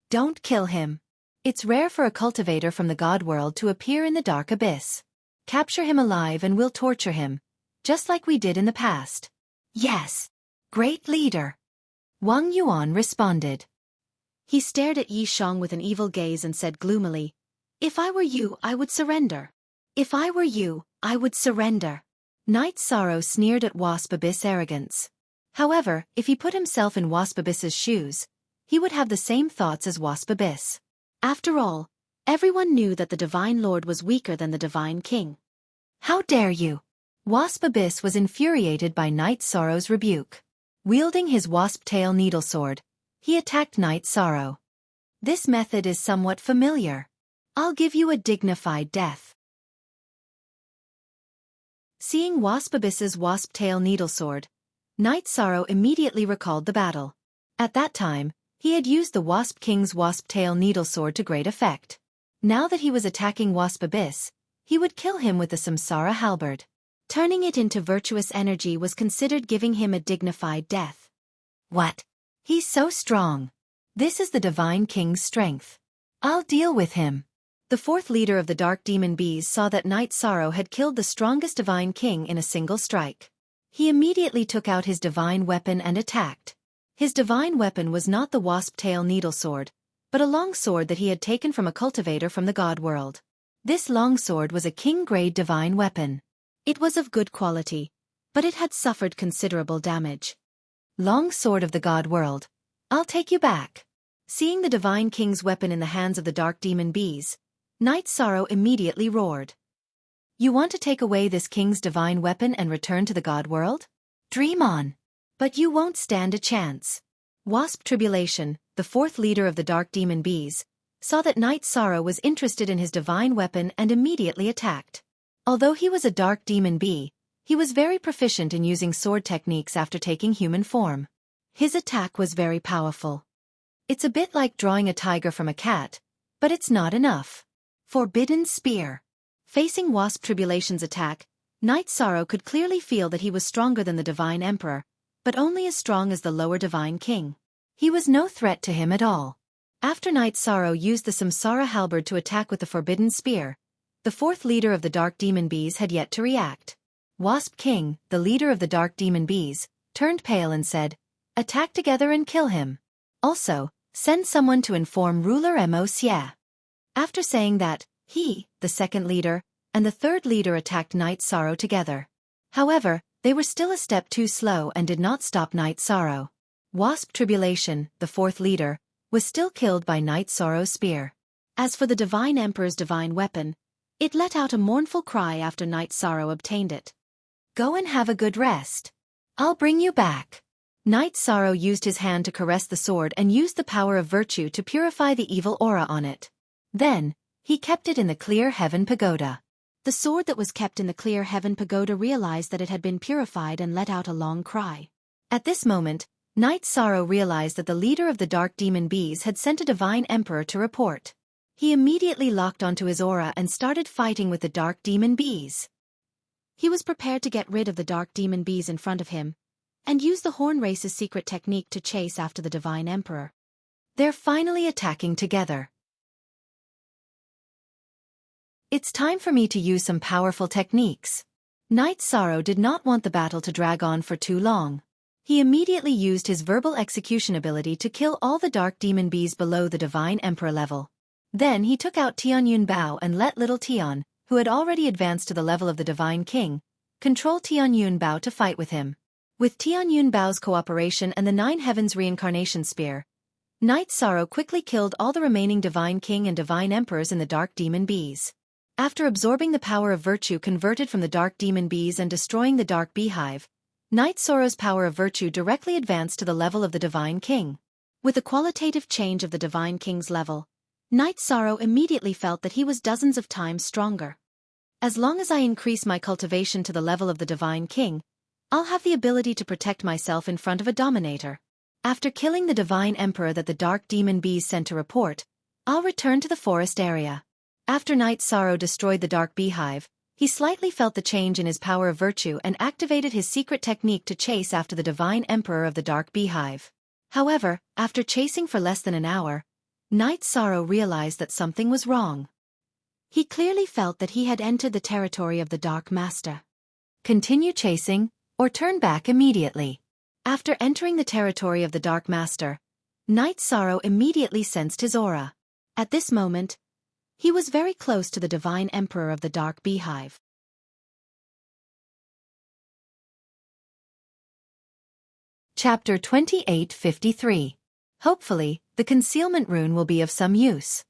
[SPEAKER 1] Don't kill him. It's rare for a cultivator from the God world to appear in the Dark Abyss. Capture him alive and we'll torture him, just like we did in the past. Yes. Great leader. Wang Yuan responded. He stared at Yi Shang with an evil gaze and said gloomily, If I were you, I would surrender. If I were you, I would surrender. Night Sorrow sneered at Wasp Abyss arrogance. However, if he put himself in Wasp Abyss's shoes, he would have the same thoughts as Wasp Abyss. After all, everyone knew that the Divine Lord was weaker than the Divine King. How dare you? Wasp Abyss was infuriated by Night Sorrow's rebuke. Wielding his wasp tail needle sword, he attacked Night Sorrow. This method is somewhat familiar. I'll give you a dignified death. Seeing Wasp Abyss's wasp-tail needlesword, Knight Sorrow immediately recalled the battle. At that time, he had used the Wasp King's wasp-tail needlesword to great effect. Now that he was attacking Wasp Abyss, he would kill him with the Samsara halberd. Turning it into virtuous energy was considered giving him a dignified death. What? He's so strong. This is the Divine King's strength. I'll deal with him. The fourth leader of the Dark Demon Bees saw that Knight Sorrow had killed the strongest Divine King in a single strike. He immediately took out his divine weapon and attacked. His divine weapon was not the wasp-tail needlesword, but a long sword that he had taken from a cultivator from the god world. This long sword was a king-grade divine weapon. It was of good quality, but it had suffered considerable damage. Long sword of the god world, I'll take you back. Seeing the divine king's weapon in the hands of the Dark Demon Bees, Knight Sorrow immediately roared. You want to take away this king's divine weapon and return to the god world? Dream on. But you won't stand a chance. Wasp Tribulation, the fourth leader of the Dark Demon Bees, saw that Knight Sorrow was interested in his divine weapon and immediately attacked. Although he was a Dark Demon Bee, he was very proficient in using sword techniques after taking human form. His attack was very powerful. It's a bit like drawing a tiger from a cat, but it's not enough. Forbidden Spear. Facing Wasp Tribulation's attack, Knight Sorrow could clearly feel that he was stronger than the Divine Emperor, but only as strong as the lower Divine King. He was no threat to him at all. After Knight Sorrow used the Samsara halberd to attack with the Forbidden Spear, the fourth leader of the Dark Demon Bees had yet to react. Wasp King, the leader of the Dark Demon Bees, turned pale and said, "Attack together and kill him. Also, send someone to inform Ruler Wuxia." After saying that, he, the second leader, and the third leader attacked Knight Sorrow together. However, they were still a step too slow and did not stop Knight Sorrow. Wasp Tribulation, the fourth leader, was still killed by Knight Sorrow's spear. As for the Divine Emperor's divine weapon, it let out a mournful cry after Knight Sorrow obtained it. Go and have a good rest. I'll bring you back. Knight Sorrow used his hand to caress the sword and used the power of virtue to purify the evil aura on it. Then, he kept it in the Clear Heaven Pagoda. The sword that was kept in the Clear Heaven Pagoda realized that it had been purified and let out a long cry. At this moment, Knight Sorrow realized that the leader of the Dark Demon Bees had sent a Divine Emperor to report. He immediately locked onto his aura and started fighting with the Dark Demon Bees. He was prepared to get rid of the Dark Demon Bees in front of him, and use the Horn Race's secret technique to chase after the Divine Emperor. They're finally attacking together. It's time for me to use some powerful techniques. Knight Sorrow did not want the battle to drag on for too long. He immediately used his verbal execution ability to kill all the Dark Demon Bees below the Divine Emperor level. Then he took out Tianyun Bao and let little Tian, who had already advanced to the level of the Divine King, control Tianyun Bao to fight with him. With Tianyun Bao's cooperation and the Nine Heavens Reincarnation Spear, Knight Sorrow quickly killed all the remaining Divine King and Divine Emperors in the Dark Demon Bees. After absorbing the power of virtue converted from the Dark Demon Bees and destroying the Dark Beehive, Knight Sorrow's power of virtue directly advanced to the level of the Divine King. With the qualitative change of the Divine King's level, Knight Sorrow immediately felt that he was dozens of times stronger. As long as I increase my cultivation to the level of the Divine King, I'll have the ability to protect myself in front of a dominator. After killing the Divine Emperor that the Dark Demon Bees sent to report, I'll return to the forest area. After Knight Sorrow destroyed the Dark Beehive, he slightly felt the change in his power of virtue and activated his secret technique to chase after the Divine Emperor of the Dark Beehive. However, after chasing for less than an hour, Knight Sorrow realized that something was wrong. He clearly felt that he had entered the territory of the Dark Master. Continue chasing, or turn back immediately. After entering the territory of the Dark Master, Knight Sorrow immediately sensed his aura. At this moment, he was very close to the Divine Emperor of the Dark Beehive. Chapter 2853. Hopefully, the concealment rune will be of some use.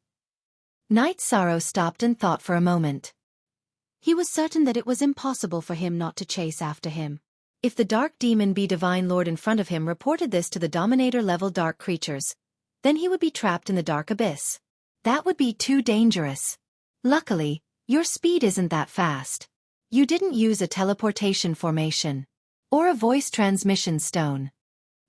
[SPEAKER 1] Knight Sorrow stopped and thought for a moment. He was certain that it was impossible for him not to chase after him. If the Dark Demon Bee Divine Lord in front of him reported this to the Dominator-level Dark creatures, Then he would be trapped in the dark abyss. That would be too dangerous. Luckily, your speed isn't that fast. You didn't use a teleportation formation. Or a voice transmission stone.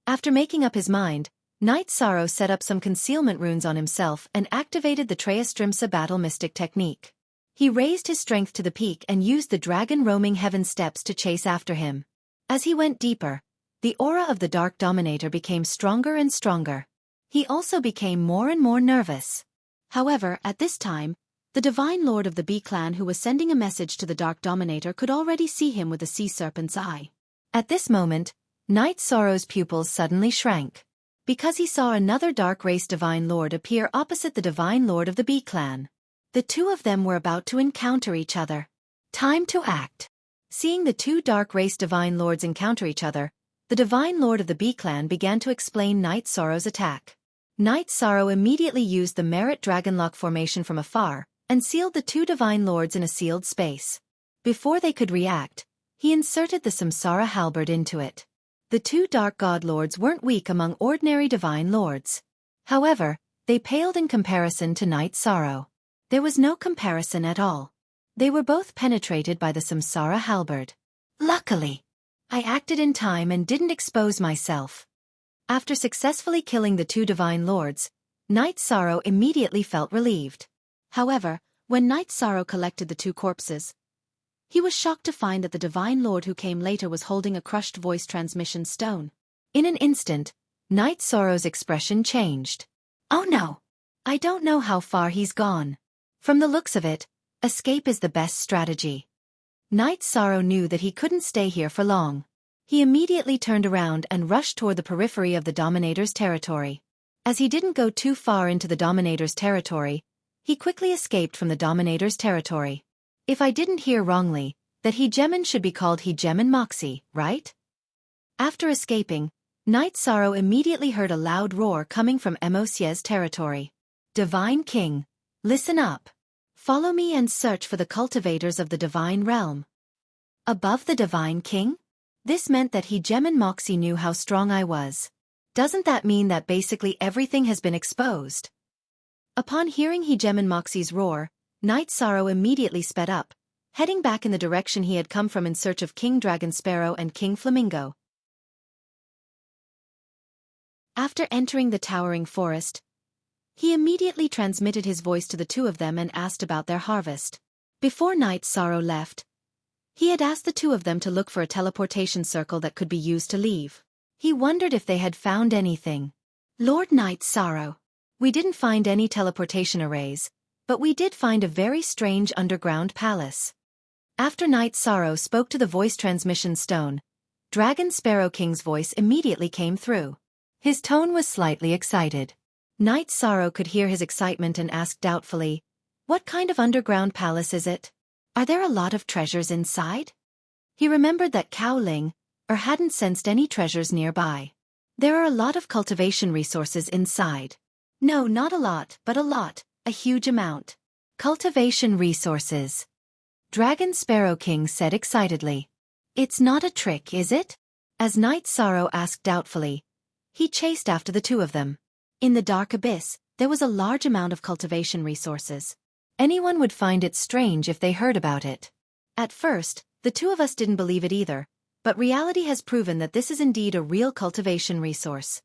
[SPEAKER 1] After making up his mind, Knight Sorrow set up some concealment runes on himself and activated the Treastrimsa battle mystic technique. He raised his strength to the peak and used the dragon roaming heaven steps to chase after him. As he went deeper, the aura of the Dark Dominator became stronger and stronger. He also became more and more nervous. However, at this time, the Divine Lord of the Bee Clan who was sending a message to the Dark Dominator could already see him with the Sea Serpent's eye. At this moment, Knight Sorrow's pupils suddenly shrank. Because he saw another Dark Race Divine Lord appear opposite the Divine Lord of the Bee Clan. The two of them were about to encounter each other. Time to act. Seeing the two Dark Race Divine Lords encounter each other, the Divine Lord of the Bee Clan began to explain Knight Sorrow's attack. Knight Sorrow immediately used the Merit Dragonlock formation from afar, and sealed the two Divine Lords in a sealed space. Before they could react, he inserted the Samsara Halberd into it. The two Dark God Lords weren't weak among ordinary Divine Lords. However, they paled in comparison to Knight Sorrow. There was no comparison at all. They were both penetrated by the Samsara Halberd. Luckily, I acted in time and didn't expose myself. After successfully killing the two Divine Lords, Knight Sorrow immediately felt relieved. However, when Knight Sorrow collected the two corpses, he was shocked to find that the Divine Lord who came later was holding a crushed voice transmission stone. In an instant, Knight Sorrow's expression changed. Oh no! I don't know how far he's gone. From the looks of it, escape is the best strategy. Knight Sorrow knew that he couldn't stay here for long. He immediately turned around and rushed toward the periphery of the Dominator's territory. As he didn't go too far into the Dominator's territory, he quickly escaped from the Dominator's territory. If I didn't hear wrongly, that Hegemon should be called Hegemon Moxie, right? After escaping, Knight Sorrow immediately heard a loud roar coming from Emosie's territory. Divine King, listen up. Follow me and search for the cultivators of the Divine Realm. Above the Divine King? This meant that Hegemon Moxie knew how strong I was. Doesn't that mean that basically everything has been exposed? Upon hearing Hegemon Moxie's roar, Knight Sorrow immediately sped up, heading back in the direction he had come from in search of King Dragon Sparrow and King Flamingo. After entering the towering forest, he immediately transmitted his voice to the two of them and asked about their harvest. Before Knight Sorrow left, he had asked the two of them to look for a teleportation circle that could be used to leave. He wondered if they had found anything. Lord Knight Sorrow, we didn't find any teleportation arrays, but we did find a very strange underground palace. After Knight Sorrow spoke to the voice transmission stone, Dragon Sparrow King's voice immediately came through. His tone was slightly excited. Knight Sorrow could hear his excitement and asked doubtfully, "What kind of underground palace is it? Are there a lot of treasures inside?" He remembered that Cao Ling hadn't sensed any treasures nearby. There are a lot of cultivation resources inside. No, not a lot, but a lot, a huge amount. Cultivation resources. Dragon Sparrow King said excitedly. It's not a trick, is it? As Knight Sorrow asked doubtfully, he chased after the two of them. In the dark abyss, there was a large amount of cultivation resources. Anyone would find it strange if they heard about it. At first, the two of us didn't believe it either, but reality has proven that this is indeed a real cultivation resource.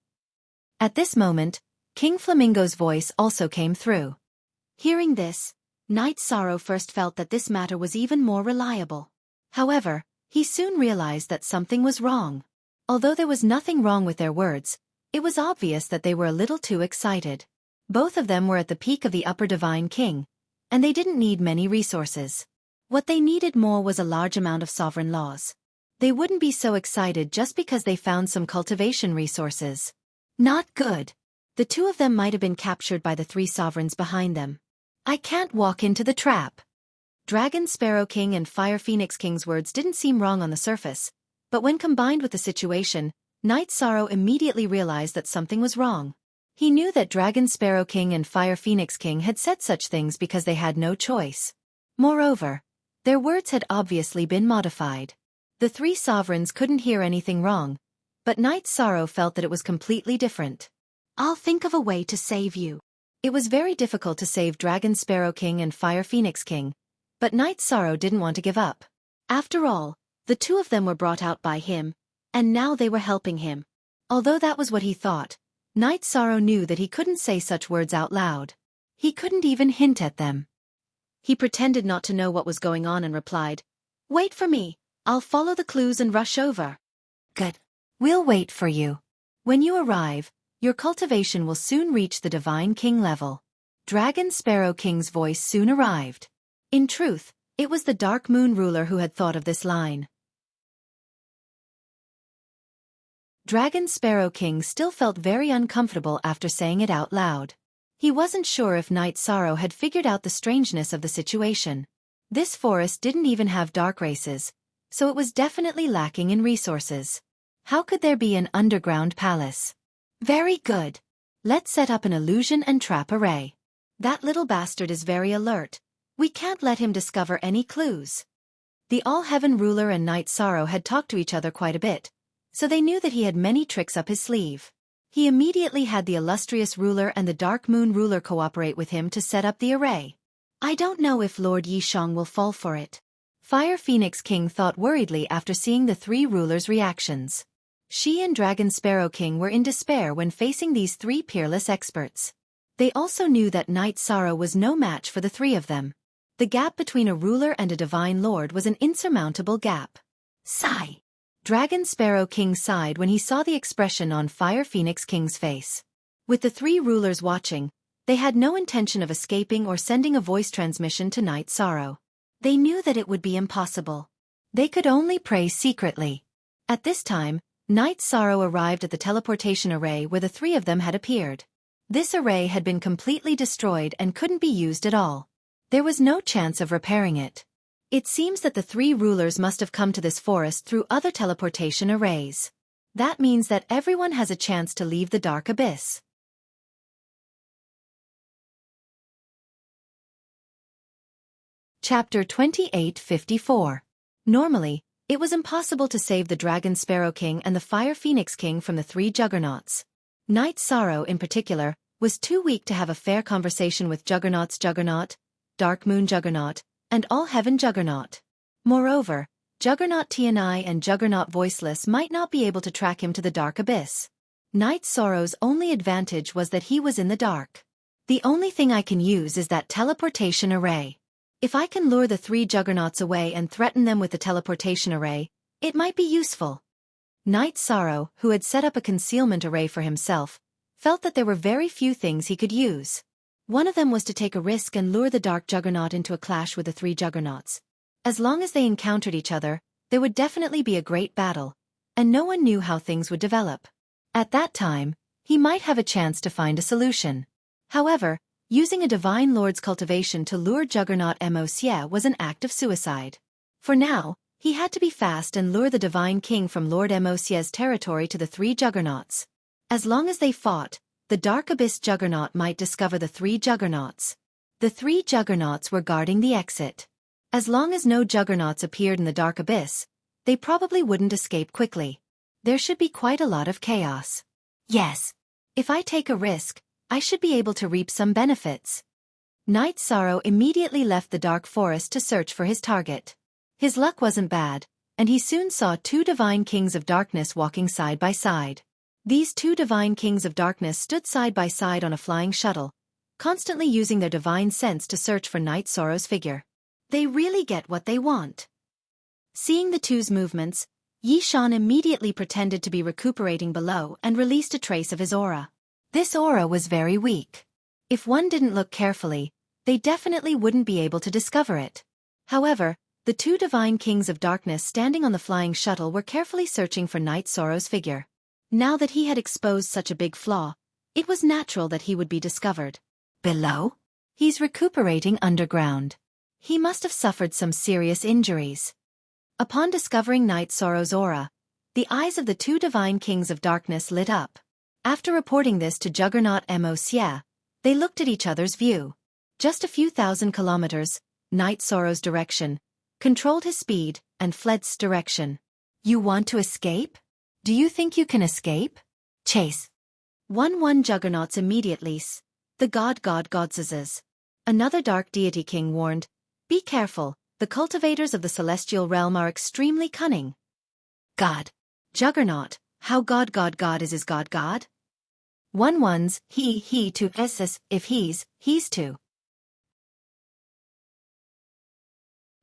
[SPEAKER 1] At this moment, King Flamingo's voice also came through. Hearing this, Knight Sorrow first felt that this matter was even more reliable. However, he soon realized that something was wrong. Although there was nothing wrong with their words, it was obvious that they were a little too excited. Both of them were at the peak of the Upper Divine King, and they didn't need many resources. What they needed more was a large amount of sovereign laws. They wouldn't be so excited just because they found some cultivation resources. Not good. The two of them might have been captured by the three sovereigns behind them. I can't walk into the trap. Dragon Sparrow King and Fire Phoenix King's words didn't seem wrong on the surface, but when combined with the situation, Knight Sorrow immediately realized that something was wrong. He knew that Dragon Sparrow King and Fire Phoenix King had said such things because they had no choice. Moreover, their words had obviously been modified. The three sovereigns couldn't hear anything wrong, but Knight Sorrow felt that it was completely different. I'll think of a way to save you. It was very difficult to save Dragon Sparrow King and Fire Phoenix King, but Night Sorrow didn't want to give up. After all, the two of them were brought out by him, and now they were helping him. Although that was what he thought, Night Sorrow knew that he couldn't say such words out loud. He couldn't even hint at them. He pretended not to know what was going on and replied, "Wait for me, I'll follow the clues and rush over." "Good. We'll wait for you. When you arrive, your cultivation will soon reach the Divine King level." Dragon Sparrow King's voice soon arrived. In truth, it was the Dark Moon ruler who had thought of this line. Dragon Sparrow King still felt very uncomfortable after saying it out loud. He wasn't sure if Night Sorrow had figured out the strangeness of the situation. This forest didn't even have dark races, so it was definitely lacking in resources. How could there be an underground palace? Very good. Let's set up an illusion and trap array. That little bastard is very alert. We can't let him discover any clues. The All-Heaven ruler and Night Sorrow had talked to each other quite a bit, so they knew that he had many tricks up his sleeve. He immediately had the illustrious ruler and the Dark Moon ruler cooperate with him to set up the array. I don't know if Lord Yishang will fall for it. Fire Phoenix King thought worriedly after seeing the three rulers' reactions. She and Dragon Sparrow King were in despair when facing these three peerless experts. They also knew that Night Sorrow was no match for the three of them. The gap between a ruler and a divine lord was an insurmountable gap. Sigh. Dragon Sparrow King sighed when he saw the expression on Fire Phoenix King's face. With the three rulers watching, they had no intention of escaping or sending a voice transmission to Night Sorrow. They knew that it would be impossible. They could only pray secretly. At this time, Night Sorrow arrived at the teleportation array where the three of them had appeared. This array had been completely destroyed and couldn't be used at all. There was no chance of repairing it. It seems that the three rulers must have come to this forest through other teleportation arrays. That means that everyone has a chance to leave the dark abyss. Chapter 2854. Normally, it was impossible to save the Dragon Sparrow King and the Fire Phoenix King from the three juggernauts. Night Sorrow, in particular, was too weak to have a fair conversation with Juggernaut's Juggernaut, Dark Moon Juggernaut, and All-Heaven Juggernaut. Moreover, Juggernaut Tianai and Juggernaut Voiceless might not be able to track him to the dark abyss. Night Sorrow's only advantage was that he was in the dark. The only thing I can use is that teleportation array. If I can lure the three juggernauts away and threaten them with the teleportation array, it might be useful. Night Sorrow, who had set up a concealment array for himself, felt that there were very few things he could use. One of them was to take a risk and lure the Dark Juggernaut into a clash with the three juggernauts. As long as they encountered each other, there would definitely be a great battle, and no one knew how things would develop. At that time, he might have a chance to find a solution. However, using a Divine Lord's cultivation to lure Juggernaut Wuxia was an act of suicide. For now, he had to be fast and lure the Divine King from Lord Wuxia's territory to the three juggernauts. As long as they fought, the Dark Abyss Juggernaut might discover the three juggernauts. The three juggernauts were guarding the exit. As long as no juggernauts appeared in the Dark Abyss, they probably wouldn't escape quickly. There should be quite a lot of chaos. Yes. If I take a risk, I should be able to reap some benefits. Night Sorrow immediately left the dark forest to search for his target. His luck wasn't bad, and he soon saw two Divine Kings of Darkness walking side by side. These two Divine Kings of Darkness stood side by side on a flying shuttle, constantly using their divine sense to search for Night Sorrow's figure. They really get what they want. Seeing the two's movements, Yishan immediately pretended to be recuperating below and released a trace of his aura. This aura was very weak. If one didn't look carefully, they definitely wouldn't be able to discover it. However, the two Divine Kings of Darkness standing on the flying shuttle were carefully searching for Night Sorrow's figure. Now that he had exposed such a big flaw, it was natural that he would be discovered. Below? He's recuperating underground. He must have suffered some serious injuries. Upon discovering Night Sorrow's aura, the eyes of the two Divine Kings of Darkness lit up. After reporting this to Juggernaut Wuxia, they looked at each other's view. Just a few thousand kilometers, Night Sorrow's direction, controlled his speed, and Fled's direction. You want to escape? Do you think you can escape? Chase. 1-1 Juggernauts immediately. The gods. Another dark deity king warned, "Be careful, the cultivators of the celestial realm are extremely cunning." God. Juggernaut, how God is his God? 1-1's, he to ss, if he's to.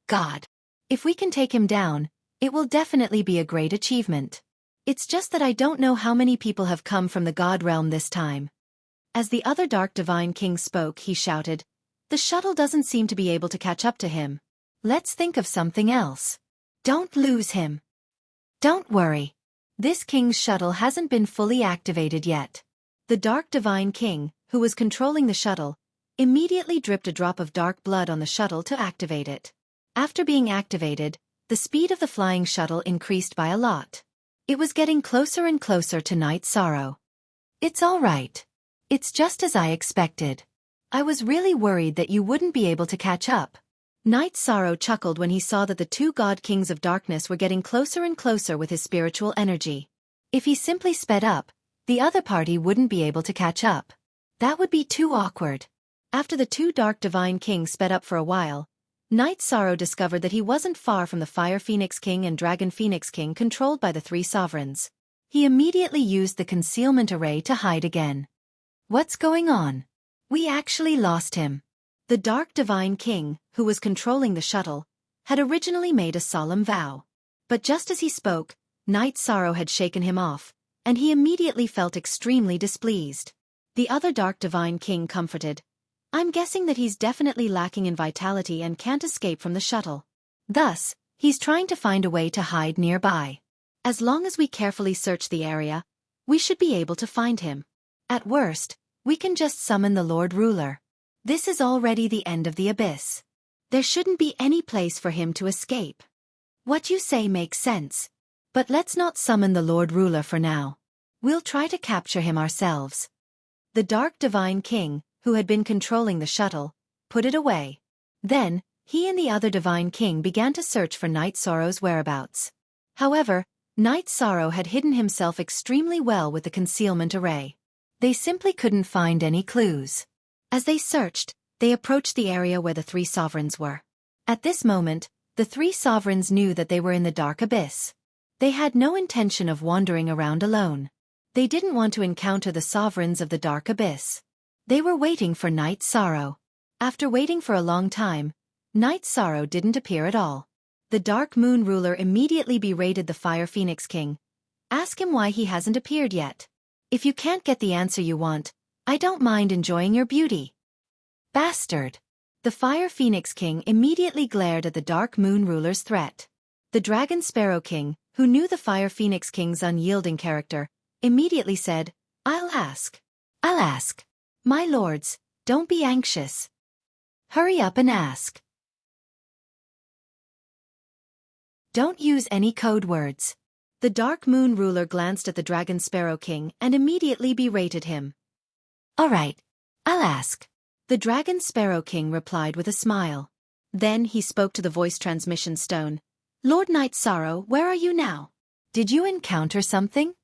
[SPEAKER 1] God. If we can take him down, it will definitely be a great achievement. It's just that I don't know how many people have come from the God realm this time. As the other dark divine king spoke, he shouted, "The shuttle doesn't seem to be able to catch up to him. Let's think of something else. Don't lose him. Don't worry. This king's shuttle hasn't been fully activated yet." The dark divine king, who was controlling the shuttle, immediately dripped a drop of dark blood on the shuttle to activate it. After being activated, the speed of the flying shuttle increased by a lot. It was getting closer and closer to Night Sorrow. "It's all right. It's just as I expected. I was really worried that you wouldn't be able to catch up." Night Sorrow chuckled when he saw that the two god kings of darkness were getting closer and closer with his spiritual energy. If he simply sped up, the other party wouldn't be able to catch up. That would be too awkward. After the two dark divine kings sped up for a while, Night Sorrow discovered that he wasn't far from the Fire Phoenix King and Dragon Phoenix King controlled by the three sovereigns. He immediately used the concealment array to hide again. "What's going on? We actually lost him." The Dark Divine King, who was controlling the shuttle, had originally made a solemn vow. But just as he spoke, Night Sorrow had shaken him off, and he immediately felt extremely displeased. The other Dark Divine King comforted, "I'm guessing that he's definitely lacking in vitality and can't escape from the shuttle. Thus, he's trying to find a way to hide nearby. As long as we carefully search the area, we should be able to find him. At worst, we can just summon the Lord Ruler. This is already the end of the abyss. There shouldn't be any place for him to escape. What you say makes sense. But let's not summon the Lord Ruler for now. We'll try to capture him ourselves." The Dark Divine King, who had been controlling the shuttle, put it away. Then, he and the other Divine King began to search for Night Sorrow's whereabouts. However, Night Sorrow had hidden himself extremely well with the concealment array. They simply couldn't find any clues. As they searched, they approached the area where the three sovereigns were. At this moment, the three sovereigns knew that they were in the dark abyss. They had no intention of wandering around alone. They didn't want to encounter the sovereigns of the dark abyss. They were waiting for Night Sorrow. After waiting for a long time, Night Sorrow didn't appear at all. The Dark Moon Ruler immediately berated the Fire Phoenix King. "Ask him why he hasn't appeared yet. If you can't get the answer you want, I don't mind enjoying your beauty." "Bastard!" The Fire Phoenix King immediately glared at the Dark Moon Ruler's threat. The Dragon Sparrow King, who knew the Fire Phoenix King's unyielding character, immediately said, I'll ask. My lords, don't be anxious. Hurry up and ask. Don't use any code words." The Dark Moon Ruler glanced at the Dragon Sparrow King and immediately berated him. "All right, I'll ask." The Dragon Sparrow King replied with a smile. Then he spoke to the voice transmission stone. "Lord Night Sorrow, where are you now? Did you encounter something?"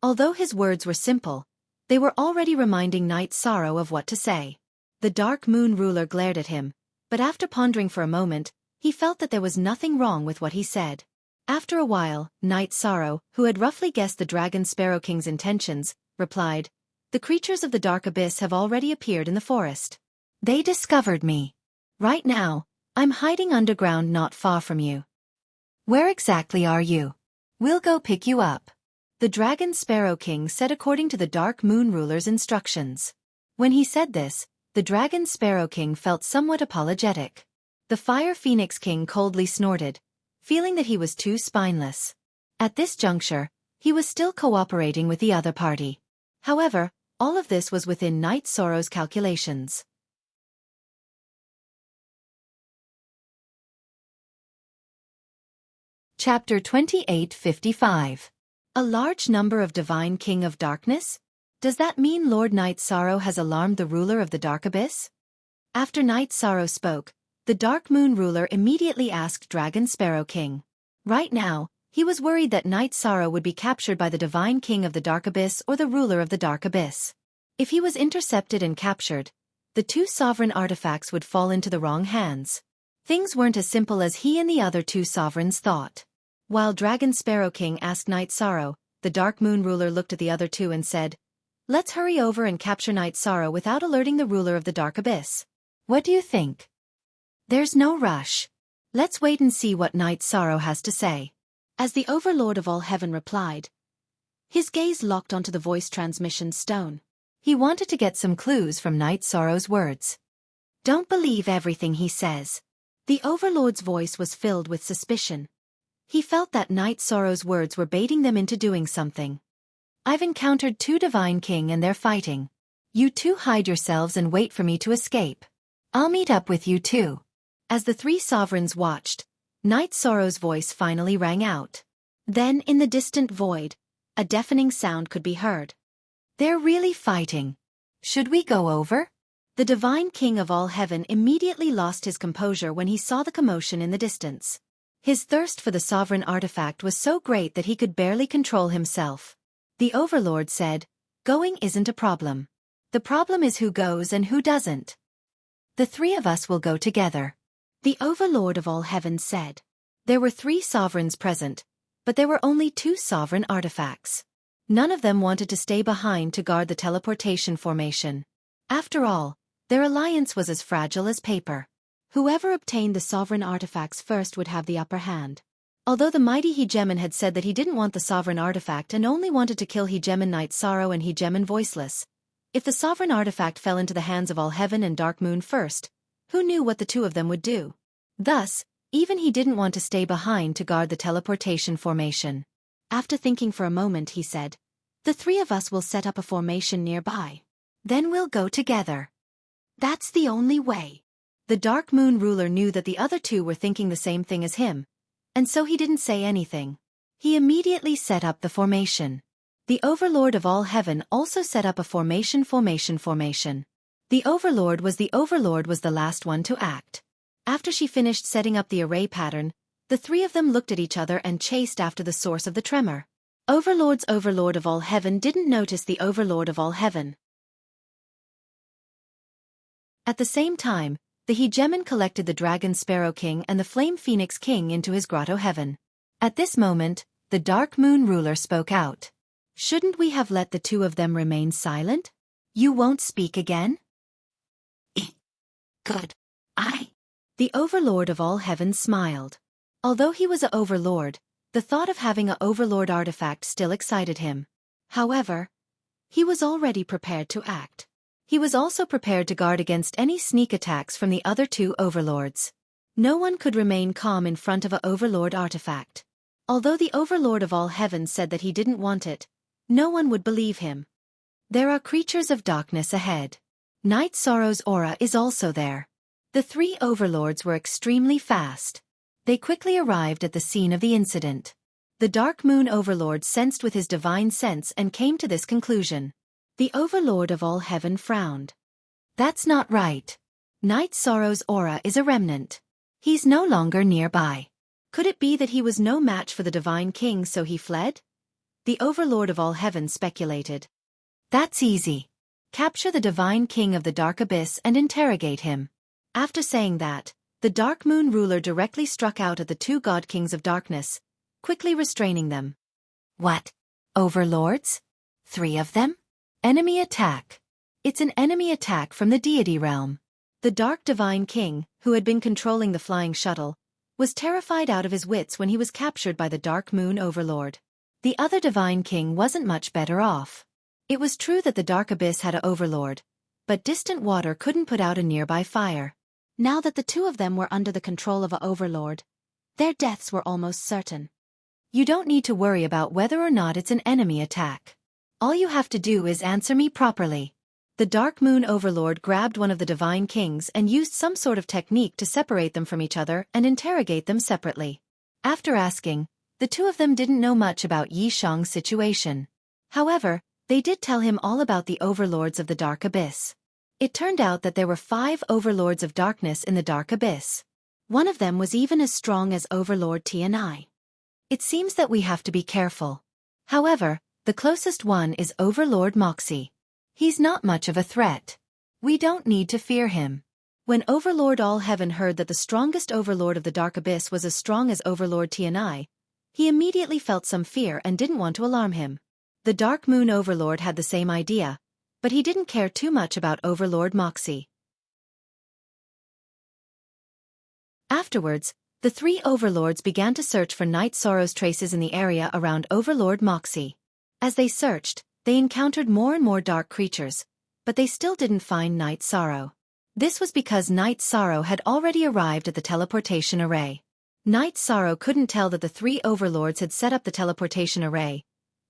[SPEAKER 1] Although his words were simple, they were already reminding Night Sorrow of what to say. The Dark Moon Ruler glared at him, but after pondering for a moment, he felt that there was nothing wrong with what he said. After a while, Night Sorrow, who had roughly guessed the Dragon Sparrow King's intentions, replied, "The creatures of the Dark Abyss have already appeared in the forest. They discovered me. Right now, I'm hiding underground not far from you. Where exactly are you? We'll go pick you up." The Dragon Sparrow King said according to the Dark Moon Ruler's instructions. When he said this, the Dragon Sparrow King felt somewhat apologetic. The Fire Phoenix King coldly snorted, feeling that he was too spineless. At this juncture, he was still cooperating with the other party. However, all of this was within Night Sorrow's calculations. Chapter 2855. A large number of Divine King of Darkness? Does that mean Lord Night Sorrow has alarmed the ruler of the Dark Abyss? After Night Sorrow spoke, the Dark Moon Ruler immediately asked Dragon Sparrow King. Right now, He was worried that Night Sorrow would be captured by the Divine King of the Dark Abyss or the ruler of the Dark Abyss. If he was intercepted and captured, the two sovereign artifacts would fall into the wrong hands. Things weren't as simple as he and the other two sovereigns thought. While Dragon Sparrow King asked Night Sorrow, the Dark Moon ruler looked at the other two and said, "Let's hurry over and capture Night Sorrow without alerting the ruler of the Dark Abyss. What do you think?" "There's no rush. Let's wait and see what Night Sorrow has to say." As the Overlord of all heaven replied, his gaze locked onto the voice transmission stone. He wanted to get some clues from Night Sorrow's words. "Don't believe everything he says." The Overlord's voice was filled with suspicion. He felt that Night Sorrow's words were baiting them into doing something. "I've encountered two Divine King and they're fighting. You two hide yourselves and wait for me to escape. I'll meet up with you too." As the three sovereigns watched, Night Sorrow's voice finally rang out. Then, in the distant void, a deafening sound could be heard. "They're really fighting. Should we go over?" The Divine King of all heaven immediately lost his composure when he saw the commotion in the distance. His thirst for the sovereign artifact was so great that he could barely control himself. The Overlord said, "Going isn't a problem. The problem is who goes and who doesn't. The three of us will go together." The Overlord of all heaven said. There were three sovereigns present, but there were only two sovereign artifacts. None of them wanted to stay behind to guard the teleportation formation. After all, their alliance was as fragile as paper. Whoever obtained the sovereign artifacts first would have the upper hand. Although the mighty Hegemon had said that he didn't want the sovereign artifact and only wanted to kill Hegemon Night Sorrow and Hegemon Voiceless, if the sovereign artifact fell into the hands of all heaven and Dark Moon first, who knew what the two of them would do? Thus, even he didn't want to stay behind to guard the teleportation formation. After thinking for a moment, he said, "The three of us will set up a formation nearby. Then we'll go together. That's the only way." The Dark Moon ruler knew that the other two were thinking the same thing as him, and so he didn't say anything. He immediately set up the formation. The Overlord of all heaven also set up a formation. The Overlord was the last one to act. After she finished setting up the array pattern, the three of them looked at each other and chased after the source of the tremor. Overlord of all heaven didn't notice the Overlord of all heaven. At the same time, the Hegemon collected the Dragon Sparrow King and the Flame Phoenix King into his grotto heaven. At this moment, the Dark Moon ruler spoke out. "Shouldn't we have let the two of them remain silent? You won't speak again?"
[SPEAKER 2] Good.
[SPEAKER 1] The Overlord of all heaven smiled. Although he was a Overlord, the thought of having a Overlord artifact still excited him. However, he was already prepared to act. He was also prepared to guard against any sneak attacks from the other two Overlords. No one could remain calm in front of a Overlord artifact. Although the Overlord of all heaven said that he didn't want it, no one would believe him. There are creatures of darkness ahead. Night Sorrow's aura is also there. The three Overlords were extremely fast. They quickly arrived at the scene of the incident. The Dark Moon Overlord sensed with his divine sense and came to this conclusion. The Overlord of all heaven frowned. "That's not right. Night Sorrow's aura is a remnant. He's no longer nearby. Could it be that he was no match for the Divine King so he fled?" The Overlord of all heaven speculated. "That's easy. Capture the Divine King of the Dark Abyss and interrogate him." After saying that, the Dark Moon ruler directly struck out at the two God Kings of Darkness, quickly restraining them.
[SPEAKER 2] What?
[SPEAKER 1] Overlords? 3 of them? Enemy attack. It's an enemy attack from the deity realm. The Dark Divine King, who had been controlling the flying shuttle, was terrified out of his wits when he was captured by the Dark Moon Overlord. The other Divine King wasn't much better off. It was true that the Dark Abyss had an Overlord, but distant water couldn't put out a nearby fire. Now that the two of them were under the control of an Overlord, their deaths were almost certain. You don't need to worry about whether or not it's an enemy attack. All you have to do is answer me properly. The Dark Moon Overlord grabbed one of the Divine Kings and used some sort of technique to separate them from each other and interrogate them separately. After asking, the two of them didn't know much about Yi Shang's situation. However, they did tell him all about the Overlords of the Dark Abyss. It turned out that there were 5 Overlords of Darkness in the Dark Abyss. One of them was even as strong as Overlord Tianai. It seems that we have to be careful. However, the closest one is Overlord Moxie. He's not much of a threat. We don't need to fear him. When Overlord All Heaven heard that the strongest Overlord of the Dark Abyss was as strong as Overlord Tianai, he immediately felt some fear and didn't want to alarm him. The Dark Moon Overlord had the same idea, but he didn't care too much about Overlord Moxie. Afterwards, the three overlords began to search for Night Sorrow's traces in the area around Overlord Moxie. As they searched, they encountered more and more dark creatures, but they still didn't find Night Sorrow. This was because Night Sorrow had already arrived at the teleportation array. Night Sorrow couldn't tell that the three overlords had set up the teleportation array,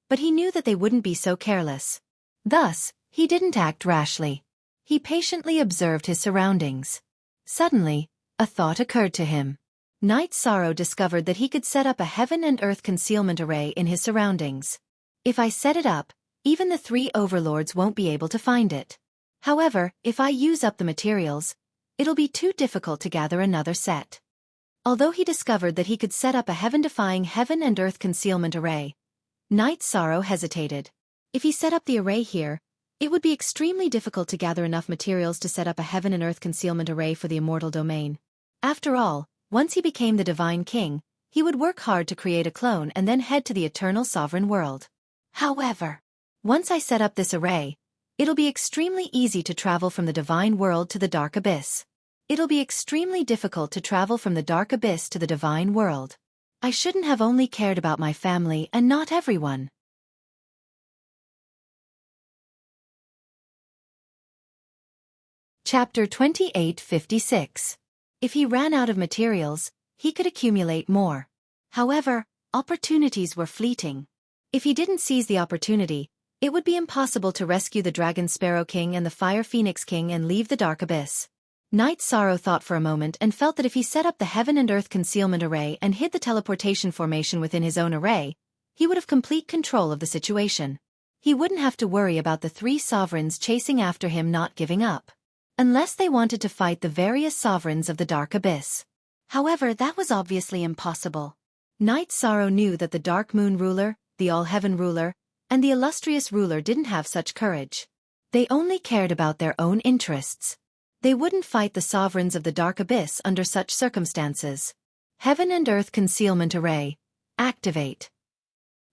[SPEAKER 1] but he knew that they wouldn't be so careless. Thus, he didn't act rashly. He patiently observed his surroundings. Suddenly, a thought occurred to him. Night Sorrow discovered that he could set up a heaven and earth concealment array in his surroundings. If I set it up, even the three overlords won't be able to find it. However, if I use up the materials, it'll be too difficult to gather another set. Although he discovered that he could set up a heaven-defying heaven and earth concealment array, Night Sorrow hesitated. If he set up the array here, it would be extremely difficult to gather enough materials to set up a heaven and earth concealment array for the immortal domain. After all, once he became the Divine King, he would work hard to create a clone and then head to the eternal sovereign world. However, once I set up this array, it'll be extremely easy to travel from the divine world to the dark abyss. It'll be extremely difficult to travel from the dark abyss to the divine world. I shouldn't have only cared about my family and not everyone. Chapter 2856. If he ran out of materials, he could accumulate more. However, opportunities were fleeting. If he didn't seize the opportunity, it would be impossible to rescue the Dragon Sparrow King and the Fire Phoenix King and leave the Dark Abyss. Night Sorrow thought for a moment and felt that if he set up the Heaven and Earth Concealment Array and hid the teleportation formation within his own array, he would have complete control of the situation. He wouldn't have to worry about the three sovereigns chasing after him not giving up. Unless they wanted to fight the various sovereigns of the Dark Abyss. However, that was obviously impossible. Night Sorrow knew that the Dark Moon Ruler, the All-Heaven Ruler, and the Illustrious Ruler didn't have such courage. They only cared about their own interests. They wouldn't fight the sovereigns of the Dark Abyss under such circumstances. Heaven and Earth Concealment Array. Activate.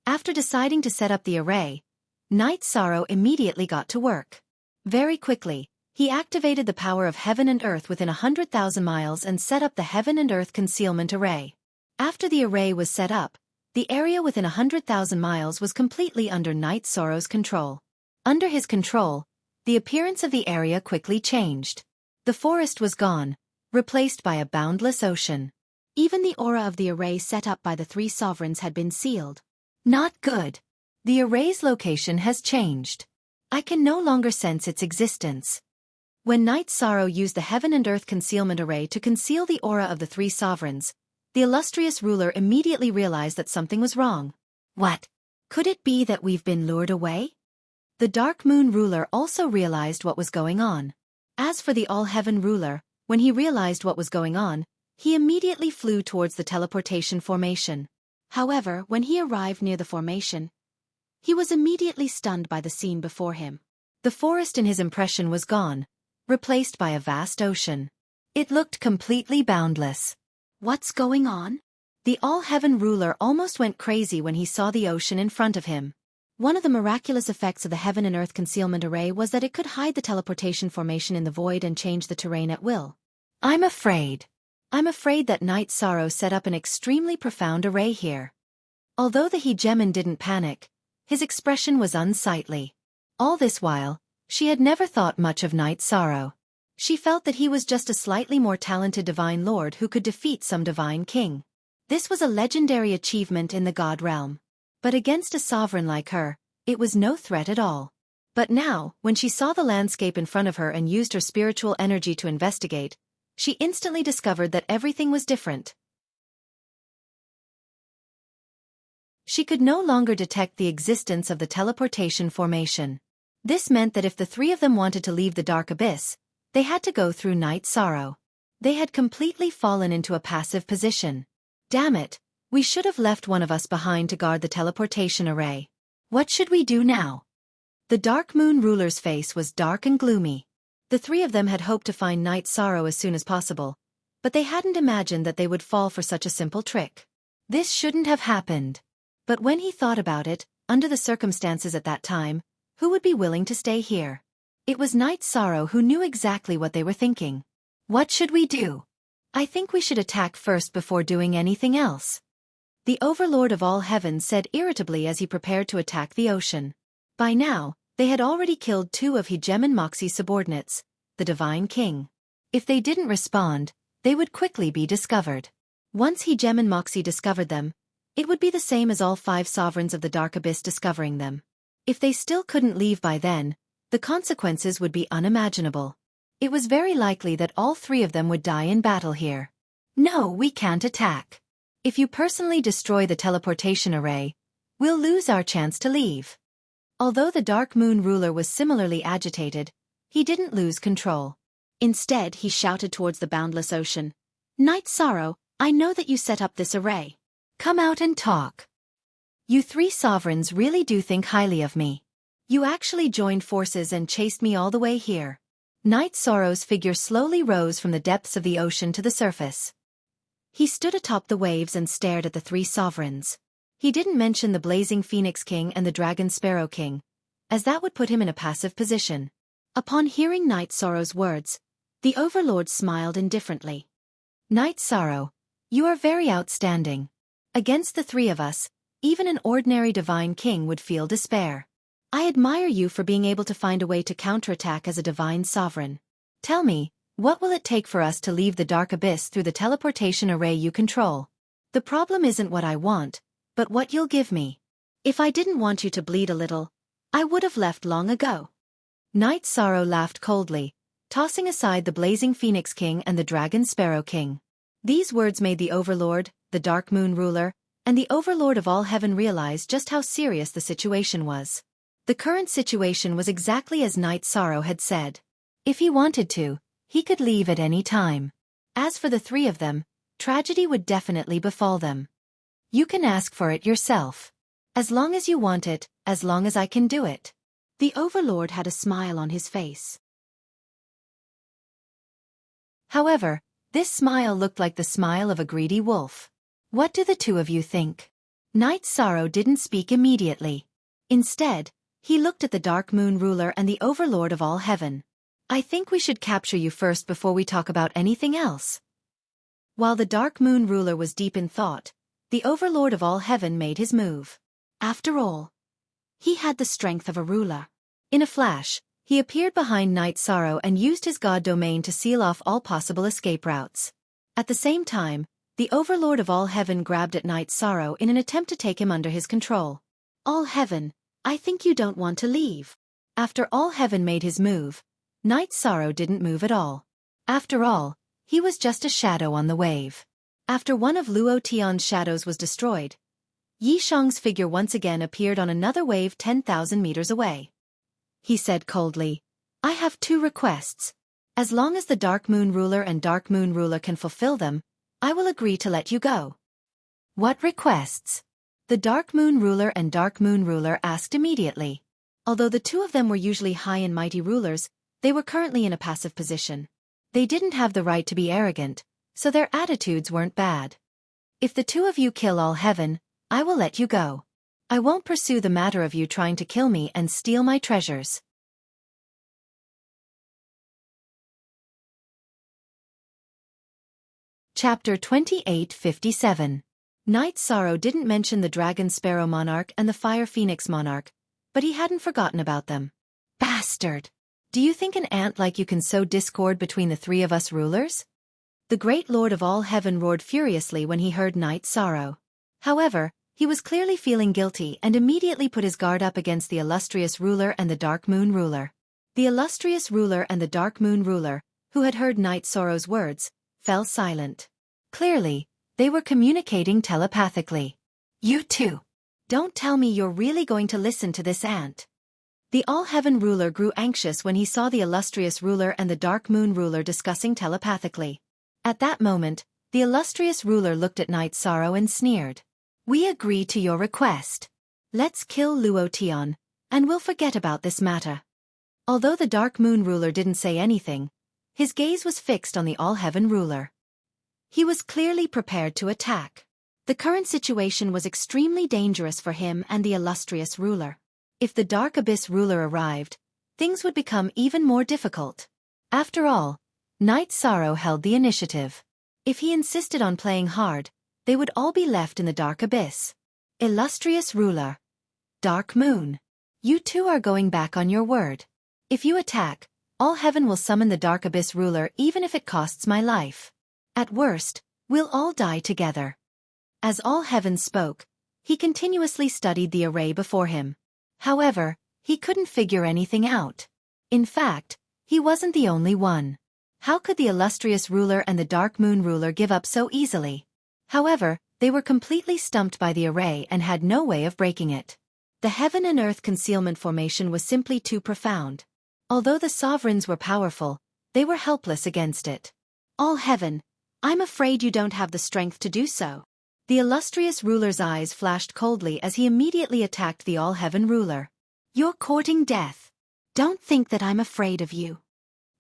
[SPEAKER 1] After deciding to set up the array, Night Sorrow immediately got to work. Very quickly, he activated the power of Heaven and Earth within 100,000 miles and set up the Heaven and Earth Concealment Array. After the array was set up, the area within 100,000 miles was completely under Night Sorrow's control. Under his control, the appearance of the area quickly changed. The forest was gone, replaced by a boundless ocean. Even the aura of the array set up by the three sovereigns had been sealed. Not good. The array's location has changed. I can no longer sense its existence. When Night Sorrow used the Heaven and Earth Concealment Array to conceal the aura of the three sovereigns, the Illustrious Ruler immediately realized that something was wrong. What? Could it be that we've been lured away? The Dark Moon Ruler also realized what was going on. As for the All-Heaven Ruler, when he realized what was going on, he immediately flew towards the teleportation formation. However, when he arrived near the formation, he was immediately stunned by the scene before him. The forest in his impression was gone, replaced by a vast ocean. It looked completely boundless. What's going on? The All-Heaven Ruler almost went crazy when he saw the ocean in front of him. One of the miraculous effects of the Heaven and Earth Concealment Array was that it could hide the teleportation formation in the void and change the terrain at will. I'm afraid that Night Sorrow set up an extremely profound array here. Although the Hegemon didn't panic, his expression was unsightly. All this while, she had never thought much of Night Sorrow. She felt that he was just a slightly more talented divine lord who could defeat some divine king. This was a legendary achievement in the god realm. But against a sovereign like her, it was no threat at all. But now, when she saw the landscape in front of her and used her spiritual energy to investigate, she instantly discovered that everything was different. She could no longer detect the existence of the teleportation formation. This meant that if the three of them wanted to leave the Dark Abyss, they had to go through Night Sorrow. They had completely fallen into a passive position. Damn it, We should have left one of us behind to guard the teleportation array. What should we do now? The Dark Moon ruler's face was dark and gloomy. The three of them had hoped to find Night Sorrow as soon as possible, but they hadn't imagined that they would fall for such a simple trick. This shouldn't have happened. But when he thought about it, under the circumstances at that time, who would be willing to stay here? It was Night Sorrow who knew exactly what they were thinking. What should we do? I think we should attack first before doing anything else. The Overlord of all Heaven said irritably as he prepared to attack the ocean. By now, they had already killed two of Hegemon Moxie's subordinates, the Divine King. If they didn't respond, they would quickly be discovered. Once Hegemon Moxie discovered them, it would be the same as all 5 sovereigns of the Dark Abyss discovering them. If they still couldn't leave by then, the consequences would be unimaginable. It was very likely that all 3 of them would die in battle here. No, we can't attack. If you personally destroy the teleportation array, we'll lose our chance to leave. Although the Dark Moon ruler was similarly agitated, he didn't lose control. Instead, he shouted towards the boundless ocean. Night Sorrow, I know that you set up this array. Come out and talk. You 3 sovereigns really do think highly of me. You actually joined forces and chased me all the way here. Night Sorrow's figure slowly rose from the depths of the ocean to the surface. He stood atop the waves and stared at the 3 sovereigns. He didn't mention the Blazing Phoenix King and the Dragon Sparrow King, as that would put him in a passive position. Upon hearing Night Sorrow's words, the Overlord smiled indifferently. Night Sorrow, you are very outstanding. Against the 3 of us, even an ordinary Divine King would feel despair. I admire you for being able to find a way to counterattack as a Divine Sovereign. Tell me, what will it take for us to leave the Dark Abyss through the teleportation array you control? The problem isn't what I want, but what you'll give me. If I didn't want you to bleed a little, I would have left long ago. Night Sorrow laughed coldly, tossing aside the Blazing Phoenix King and the Dragon Sparrow King. These words made the Overlord, the Dark Moon ruler, and the Overlord of all Heaven realize just how serious the situation was. The current situation was exactly as Night Sorrow had said. If he wanted to, he could leave at any time. As for the 3 of them, tragedy would definitely befall them. You can ask for it yourself. As long as you want it, as long as I can do it. The Overlord had a smile on his face. However, this smile looked like the smile of a greedy wolf. What do the 2 of you think? Night Sorrow didn't speak immediately. Instead, he looked at the Dark Moon ruler and the Overlord of all Heaven. I think we should capture you first before we talk about anything else. While the Dark Moon ruler was deep in thought, the Overlord of all Heaven made his move. After all, he had the strength of a ruler. In a flash, he appeared behind Night Sorrow and used his god domain to seal off all possible escape routes. At the same time, the Overlord of all Heaven grabbed at Night Sorrow in an attempt to take him under his control. All Heaven, I think you don't want to leave. After All Heaven made his move, Night Sorrow didn't move at all. After all, he was just a shadow on the wave. After one of Luo Tian's shadows was destroyed, Yi Shang's figure once again appeared on another wave 10,000 meters away. He said coldly, I have 2 requests. As long as the Dark Moon ruler and Dark Moon ruler can fulfill them, I will agree to let you go. What requests? The Dark Moon ruler and Dark Moon ruler asked immediately. Although the 2 of them were usually high and mighty rulers, they were currently in a passive position. They didn't have the right to be arrogant, so their attitudes weren't bad. If the 2 of you kill All Heaven, I will let you go. I won't pursue the matter of you trying to kill me and steal my treasures. Chapter 2857. Night Sorrow didn't mention the Dragon Sparrow Monarch and the Fire Phoenix Monarch, but he hadn't forgotten about them. Bastard! Do you think an ant like you can sow discord between the 3 of us rulers? The Great Lord of all Heaven roared furiously when he heard Night Sorrow. However, he was clearly feeling guilty and immediately put his guard up against the illustrious ruler and the Dark Moon ruler. The illustrious ruler and the Dark Moon ruler, who had heard Night Sorrow's words, fell silent. Clearly, they were communicating telepathically. You 2. Don't tell me you're really going to listen to this ant. The All Heaven ruler grew anxious when he saw the illustrious ruler and the Dark Moon ruler discussing telepathically. At that moment, The illustrious ruler looked at Night Sorrow and sneered. We agree to your request. Let's kill Luo Tian, and we'll forget about this matter. Although the Dark Moon ruler didn't say anything, his gaze was fixed on the All-Heaven ruler. He was clearly prepared to attack. The current situation was extremely dangerous for him and the illustrious ruler. If the Dark Abyss ruler arrived, things would become even more difficult. After all, Night Sorrow held the initiative. If he insisted on playing hard, they would all be left in the Dark Abyss. Illustrious ruler. Dark Moon. You two are going back on your word. If you attack, All-Heaven will summon the Dark Abyss ruler even if it costs my life. At worst, we'll all die together. As All-Heaven spoke, he continuously studied the array before him. However, he couldn't figure anything out. In fact, he wasn't the only one. How could the illustrious ruler and the Dark Moon ruler give up so easily? However, they were completely stumped by the array and had no way of breaking it. The Heaven and Earth concealment formation was simply too profound. Although the sovereigns were powerful, they were helpless against it. All-Heaven, I'm afraid you don't have the strength to do so. The illustrious ruler's eyes flashed coldly as he immediately attacked the All-Heaven ruler. You're courting death. Don't think that I'm afraid of you.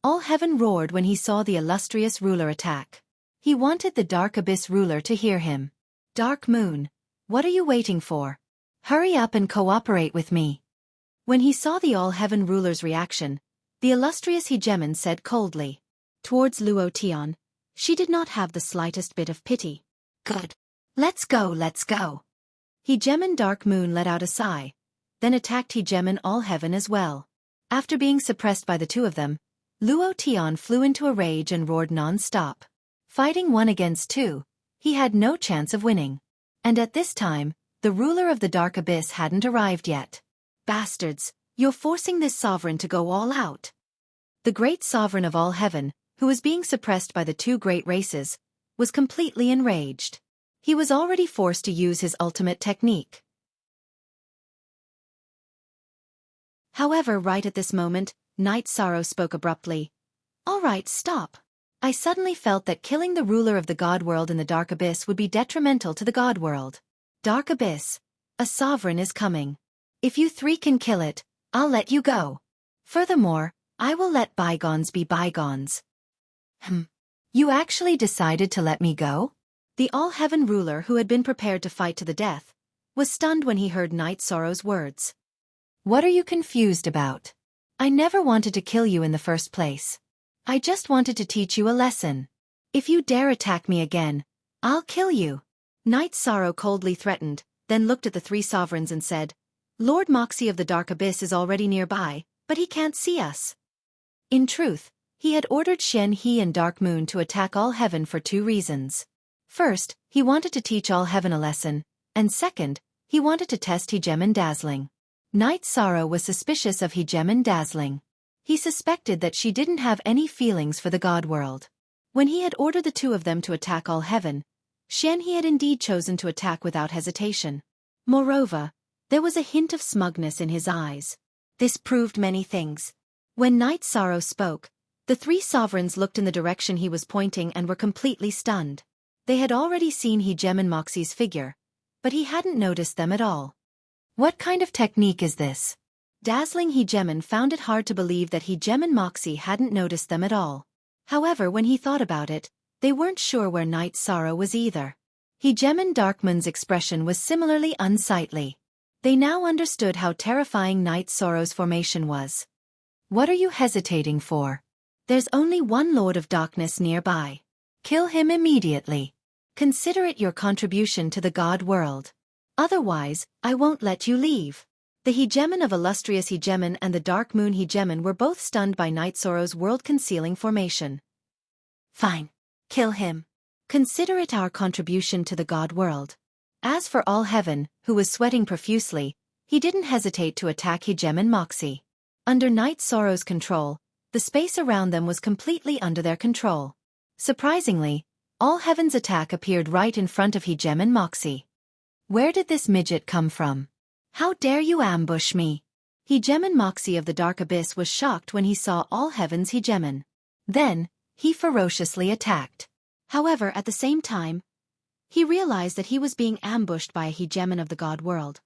[SPEAKER 1] All-Heaven roared when he saw the illustrious ruler attack. He wanted the Dark Abyss ruler to hear him. Dark Moon, what are you waiting for? Hurry up and cooperate with me. When he saw the All-Heaven ruler's reaction, the illustrious Hegemon said coldly. Towards Luo Tian, she did not have the slightest bit of pity. Good. Let's go, let's go. Hegemon Dark Moon let out a sigh, then attacked Hegemon All-Heaven as well. After being suppressed by the two of them, Luo Tian flew into a rage and roared non-stop. Fighting 1 against 2, he had no chance of winning. And at this time, the ruler of the Dark Abyss hadn't arrived yet. Bastards, you're forcing this sovereign to go all out. The great sovereign of All-Heaven, who was being suppressed by the two great races, was completely enraged. He was already forced to use his ultimate technique. However, right at this moment, Night Sorrow spoke abruptly. All right, stop. I suddenly felt that killing the ruler of the God World in the Dark Abyss would be detrimental to the God World. Dark Abyss, a sovereign is coming. If you three can kill it, I'll let you go. Furthermore, I will let bygones be bygones. You actually decided to let me go? The All-Heaven ruler, who had been prepared to fight to the death, was stunned when he heard Night Sorrow's words. What are you confused about? I never wanted to kill you in the first place. I just wanted to teach you a lesson. If you dare attack me again, I'll kill you. Night Sorrow coldly threatened, then looked at the three sovereigns and said, Lord Moxie of the Dark Abyss is already nearby, but he can't see us. In truth, he had ordered Shen He and Dark Moon to attack All-Heaven for 2 reasons. First, he wanted to teach All-Heaven a lesson, and second, he wanted to test Hegemon Dazzling. Night Sorrow was suspicious of Hegemon Dazzling. He suspected that she didn't have any feelings for the God World. When he had ordered the 2 of them to attack All-Heaven, Shen He had indeed chosen to attack without hesitation. Moreover, there was a hint of smugness in his eyes. This proved many things. When Night Sorrow spoke, the 3 sovereigns looked in the direction he was pointing and were completely stunned. They had already seen Hegemon Moxie's figure, but he hadn't noticed them at all. What kind of technique is this? Dazzling Hegemon found it hard to believe that Hegemon Moxie hadn't noticed them at all. However, when he thought about it, they weren't sure where Night Sorrow was either. Hegemon Darkmoon's expression was similarly unsightly. They now understood how terrifying Night Sorrow's formation was. What are you hesitating for? There's only one Lord of Darkness nearby. Kill him immediately. Consider it your contribution to the God World. Otherwise, I won't let you leave. The Hegemon of Illustrious Hegemon and the Dark Moon Hegemon were both stunned by Night Sorrow's world-concealing formation. Fine. Kill him. Consider it our contribution to the God World. As for All-Heaven, who was sweating profusely, he didn't hesitate to attack Hegemon Moxie. Under Night Sorrow's control, the space around them was completely under their control. Surprisingly, All-Heaven's attack appeared right in front of Hegemon Moxie. Where did this midget come from? How dare you ambush me? Hegemon Moxie of the Dark Abyss was shocked when he saw All-Heaven's Hegemon. Then, he ferociously attacked. However, at the same time, he realized that he was being ambushed by a hegemon of the god world.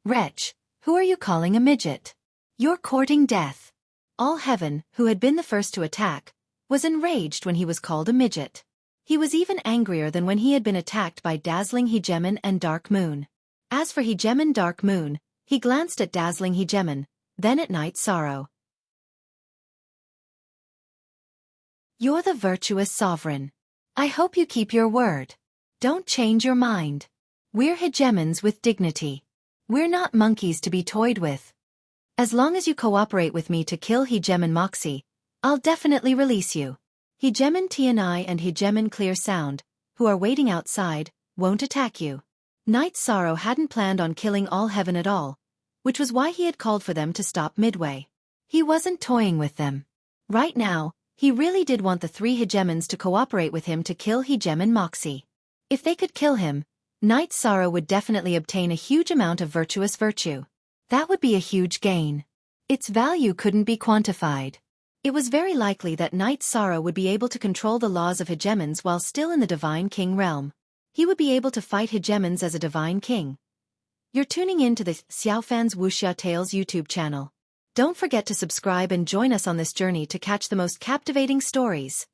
[SPEAKER 1] Wretch, who are you calling a midget? You're courting death. All heaven, who had been the first to attack, was enraged when he was called a midget. He was even angrier than when he had been attacked by Dazzling Hegemon and Dark Moon. As for Hegemon Dark Moon, he glanced at Dazzling Hegemon, then at Night Sorrow. You're the virtuous sovereign. I hope you keep your word. Don't change your mind. We're hegemons with dignity. We're not monkeys to be toyed with. As long as you cooperate with me to kill Hegemon Moxie, I'll definitely release you. Hegemon Tianai and Hegemon Clear Sound, who are waiting outside, won't attack you. Night Sorrow hadn't planned on killing all heaven at all, which was why he had called for them to stop midway. He wasn't toying with them. Right now, he really did want the three hegemons to cooperate with him to kill Hegemon Moxie. If they could kill him, Night Sorrow would definitely obtain a huge amount of virtuous virtue. That would be a huge gain. Its value couldn't be quantified. It was very likely that Night Sorrow would be able to control the laws of hegemons while still in the Divine King realm. He would be able to fight hegemons as a Divine King. You're tuning in to the Xiaofan's Wuxia Tales YouTube channel. Don't forget to subscribe and join us on this journey to catch the most captivating stories.